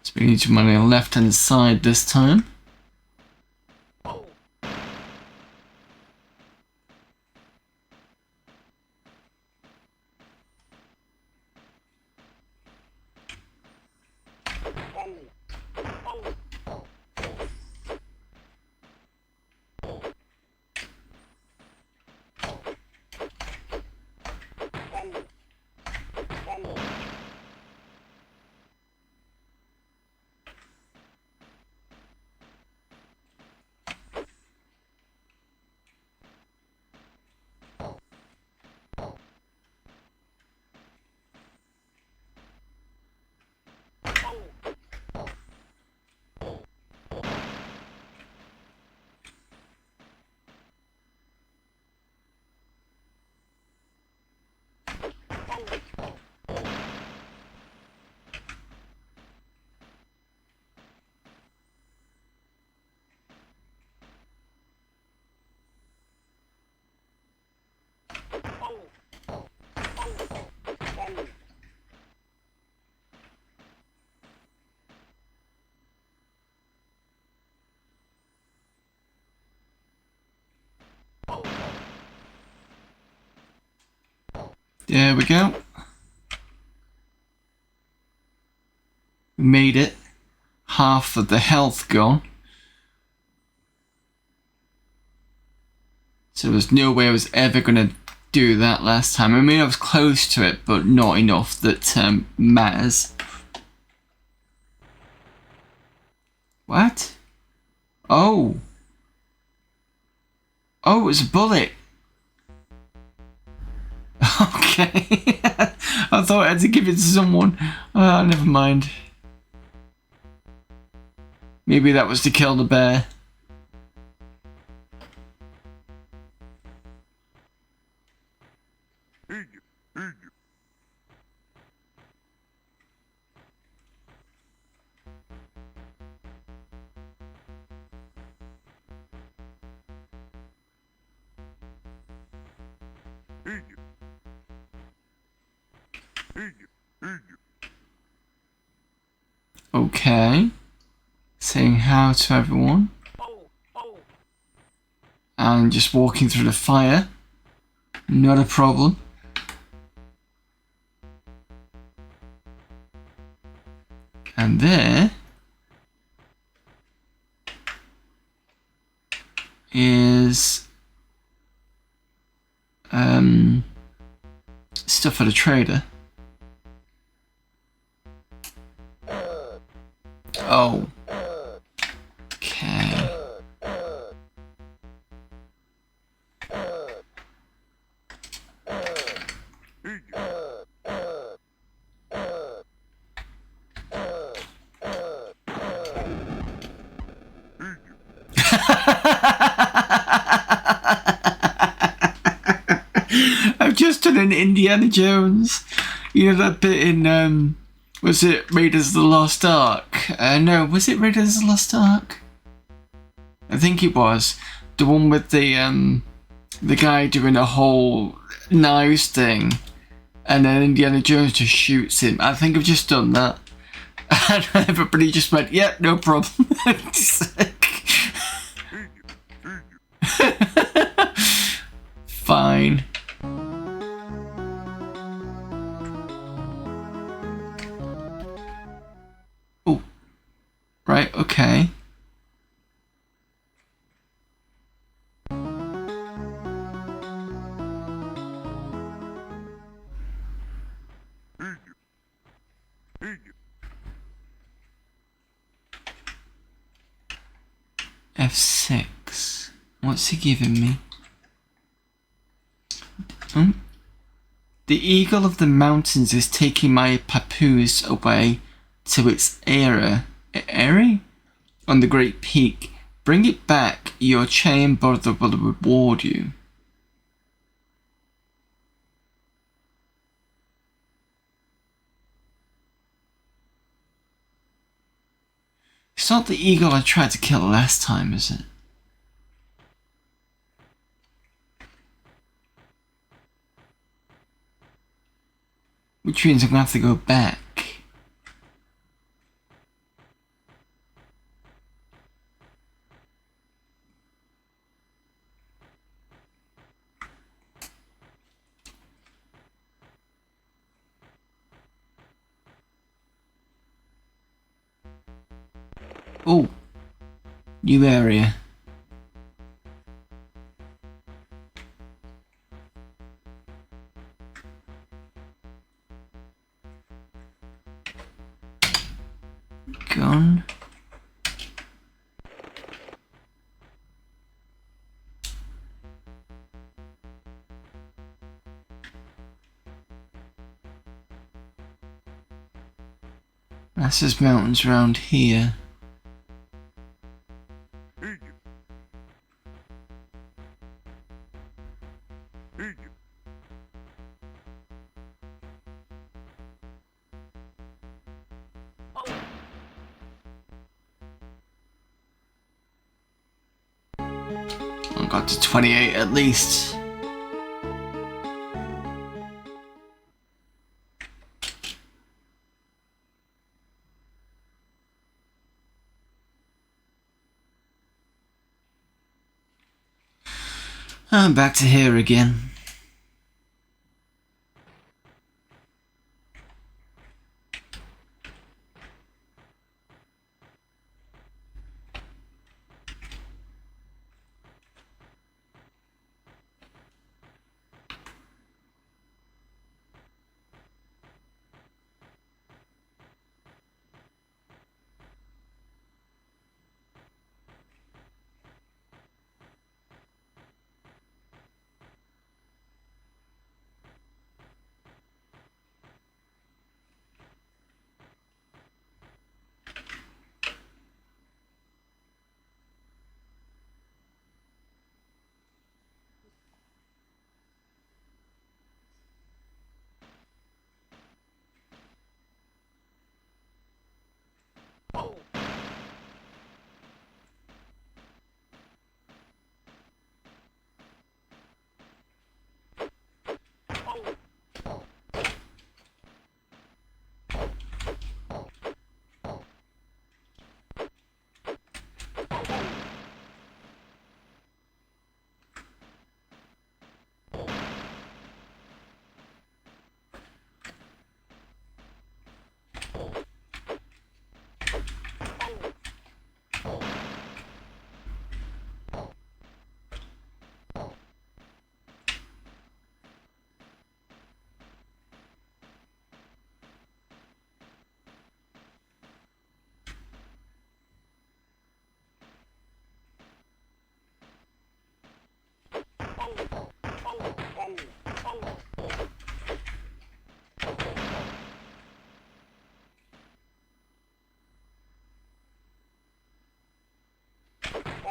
Speaker 1: So we need to run on the left hand side this time. There we go. We made it. Half of the health gone. So there's no way I was ever going to do that last time. I mean, I was close to it, but not enough that matters. What? Oh. Oh, it was a bullet. Okay. I thought I had to give it to someone. Never mind. Maybe that was to kill the bear. Okay. saying how to everyone. And just walking through the fire. Not a problem. And there is stuff for the trader. Oh. Okay. I've just done an Indiana Jones. You know that bit in was it Raiders of the Lost Ark? No, was it Raiders of the Lost Ark? I think it was. The one with the guy doing a whole knives thing, and then Indiana Jones just shoots him. I think I've just done that. And everybody just went, yeah, no problem. Fine. Oh. Right, okay. F6. What's he giving me? The eagle of the mountains is taking my papoose away to its eyrie on the great peak. Bring it back, your chain brother will reward you. It's not the eagle I tried to kill last time, is it? Which means I'm gonna have to go back. Oh, new area. Gun. That's just mountains around here. I got to 28 at least. I'm back to here again.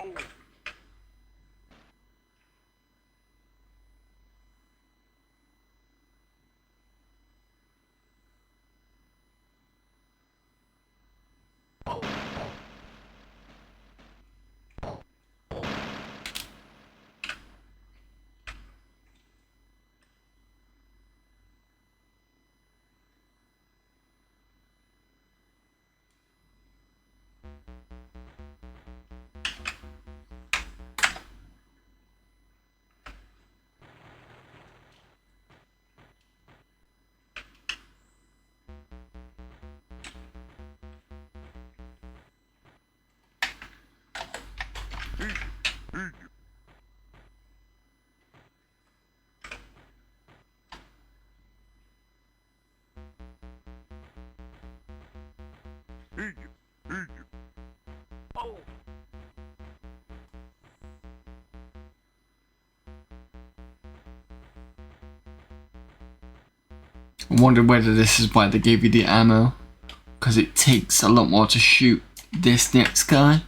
Speaker 4: Oh.
Speaker 1: I wonder whether this is why they gave you the ammo, because it takes a lot more to shoot this next guy.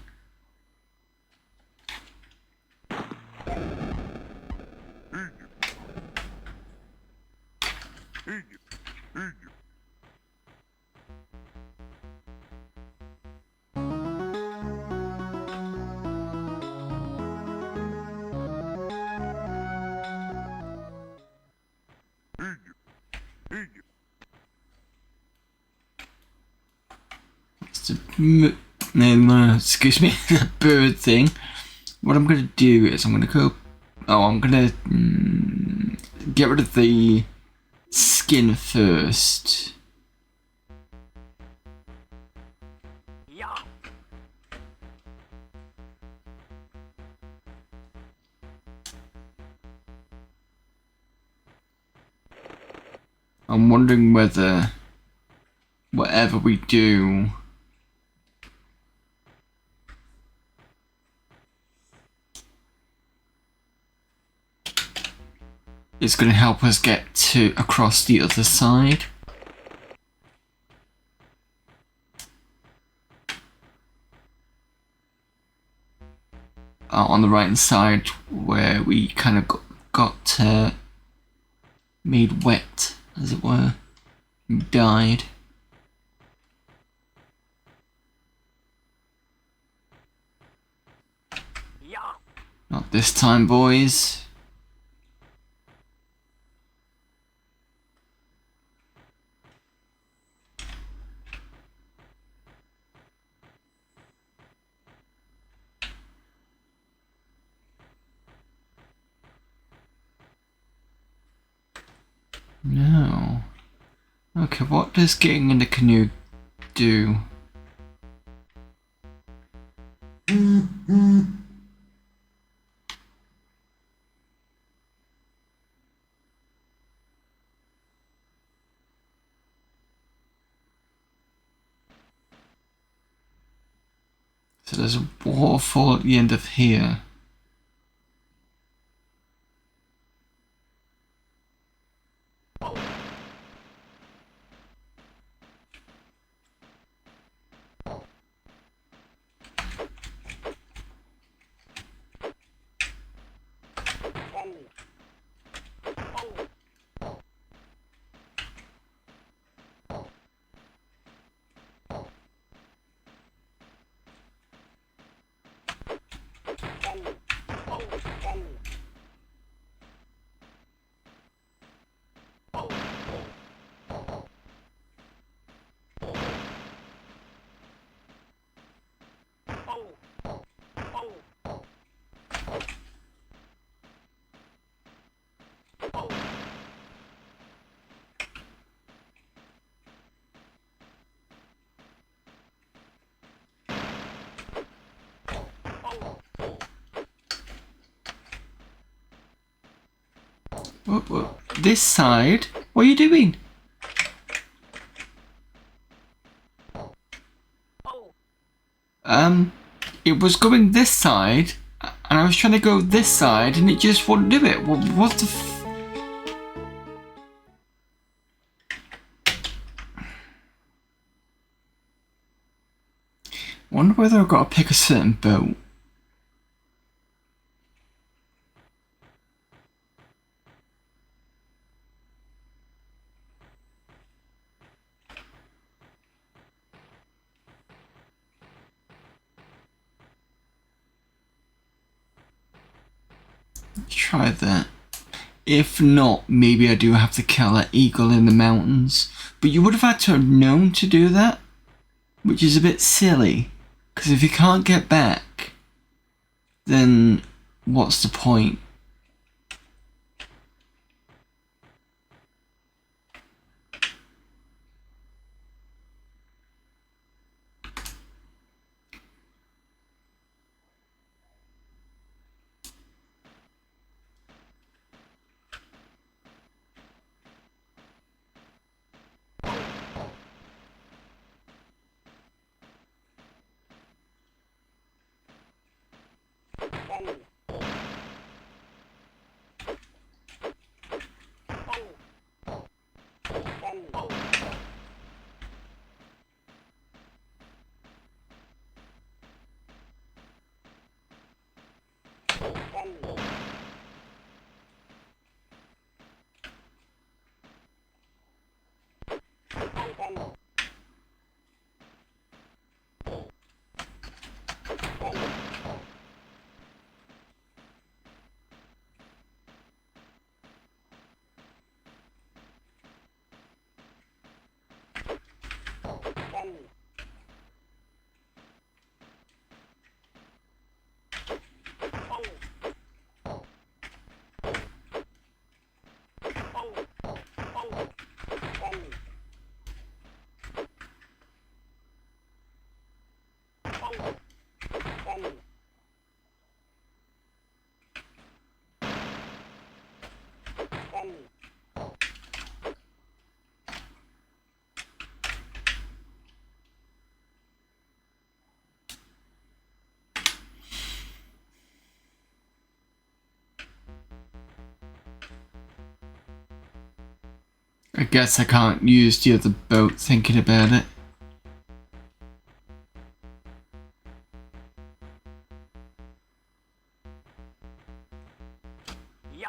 Speaker 1: Excuse me, the bird thing. What I'm gonna do is I'm gonna go. Oh, I'm gonna get rid of the skin first.
Speaker 4: Yeah.
Speaker 1: I'm wondering whether whatever we do is going to help us get to across the other side. On the right hand side where we kind of got made wet, as it were, and died.
Speaker 4: Yeah.
Speaker 1: Not this time, boys. No. Okay, what does getting in the canoe do? So there's a waterfall at the end of here. Whoa. This side? What are you doing? It was going this side, and I was trying to go this side, and it just wouldn't do it. What the f... Wonder whether I've got to pick a certain boat. try that. If not, maybe I do have to kill that eagle in the mountains. But you would have had to have known to do that, which is a bit silly. Because if you can't get back, then what's the point? I guess I can't use the other boat thinking about it.
Speaker 4: Yeah.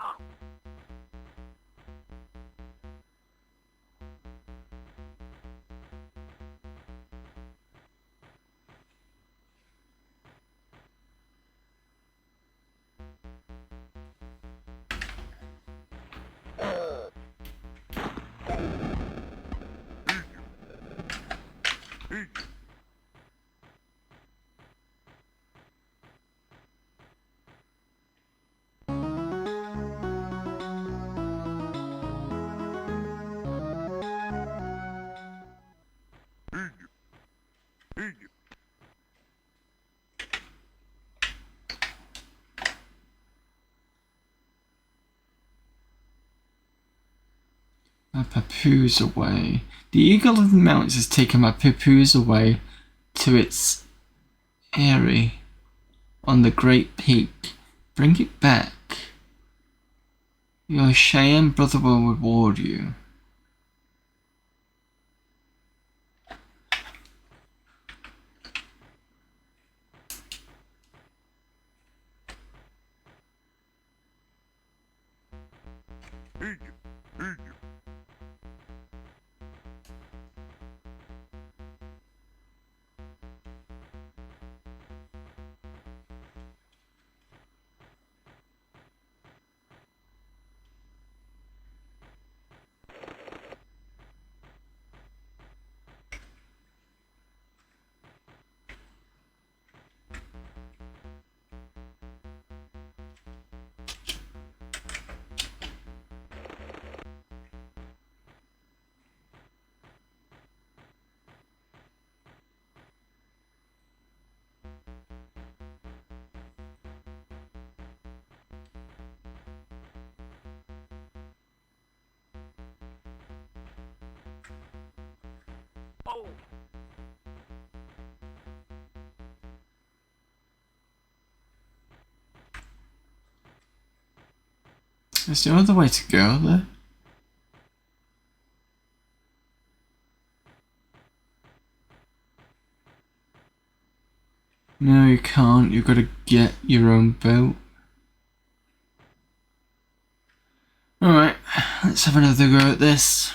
Speaker 1: My papoose away. The eagle of the mountains has taken my papoose away to its eyrie on the great peak. Bring it back. Your Cheyenne brother will reward you.
Speaker 4: Oh.
Speaker 1: Is there no other way to go there? No, you can't. You've got to get your own boat. Alright, let's have another go at this.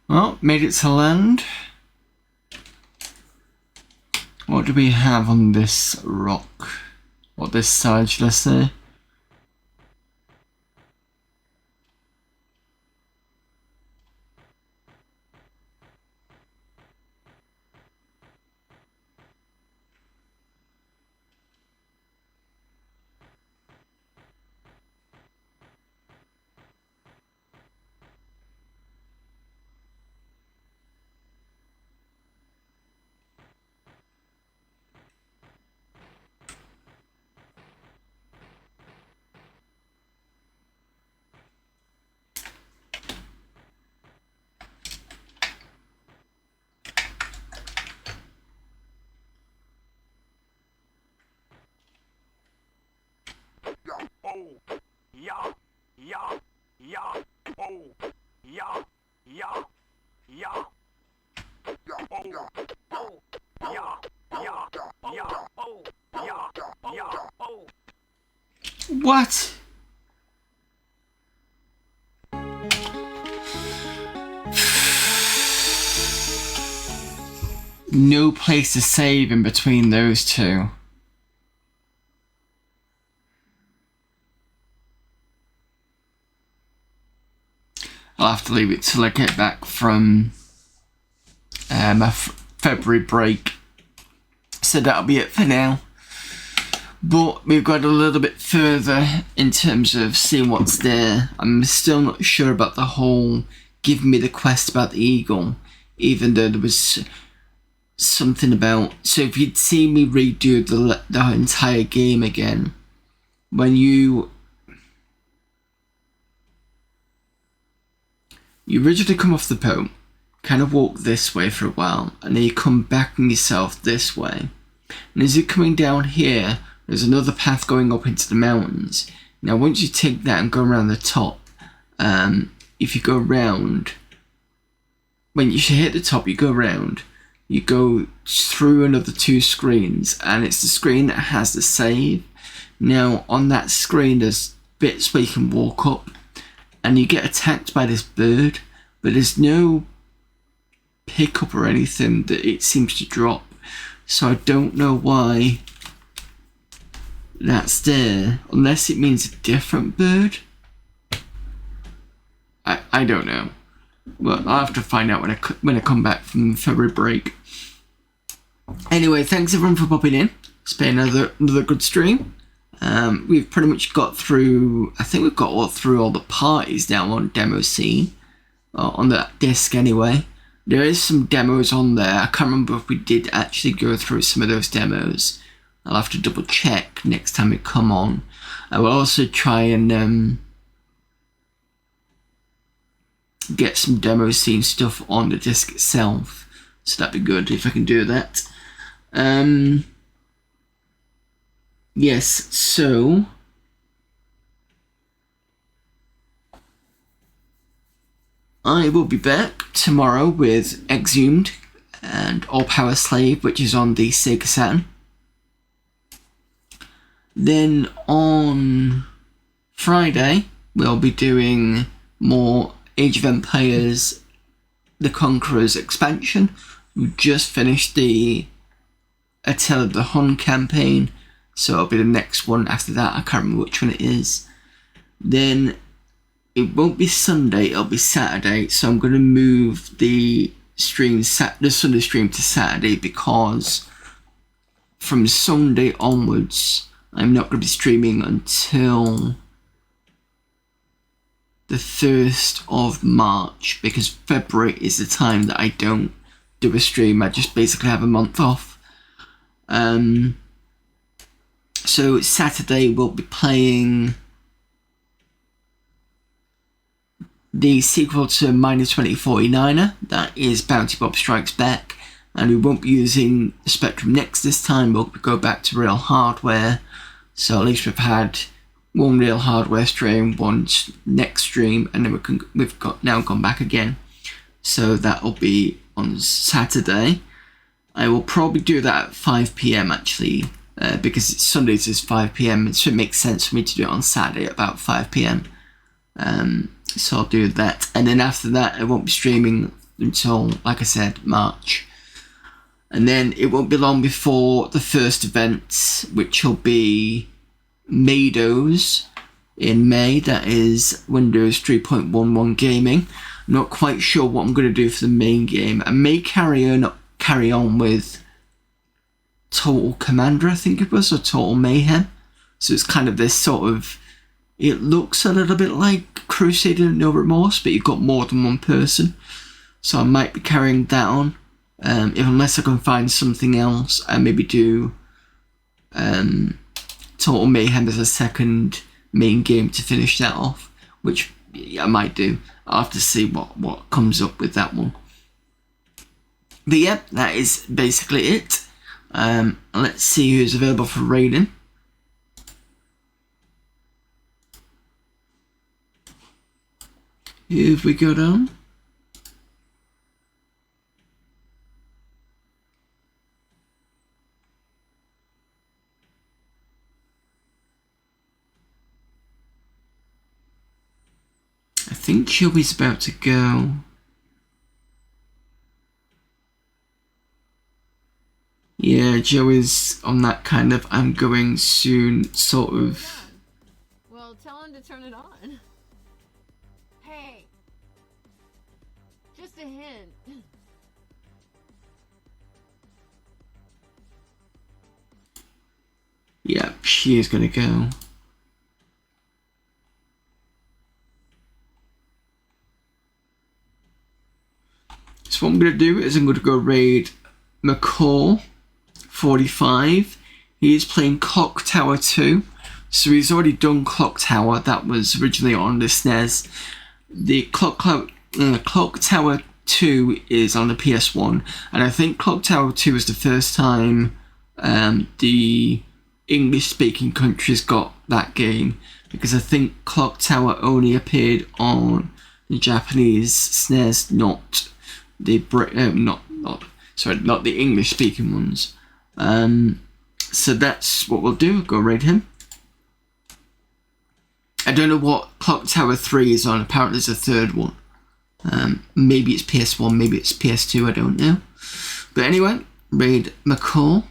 Speaker 1: Well, made it to land. What do we have on this rock? Or this side, should I say?
Speaker 4: Oh, yeah, yeah, yeah. Oh, yeah, yeah, yeah. Oh, oh, yeah, yeah, yeah. Oh, yeah, yeah. Oh.
Speaker 1: What? No place to save in between those two. I'll have to leave it till I get back from my February break. So that'll be it for now. But we've got a little bit further in terms of seeing what's there. I'm still not sure about the whole give me the quest about the eagle, even though there was something about... So if you'd seen me redo the entire game again, when you originally come off the boat, kind of walk this way for a while, and then you come back on yourself this way. And as you're coming down here, there's another path going up into the mountains. Now once you take that and go around the top, if you go around, when you should hit the top, you go around, you go through another 2 screens, and it's the screen that has the save. Now on that screen there's bits where you can walk up, and you get attacked by this bird, but there's no pickup or anything that it seems to drop. So I don't know why that's there, unless it means a different bird. I don't know. Well, I'll have to find out when I come back from February break. Anyway, thanks everyone for popping in. It's been another good stream. We've pretty much got through, I think we've got all through all the parties now on demo scene, on that disc anyway. There is some demos on there. I can't remember if we did actually go through some of those demos. I'll have to double check next time we come on. I will also try and get some demo scene stuff on the disc itself. So that'd be good if I can do that. Yes, so I will be back tomorrow with Exhumed and All Power Slave, which is on the Sega Saturn. Then on Friday, we'll be doing more Age of Empires The Conqueror's expansion. We just finished the Attila the Hun campaign, so it'll be the next one after that. I can't remember which one it is. Then it won't be Sunday, it'll be Saturday, so I'm going to move the Sunday stream to Saturday, because from Sunday onwards I'm not going to be streaming until the 1st of March, because February is the time that I don't do a stream. I just basically have a month off. So Saturday we'll be playing the sequel to Miner 2049er, that is Bounty Bob Strikes Back, and we won't be using Spectrum Next this time. We'll go back to Real Hardware, so at least we've had one Real Hardware stream, one Next stream, and then we've now gone back again. So that'll be on Saturday. I will probably do that at 5 PM actually, because Sundays is 5 PM, so it makes sense for me to do it on Saturday at about 5 PM. So I'll do that, and then after that I won't be streaming until, like I said, March. And then it won't be long before the first event, which will be Meadows in May. That is Windows 3.11 gaming. I'm not quite sure what I'm going to do for the main game. I may carry on with Total Commander, I think it was, or Total Mayhem. So it's kind of this sort of, it looks a little bit like Crusader No Remorse, but you've got more than one person. So I might be carrying that on. Unless I can find something else, and maybe do Total Mayhem as a second main game to finish that off, which I might do. I'll have to see what comes up with that one. But yeah, that is basically it. Let's see who's available for raiding. Who have we got on? I think Joey's about to go. Yeah, Joey's on that kind of I'm going soon sort of.
Speaker 9: Well, tell him to turn it on. Hey, just a hint.
Speaker 1: Yeah, she is gonna go. So what I'm going to do is I'm going to go raid McCall, 45. He is playing Clock Tower 2. So he's already done Clock Tower. That was originally on the SNES. The Clock Tower 2 is on the PS1. And I think Clock Tower 2 was the first time the English-speaking countries got that game. Because I think Clock Tower only appeared on the Japanese SNES, not the not the English speaking ones. So that's what we'll do. Go raid him. I don't know what Clock Tower 3 is on. Apparently there's a third one. Maybe it's PS1, maybe it's PS2, I don't know. But anyway, raid McCall.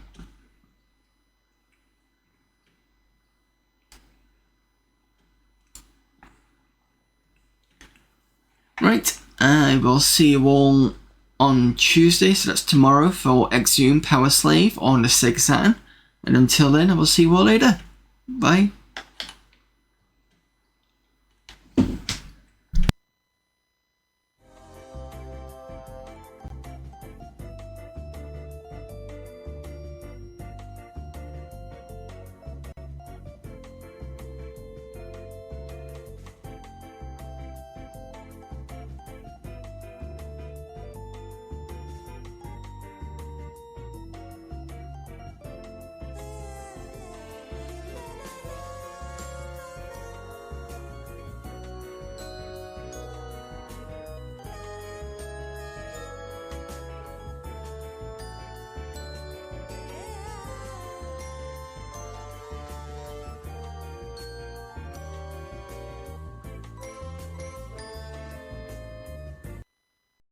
Speaker 1: Right, I will see you all on Tuesday, so that's tomorrow, for Exhume Power Slave on the Sega Saturn. And until then, I will see you all later. Bye.